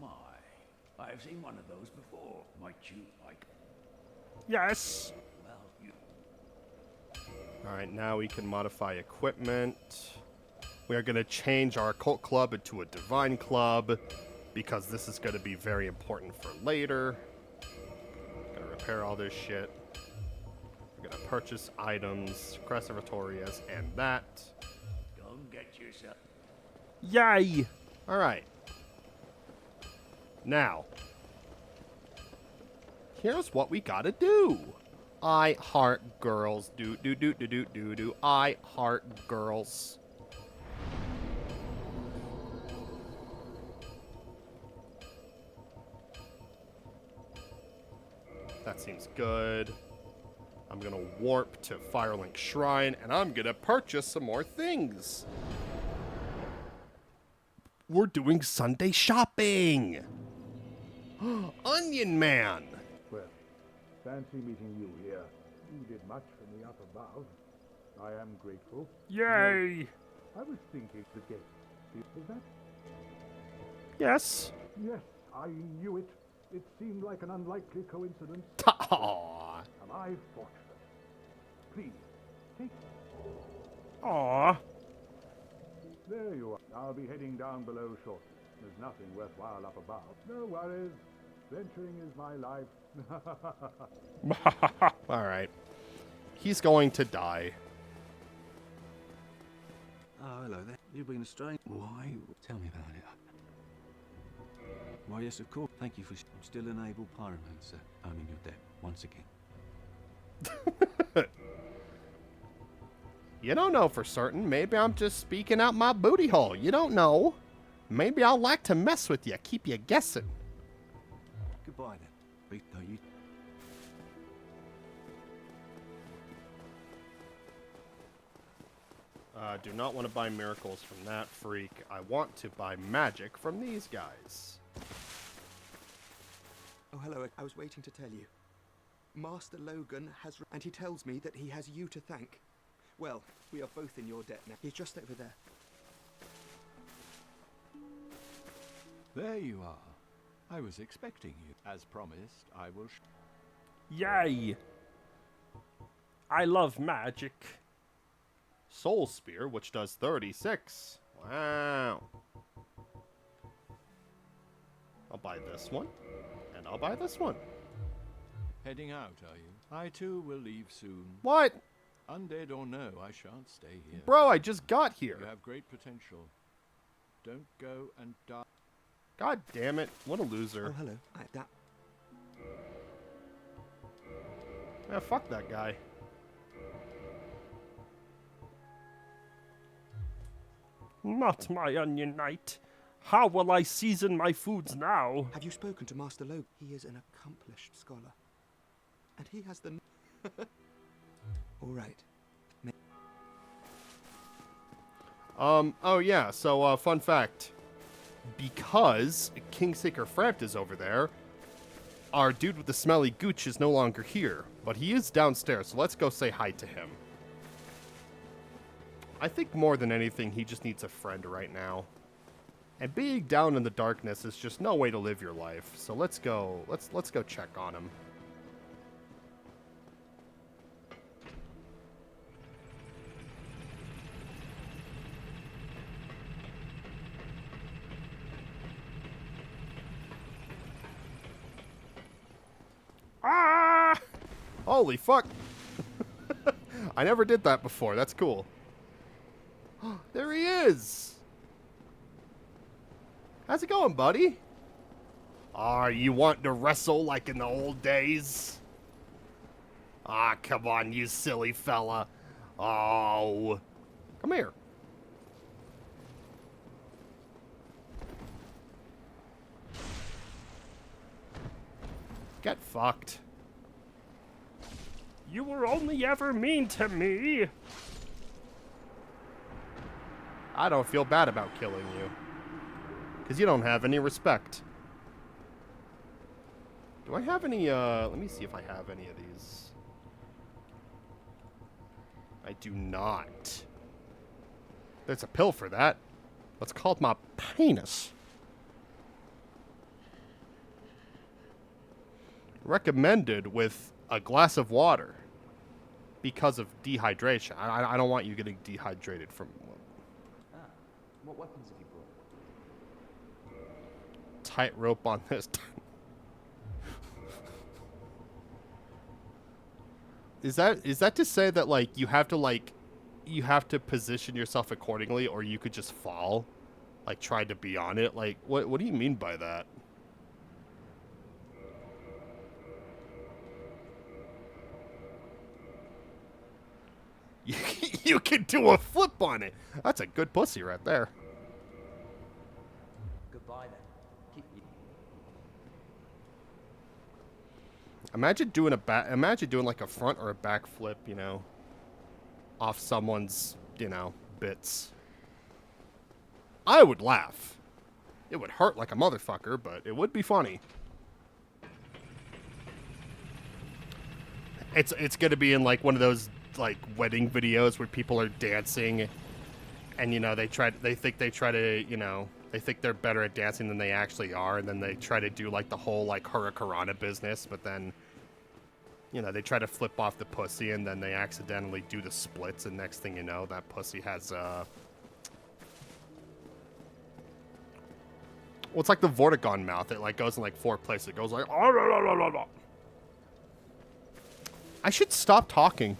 My, I've seen one of those before. Might you like? Yes. Well, you. Alright, now we can modify equipment. We are going to change our occult club into a divine club because this is going to be very important for later. Going to repair all this shit. We're going to purchase items, Cressivatorius, and that. Go and get yourself. Yay! Alright. Now, here's what we gotta do. I heart girls. Do. I heart girls. That seems good. I'm gonna warp to Firelink Shrine, and I'm gonna purchase some more things. We're doing Sunday shopping! Onion Man! Well, fancy meeting you here. You did much for me up above. I am grateful. Yay! I was thinking the gate. Is that? Yes. Yes, I knew it. It seemed like an unlikely coincidence. Aww. Am I fortunate? Please, take. Aww. There you are. I'll be heading down below shortly. There's nothing worthwhile up above. No worries. Venturing is my life. Alright. He's going to die. Oh, hello there. You've been a strange. Why? Tell me about it. Why, yes, of course. Thank you for. I'm still an able pyromancer, owning your debt once again. You don't know for certain. Maybe I'm just speaking out my booty hole. You don't know. Maybe I'll like to mess with you, keep you guessing. Goodbye then. No, you. Do not want to buy miracles from that freak. I want to buy magic from these guys. Oh, hello. I was waiting to tell you. Master Logan has... and he tells me that he has you to thank. Well, we are both in your debt now. He's just over there. There you are. I was expecting you. As promised, I will... Yay! I love magic. Soul Spear, which does 36. Wow. I'll buy this one. And I'll buy this one. Heading out, are you? I too will leave soon. What? Undead or no, I shan't stay here. Bro, I just got here. You have great potential. Don't go and die. God damn it. What a loser. Oh, hello. Yeah, fuck that guy. Not my onion knight. How will I season my foods now? Have you spoken to Master Logan? He is an accomplished scholar. And he has the... All right. Oh yeah, so, fun fact. Because Kingsaker Framped is over there, our dude with the smelly gooch is no longer here, but he is downstairs, so let's go say hi to him. I think more than anything, he just needs a friend right now. And being down in the darkness is just no way to live your life, so let's go check on him. Ah! Holy fuck. I never did that before. That's cool. There he is. How's it going, buddy? You want to wrestle like in the old days? Come on, you silly fella. Oh. Come here. Get fucked. You were only ever mean to me. I don't feel bad about killing you. Because you don't have any respect. Do I have any, let me see if I have any of these. I do not. There's a pill for that. That's called my penis. Recommended with a glass of water. Because of dehydration. I don't want you getting dehydrated from... What weapons have you brought? Tightrope on this. Is that to say that like you have to position yourself accordingly, or you could just fall, like try to be on it? Like what do you mean by that? You can do a flip on it. That's a good pussy right there. Goodbye then. Keep you. Imagine doing like a front or a back flip, you know, off someone's, you know, bits. I would laugh. It would hurt like a motherfucker, but it would be funny. It's gonna be in like one of those like wedding videos where people are dancing, and you know they think they're better at dancing than they actually are, and then they try to do like the whole like hurricanrana business, but then you know they try to flip off the pussy, and then they accidentally do the splits, and next thing you know that pussy has well, it's like the Vortigern mouth. It like goes in like 4 places. It goes like I should stop talking.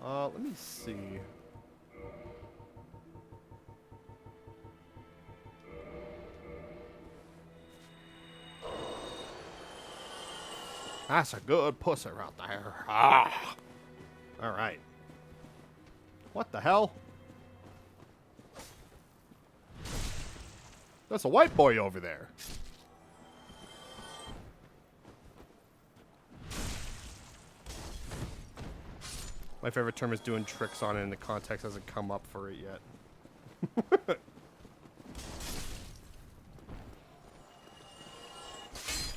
Let me see. That's a good pussy right there. Ah! Alright. What the hell? That's a white boy over there. My favorite term is doing tricks on it, and the context hasn't come up for it yet.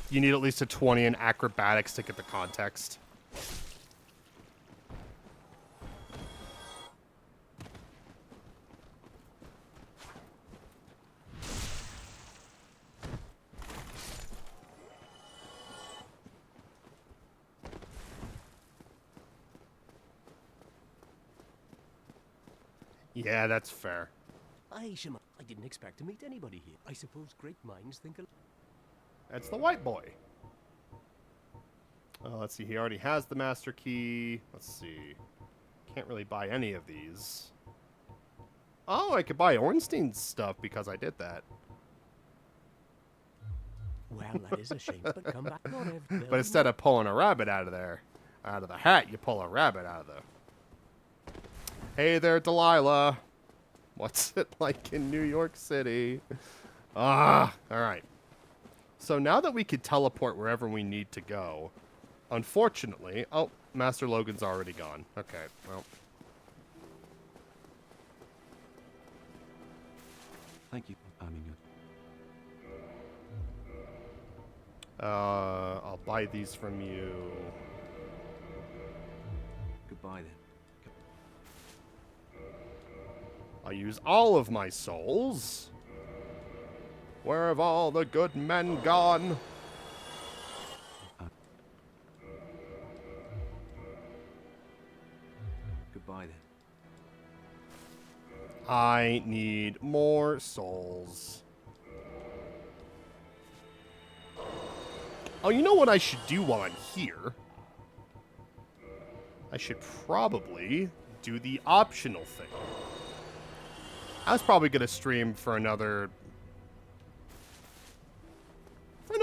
You need at least a 20 in acrobatics to get the context. Yeah, that's fair. Aye, Shema. I didn't expect to meet anybody here. I suppose great minds think alike. That's the white boy. Let's see. He already has the master key. Let's see. Can't really buy any of these. Oh, I could buy Ornstein's stuff because I did that. Well, Well, that is a shame, but come back. Not every But instead of pulling a rabbit out of there, out of the hat, you pull a rabbit out of the... Hey there, Delilah. What's it like in New York City? All right. So now that we could teleport wherever we need to go, unfortunately... Oh, Master Logan's already gone. Okay, well... Thank you. I'll buy these from you. Goodbye then. I'll use all of my souls. Where have all the good men gone? Goodbye then. I need more souls. Oh, you know what I should do while I'm here? I should probably do the optional thing. I was probably going to stream for another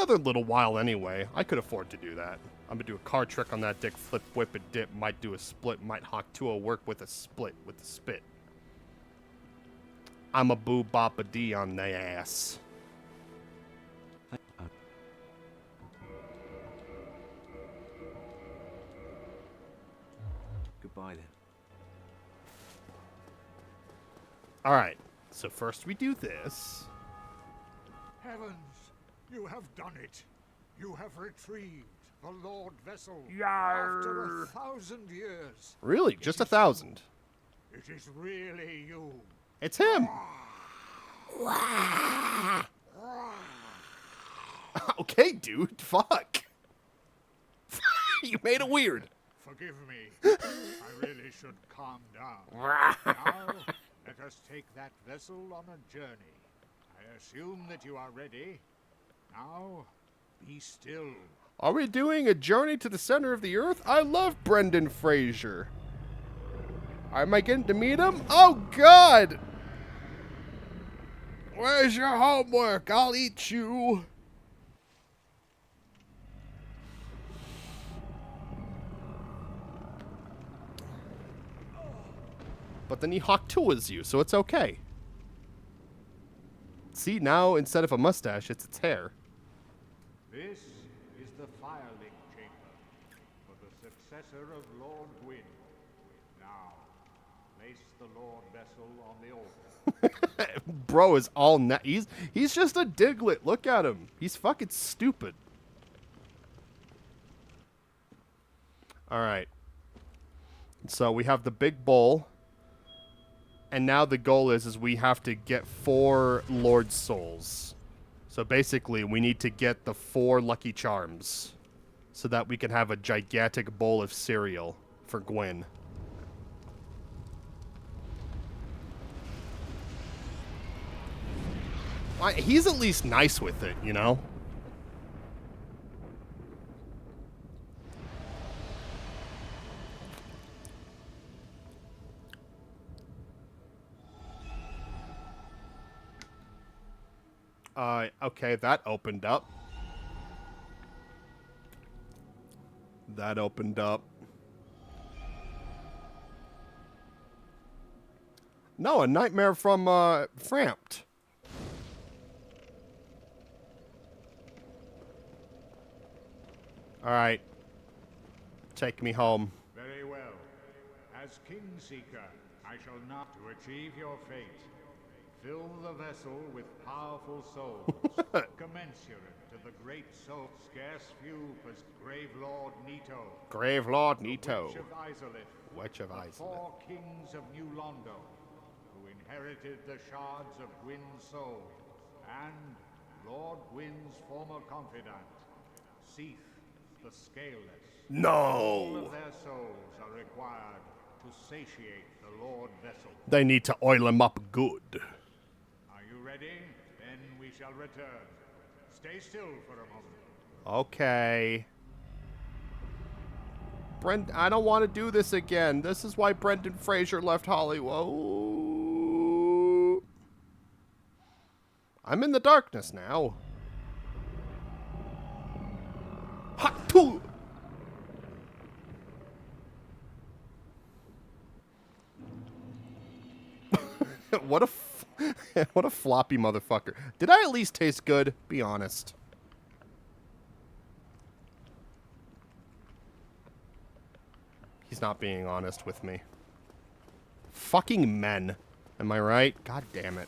little while anyway. I could afford to do that. I'm going to do a card trick on that dick, flip, whip, and dip. Might do a split, might hawk 2 work with a split, with the spit. I'm a boo bop a D on the ass. Goodbye then. Alright, so first we do this. Heavens, you have done it. You have retrieved the Lord Vessel Yarr. after 1,000 years. Really? Just 1,000? It is really you. It's him! Okay, dude, fuck. You made it weird. Forgive me. I really should calm down. Now, let us take that vessel on a journey. I assume that you are ready. Now, be still. Are we doing a journey to the center of the earth? I love Brendan Fraser. Am I getting to meet him? Oh, God! Where's your homework? I'll eat you. But then he Hawk-Tuas you, so it's okay. See, now instead of a mustache, it's its hair. This is the Firelink Chamber for the successor of Lord Gwyn. Now, place the Lord Vessel on the altar. Bro is all he's just a Diglett. Look at him. He's fucking stupid. All right. So we have the big bowl. And now the goal is we have to get 4 Lord Souls. So basically, we need to get the 4 Lucky Charms so that we can have a gigantic bowl of cereal for Gwyn. He's at least nice with it, you know? Okay, that opened up. That opened up. No, a nightmare from, Framped. Alright. Take me home. Very well. As Kingseeker, I shall not to achieve your fate. Fill the vessel with powerful souls, commensurate to the great soul. Scarce few as Grave Lord Nito. Grave Lord Nito. Witch of Izalith. Witch of the Izalith. 4 kings of New Londo, who inherited the shards of Gwyn's soul, and Lord Gwyn's former confidant, Seath the Scaleless. No! All of their souls are required to satiate the Lord Vessel. They need to oil him up good. Are you ready? Then we shall return. Stay still for a moment. Okay. I don't want to do this again. This is why Brendan Fraser left Hollywood. I'm in the darkness now. Ha-too! What a what a floppy motherfucker. Did I at least taste good? Be honest. He's not being honest with me. Fucking men. Am I right? God damn it.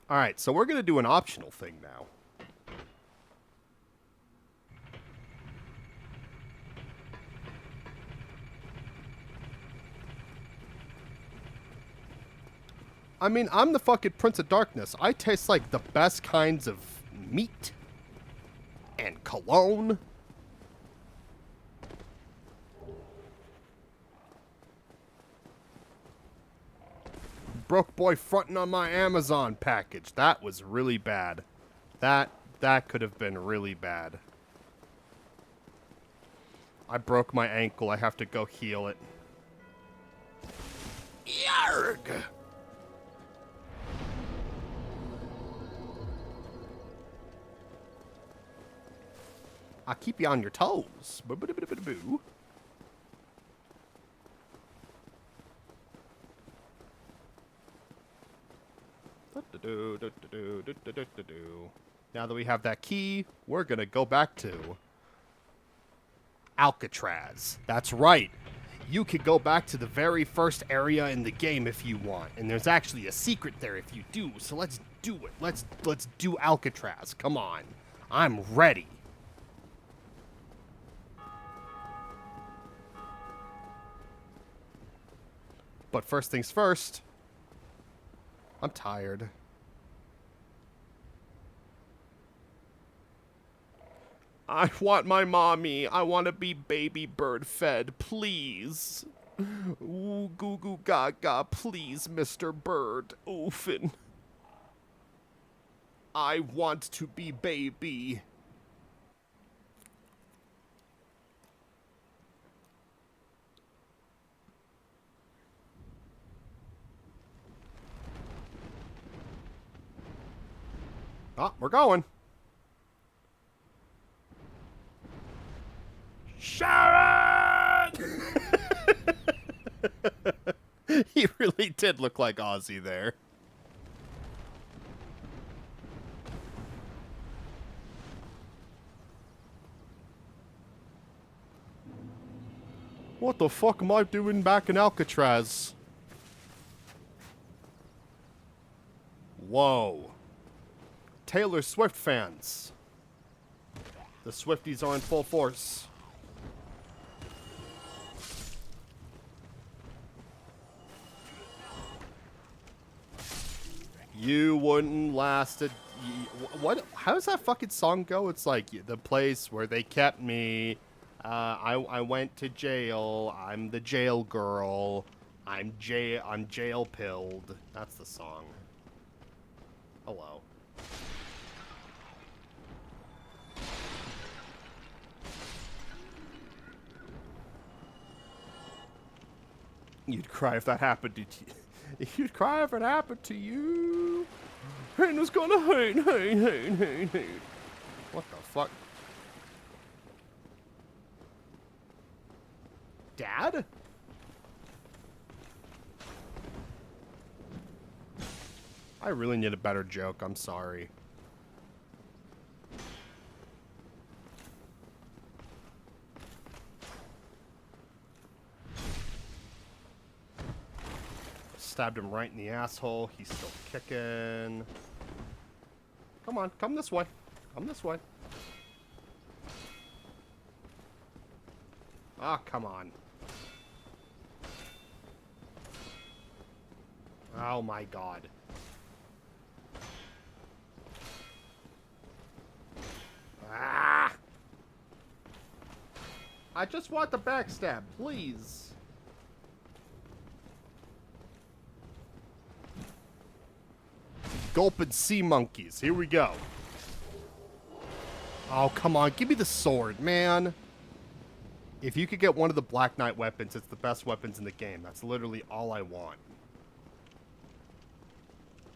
Alright, so we're going to do an optional thing now. I mean, I'm the fucking Prince of Darkness. I taste like the best kinds of meat and cologne. Broke boy fronting on my Amazon package. That was really bad. That could have been really bad. I broke my ankle. I have to go heal it. Yarg! I'll keep you on your toes. Boo-boo-boo-boo-boo. Now that we have that key, we're gonna go back to Alcatraz. That's right. You could go back to the very first area in the game if you want, and there's actually a secret there if you do. So let's do it. Let's do Alcatraz. Come on. I'm ready. But first things first, I'm tired. I want my mommy. I want to be baby bird fed, please. Ooh, goo goo gaga, please, Mr. Bird. Oofin. I want to be baby. Ah, we're going. Sharon! He really did look like Ozzy there. What the fuck am I doing back in Alcatraz? Whoa. Taylor Swift fans. The Swifties are in full force. You wouldn't last a... What? How does that fucking song go? It's like, the place where they kept me. I went to jail. I'm the jail girl. I'm jail pilled. That's the song. Hello. You'd cry if that happened to you. You'd cry if it happened to you. And it's gonna hurt. What the fuck? Dad? I really need a better joke. I'm sorry. Stabbed him right in the asshole. He's still kicking. Come on, come this way. Come this way. Ah, come on. Oh my god. Ah! I just want the backstab, please. Gulpin' sea monkeys. Here we go. Oh, come on. Give me the sword, man. If you could get one of the Black Knight weapons, it's the best weapons in the game. That's literally all I want.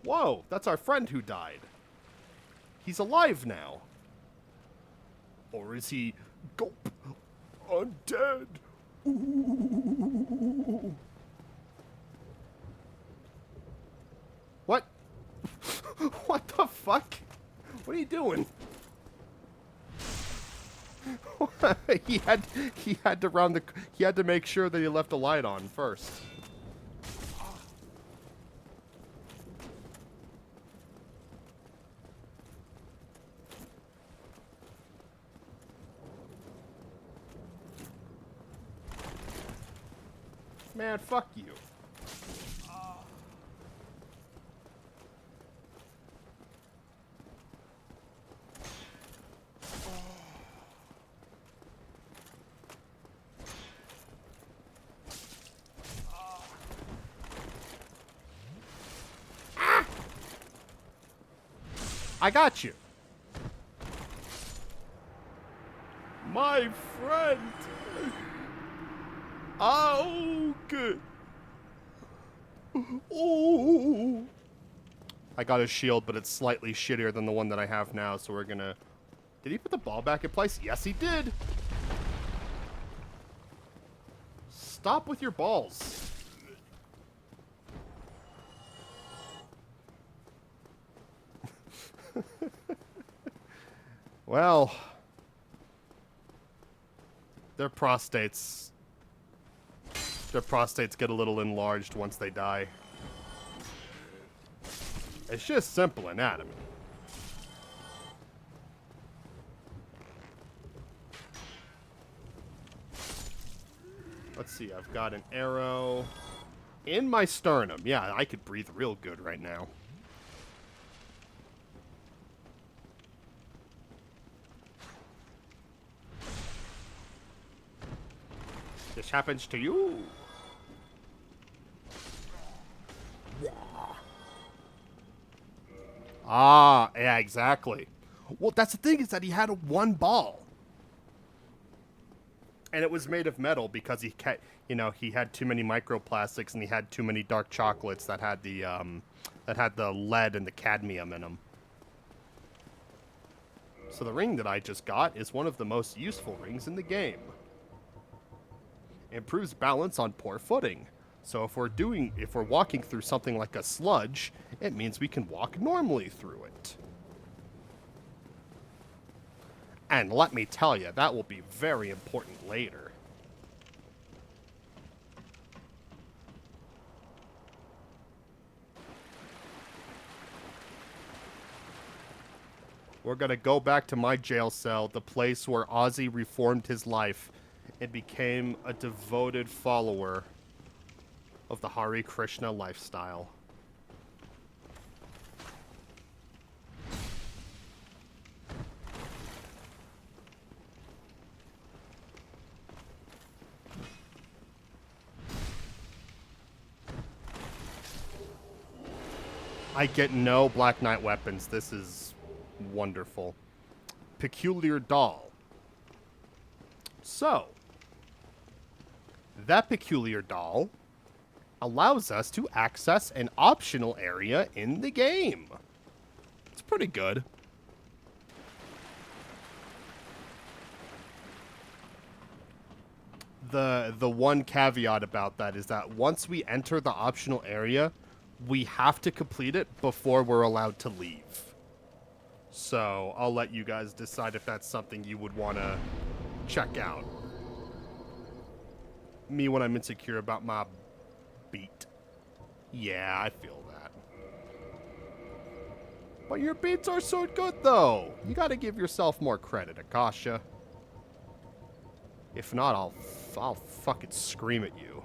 Whoa, that's our friend who died. He's alive now. Or is he... Gulp. Undead. Ooh. What? What the fuck? What are you doing? he had to make sure that he left a light on first. Man, fuck you. I got you. My friend. Oh, good. Oh. I got a shield, but it's slightly shittier than the one that I have now, so we're gonna... Did he put the ball back in place? Yes, he did. Stop with your balls. Well, their prostates get a little enlarged once they die. It's just simple anatomy. Let's see, I've got an arrow in my sternum. Yeah, I could breathe real good right now. This happens to you. Ah, yeah, exactly. Well, that's the thing, is that he had one ball. And it was made of metal because he had too many microplastics and he had too many dark chocolates that had the lead and the cadmium in them. So the ring that I just got is one of the most useful rings in the game. Improves balance on poor footing. So if we're walking through something like a sludge, it means we can walk normally through it. And let me tell you, that will be very important later. We're gonna go back to my jail cell, the place where Ozzy reformed his life and became a devoted follower of the Hare Krishna lifestyle. I get no Black Knight weapons. This is wonderful. Peculiar doll. So, that peculiar doll allows us to access an optional area in the game. It's pretty good. The one caveat about that is that once we enter the optional area, we have to complete it before we're allowed to leave. So I'll let you guys decide if that's something you would want to check out. Me when I'm insecure about my beat. Yeah, I feel that. But your beats are so good, though. You gotta give yourself more credit, Akasha. If not, I'll fucking scream at you.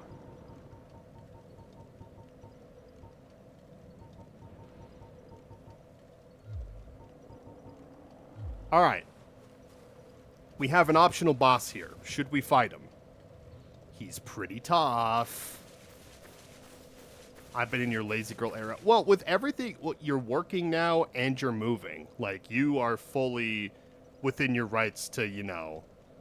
Alright. We have an optional boss here. Should we fight him? He's pretty tough. I've been in your lazy girl era. Well, with everything, well, you're working now and you're moving. Like, you are fully within your rights to,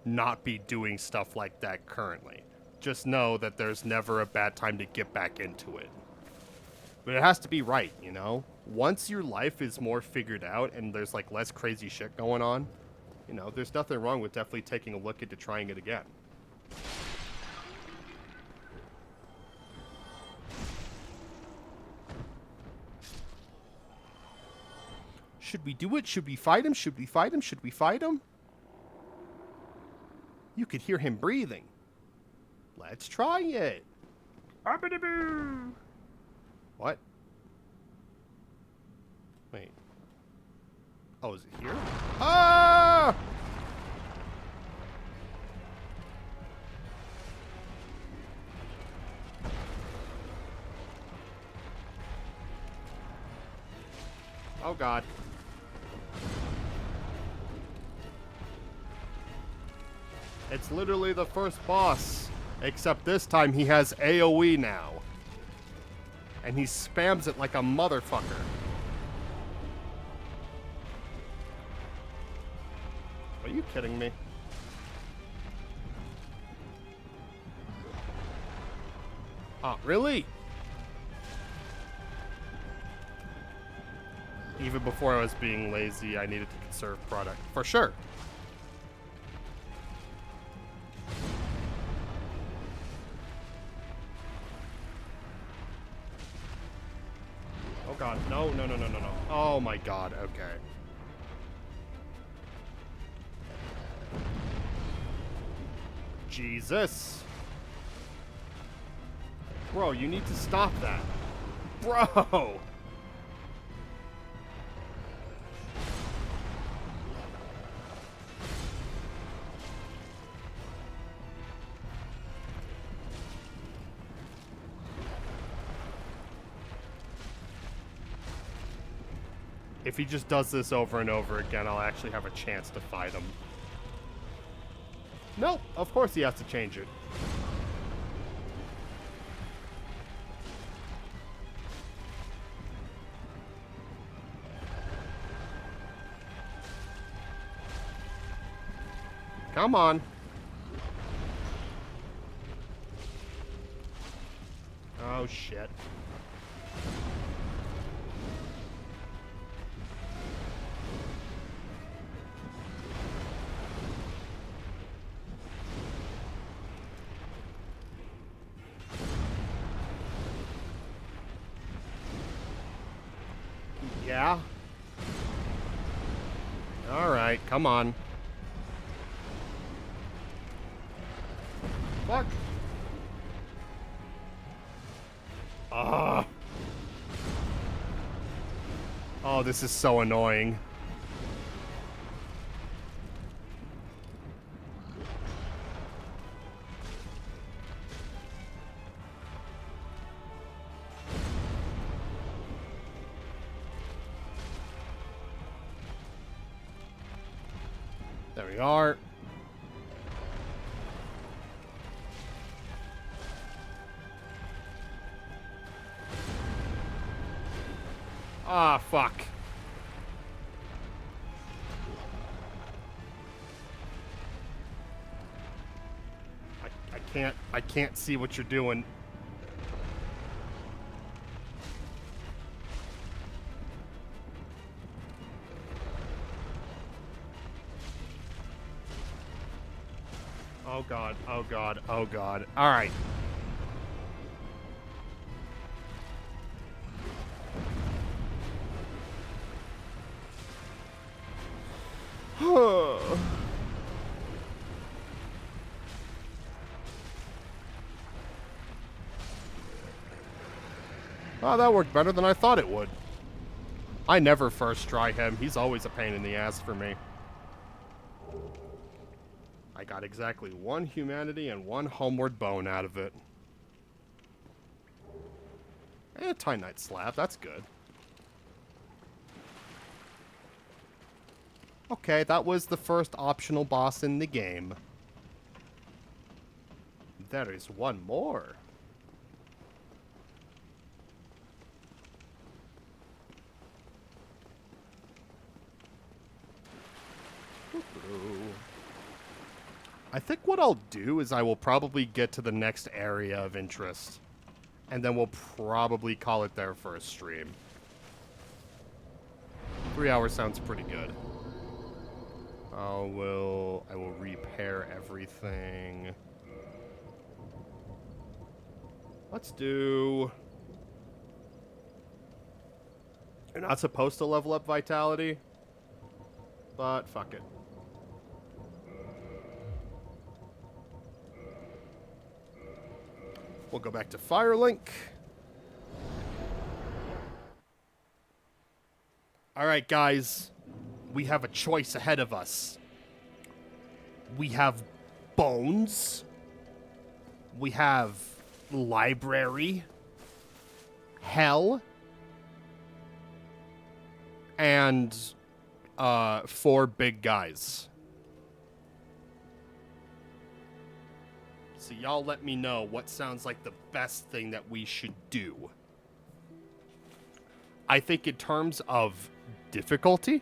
not be doing stuff like that currently. Just know that there's never a bad time to get back into it. But it has to be right, you know? Once your life is more figured out and there's like less crazy shit going on, you know, there's nothing wrong with definitely taking a look into trying it again. Should we do it? Should we fight him? Should we fight him? Should we fight him? You could hear him breathing. Let's try it. What? Wait. Oh, is it here? Ah! Oh, God. It's literally the first boss. Except this time he has AoE now. And he spams it like a motherfucker. Are you kidding me? Oh, really? Even before I was being lazy, I needed to conserve product. For sure. Oh god, no, no, no, no, no, no. Oh my god, okay. Jesus. Bro, you need to stop that. Bro! If he just does this over and over again, I'll actually have a chance to fight him. Nope, of course he has to change it. Come on. Oh, shit. Yeah? Alright, come on. Fuck. Ugh. Oh, this is so annoying. There we are. Ah, fuck. I can't see what you're doing. Oh god, oh god, oh god. Alright. Oh, that worked better than I thought it would. I never first try him. He's always a pain in the ass for me. I got exactly 1 humanity and 1 homeward bone out of it. And a Titanite slab, that's good. Okay, that was the first optional boss in the game. There is 1 more. what I'll do is I will probably get to the next area of interest. And then we'll probably call it there for a stream. 3 hours sounds pretty good. I will repair everything. Let's do... You're not supposed to level up vitality, but fuck it. We'll go back to Firelink. All right, guys. We have a choice ahead of us. We have bones. We have library. Hell. And 4 big guys. So y'all let me know what sounds like the best thing that we should do. I think in terms of difficulty,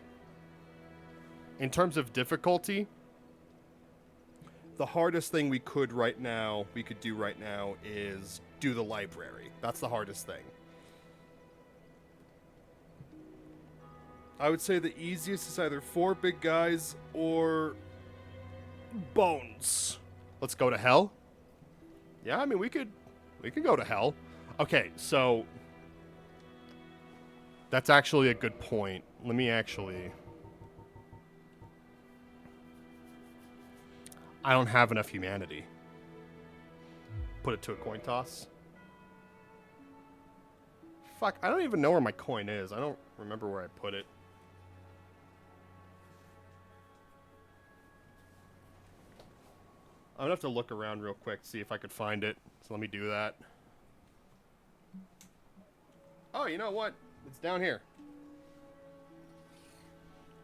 the hardest thing we could do right now is do the library. That's the hardest thing. I would say the easiest is either 4 big guys or bones. Let's go to hell. Yeah, I mean we could go to hell. Okay, so that's actually a good point. Let me actually... I don't have enough humanity. Put it to a coin toss. Fuck, I don't even know where my coin is. I don't remember where I put it. I'm gonna have to look around real quick to see if I could find it. So let me do that. Oh, you know what? It's down here.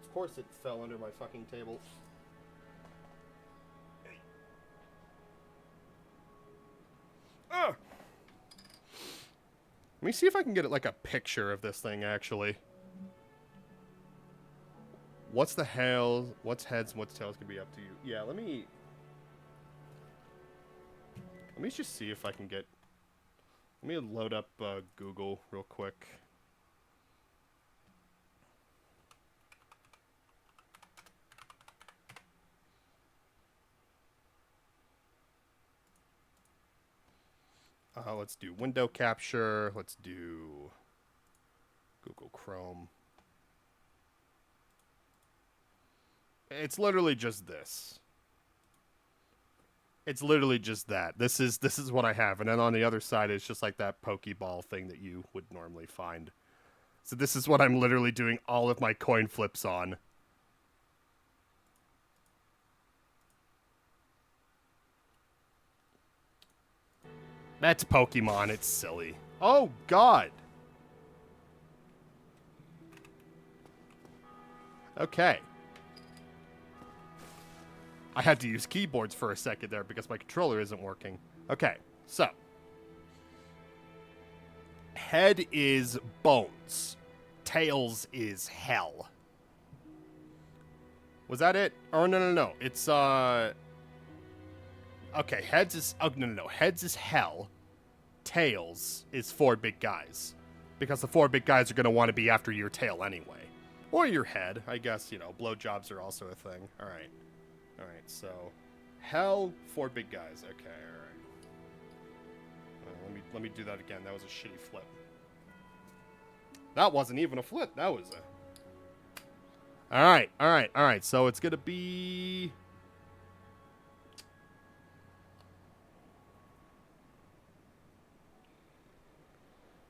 Of course it fell under my fucking table. Ugh! Let me see if I can get like a picture of this thing, actually. What's the hell? What's heads and what's tails could be up to you. Yeah, let me just see if I can get... Let me load up Google real quick. Let's do window capture. Let's do Google Chrome. It's literally just this. It's literally just that. This is what I have. And then on the other side, it's just like that Pokeball thing that you would normally find. So this is what I'm literally doing all of my coin flips on. That's Pokemon. It's silly. Oh, God. Okay. I had to use keyboards for a second there because my controller isn't working. Okay, so. Head is bones. Tails is hell. Was that it? Oh, no. It's, okay, heads is... Oh, no. Heads is hell. Tails is 4 big guys. Because the 4 big guys are going to want to be after your tail anyway. Or your head. I guess, you know, blowjobs are also a thing. Alright. Alright, so... Hell, 4 big guys. Okay, alright. Let me do that again. That was a shitty flip. That wasn't even a flip. That was a... Alright. So it's going to be...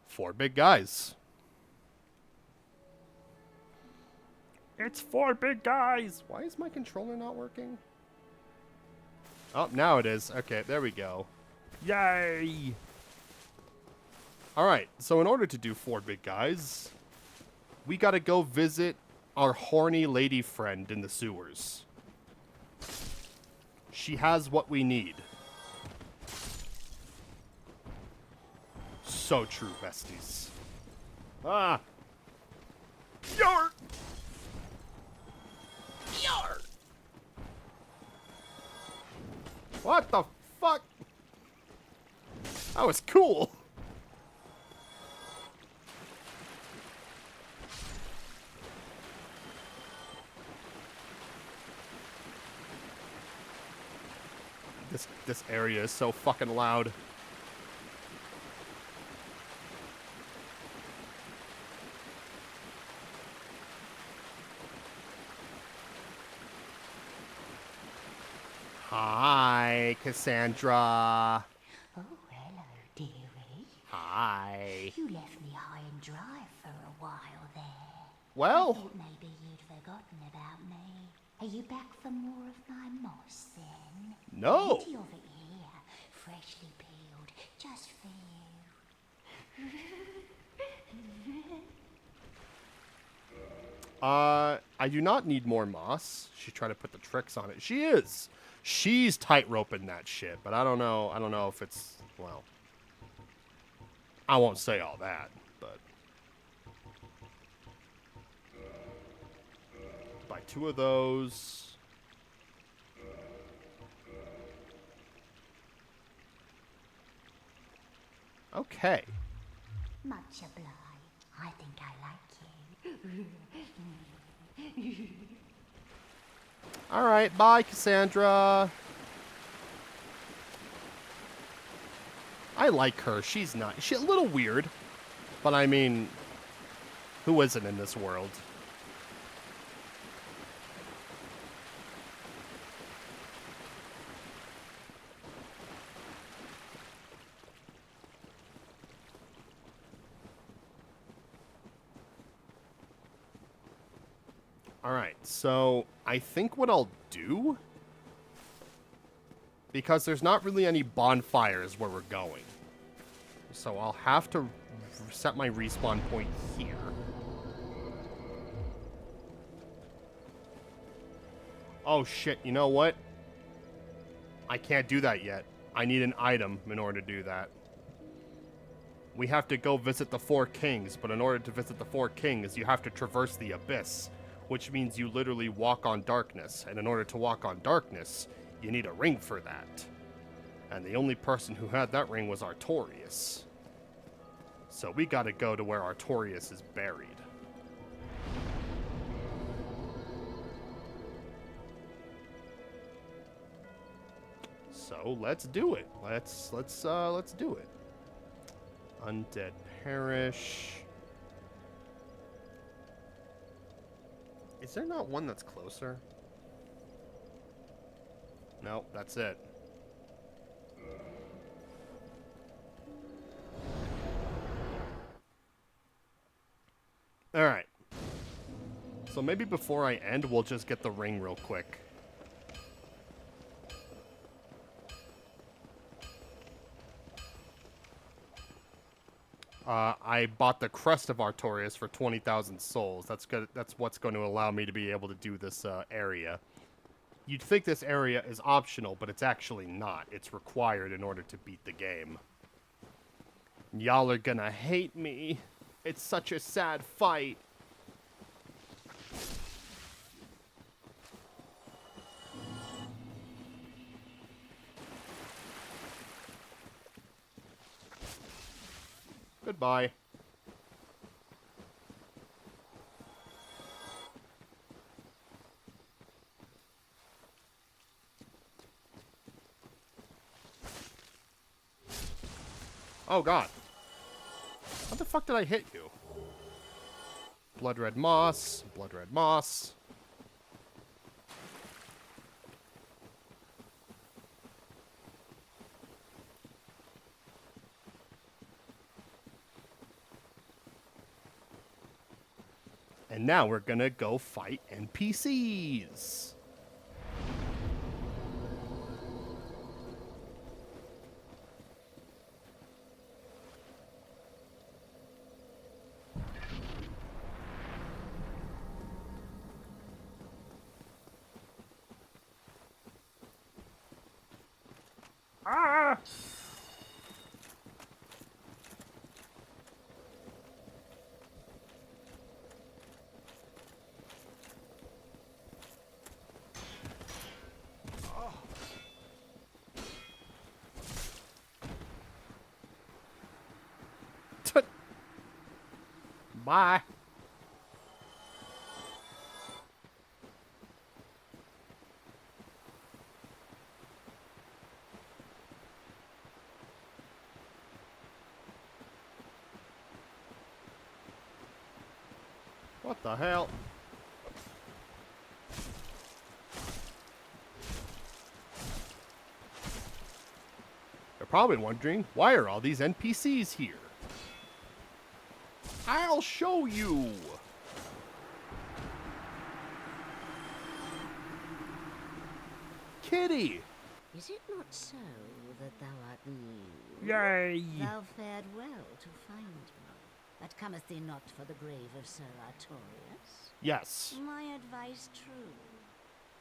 Four big guys. It's 4 big guys. Why is my controller not working? Oh, now it is. Okay, there we go. Yay! Alright, so in order to do 4 big guys, we gotta go visit our horny lady friend in the sewers. She has what we need. So true, besties. Ah! Yarr! Yarr! What the fuck? That was cool. This area is so fucking loud. Hi, Cassandra. Oh, hello, dearie. Hi. You left me high and dry for a while there. Well. I thought maybe you'd forgotten about me. Are you back for more of my moss then? No. Plenty of it here, freshly peeled, just for you. I do not need more moss. She's trying to put the tricks on it. She is. She's tight-roping that shit, but I don't know. I don't know if it's, well, I won't say all that, but buy 2 of those. Okay. Much obliged. I think I like you. All right, bye, Cassandra. I like her. She's a little weird, but I mean, who isn't in this world? Alright, so I think what I'll do, because there's not really any bonfires where we're going, so I'll have to set my respawn point here. Oh shit, you know what? I can't do that yet. I need an item in order to do that. We have to go visit the 4 kings, but in order to visit the 4 kings, you have to traverse the abyss, which means you literally walk on darkness, and in order to walk on darkness, you need a ring for that. And the only person who had that ring was Artorias. So we gotta go to where Artorias is buried. So let's do it. Let's do it. Undead Parish. Is there not one that's closer? No, that's it. Alright. So maybe before I end, we'll just get the ring real quick. I bought the Crest of Artorias for 20,000 souls. That's good. That's what's going to allow me to be able to do this area. You'd think this area is optional, but it's actually not. It's required in order to beat the game. Y'all are gonna hate me. It's such a sad fight. Goodbye. Oh god. What the fuck did I hit you? Blood red moss, blood red moss. And now we're gonna go fight NPCs. Ah! Bye. What the hell? You're probably wondering, why are all these NPCs here? I'll show you! Kitty! Is it not so that thou art new? Yay! Thou fared well to find me, but cometh thee not for the grave of Sir Artorius? Yes. My advice true.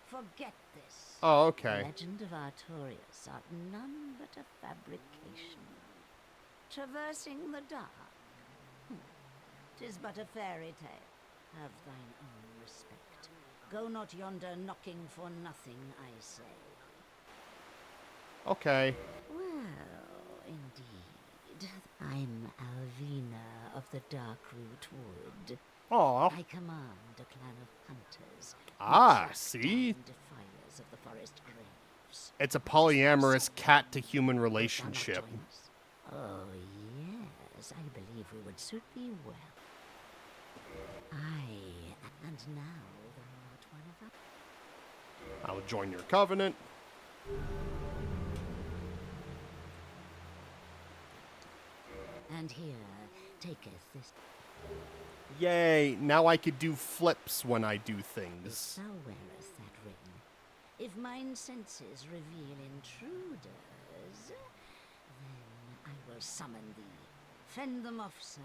Forget this. Oh, okay. The legend of Artorius art none but a fabrication. Traversing the dark. 'Tis but a fairy tale. Have thine own respect. Go not yonder knocking for nothing, I say. Okay. Well, indeed. I'm Alvina of the Darkroot Wood. Aw. I command a clan of hunters. Ah, see? Defilers of the forest graves. It's a polyamorous cat-to-human relationship. Oh, yes. I believe we would suit thee well. Aye, and now thou art one of us. I'll join your covenant. And here taketh this. Yay, now I could do flips when I do things. Thou wearest that ring. If mine senses reveal intruders, then I will summon thee. Fend them off, sir.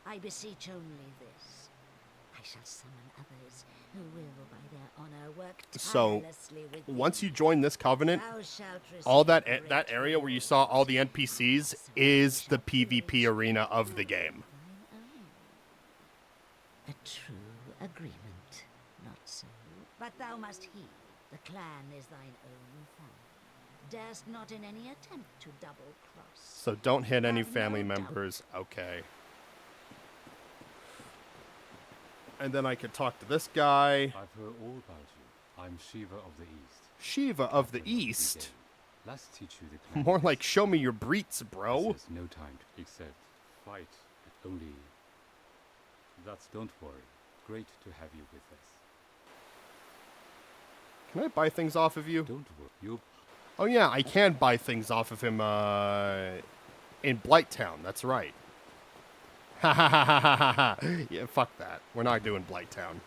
I beseech only this. I shall summon others who will, by their honor, work So, tirelessly with thee. once you join this covenant, Thou shalt all receive that that area where you saw all the NPCs is the PvP arena of the game. a true agreement, not so. But thou must heed, the clan is thine own family. Darest not in any attempt to double-cross. So don't hit any family members. Okay. And then I could talk to this guy. I've heard all about you. I'm Shiva of the East. Shiva of the East. Let's teach you the clan. More like show me your breets, bro. There's no time to except fight. Only. That's don't worry. Great to have you with us. Can I buy things off of you? Don't worry. You. Oh yeah, I can buy things off of him in Blighttown. That's right. Ha ha ha ha ha ha. Yeah, fuck that. We're not doing Blighttown.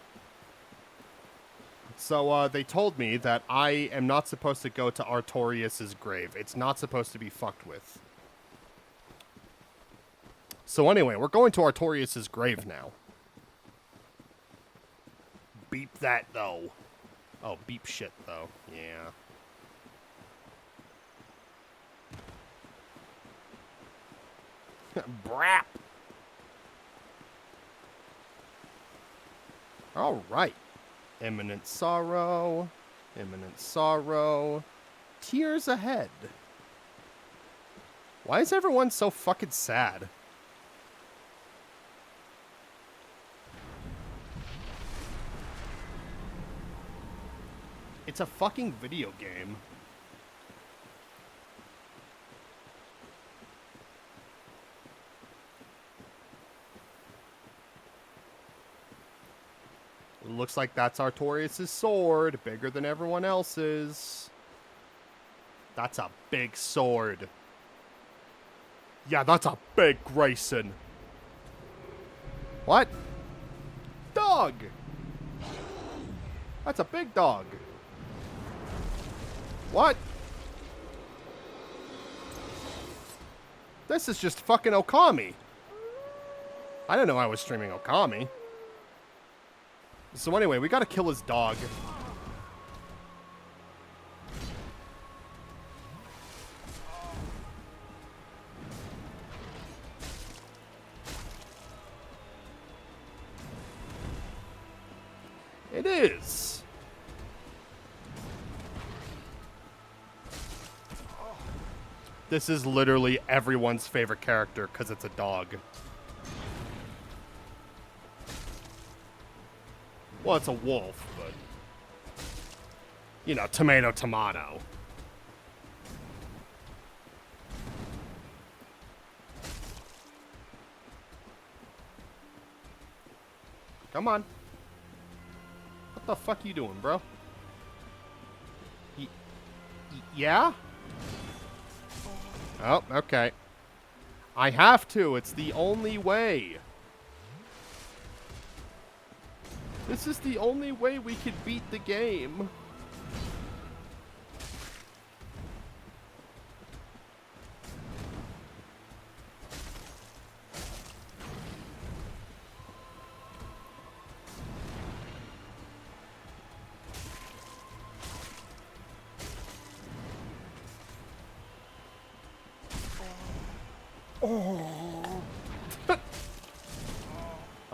So they told me that I am not supposed to go to Artorias' grave. It's not supposed to be fucked with. So anyway, we're going to Artorias' grave now. Beep that though. Oh, beep shit though. Yeah. Brap. All right. Imminent sorrow. Imminent sorrow. Tears ahead. Why is everyone so fucking sad? It's a fucking video game. Looks like that's Artorias' sword, bigger than everyone else's. That's a big sword. Yeah, that's a big Grayson. What? Dog! That's a big dog. What? This is just fucking Okami. I didn't know I was streaming Okami. So anyway, we gotta kill his dog. It is. This is literally everyone's favorite character because it's a dog. Well, it's a wolf, but... You know, tomato, tomato. Come on. What the fuck you doing, bro? Yeah? Oh, okay. I have to. It's the only way. This is the only way we could beat the game.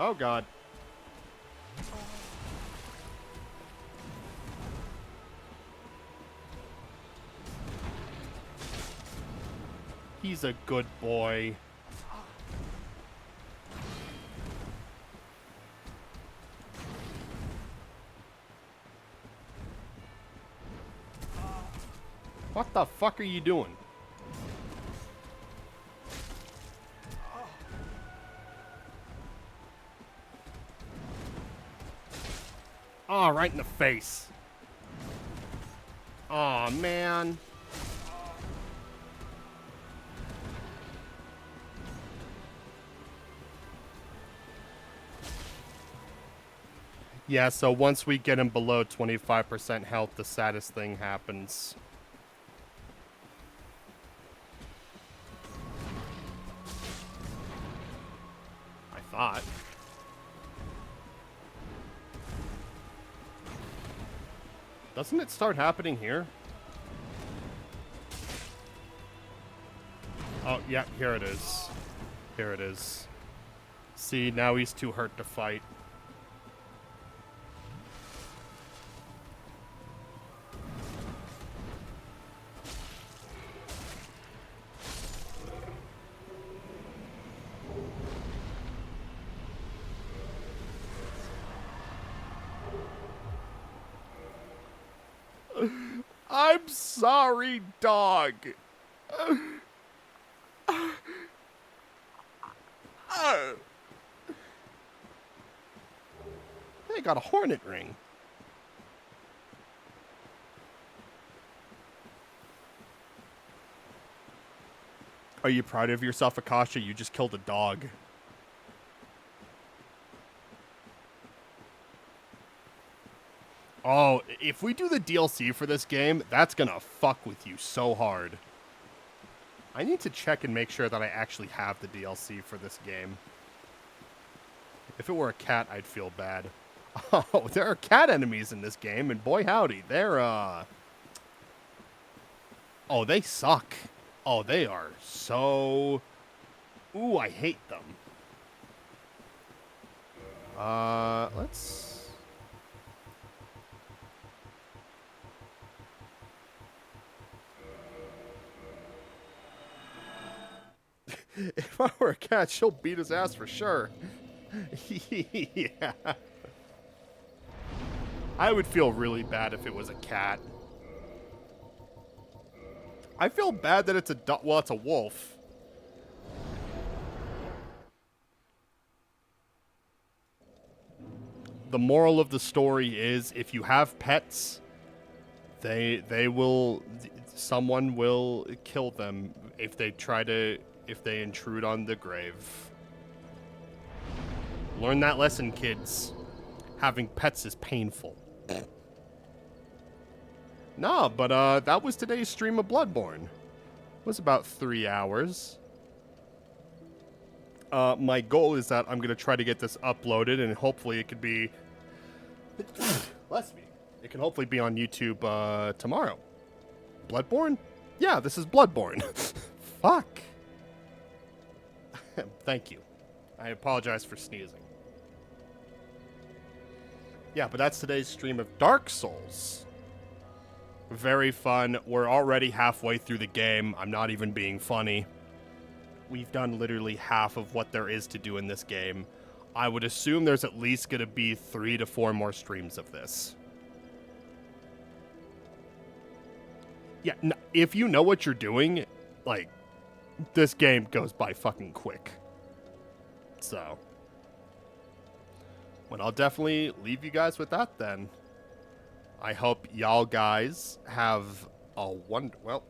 Oh, God. He's a good boy. What the fuck are you doing? Oh, right in the face. Aw, man. Yeah, so once we get him below 25% health, the saddest thing happens. I thought. Doesn't it start happening here? Oh, yeah, here it is. Here it is. See, now he's too hurt to fight. I'm sorry, dog. They got a hornet ring. Are you proud of yourself, Akasha? You just killed a dog. Oh, if we do the DLC for this game, that's gonna fuck with you so hard. I need to check and make sure that I actually have the DLC for this game. If it were a cat, I'd feel bad. Oh, there are cat enemies in this game, and boy howdy, they're, Oh, they suck. Oh, they are so... Ooh, I hate them. Let's... If I were a cat, she'll beat his ass for sure. Yeah. I would feel really bad if it was a cat. I feel bad that it's a well, it's a wolf. The moral of the story is if you have pets, someone will kill them if they intrude on the grave. Learn that lesson, kids. Having pets is painful. No, but that was today's stream of Bloodborne. It was about 3 hours. My goal is that I'm going to try to get this uploaded, and hopefully it could be... Bless me. It can hopefully be on YouTube tomorrow. Bloodborne? Yeah, this is Bloodborne. Fuck. Thank you. I apologize for sneezing. Yeah, but that's today's stream of Dark Souls. Very fun. We're already halfway through the game. I'm not even being funny. We've done literally half of what there is to do in this game. I would assume there's at least going to be 3 to 4 more streams of this. Yeah, if you know what you're doing, like, this game goes by fucking quick. So, well, I'll definitely leave you guys with that then. I hope y'all guys have a well,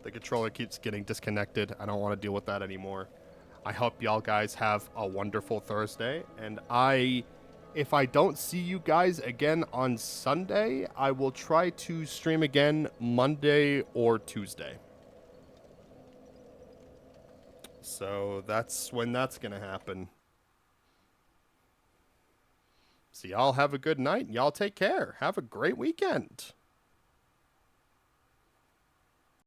the controller keeps getting disconnected. I don't want to deal with that anymore. I hope y'all guys have a wonderful Thursday, and if I don't see you guys again on Sunday, I will try to stream again Monday or Tuesday. So that's when that's going to happen. So y'all have a good night. Y'all take care. Have a great weekend.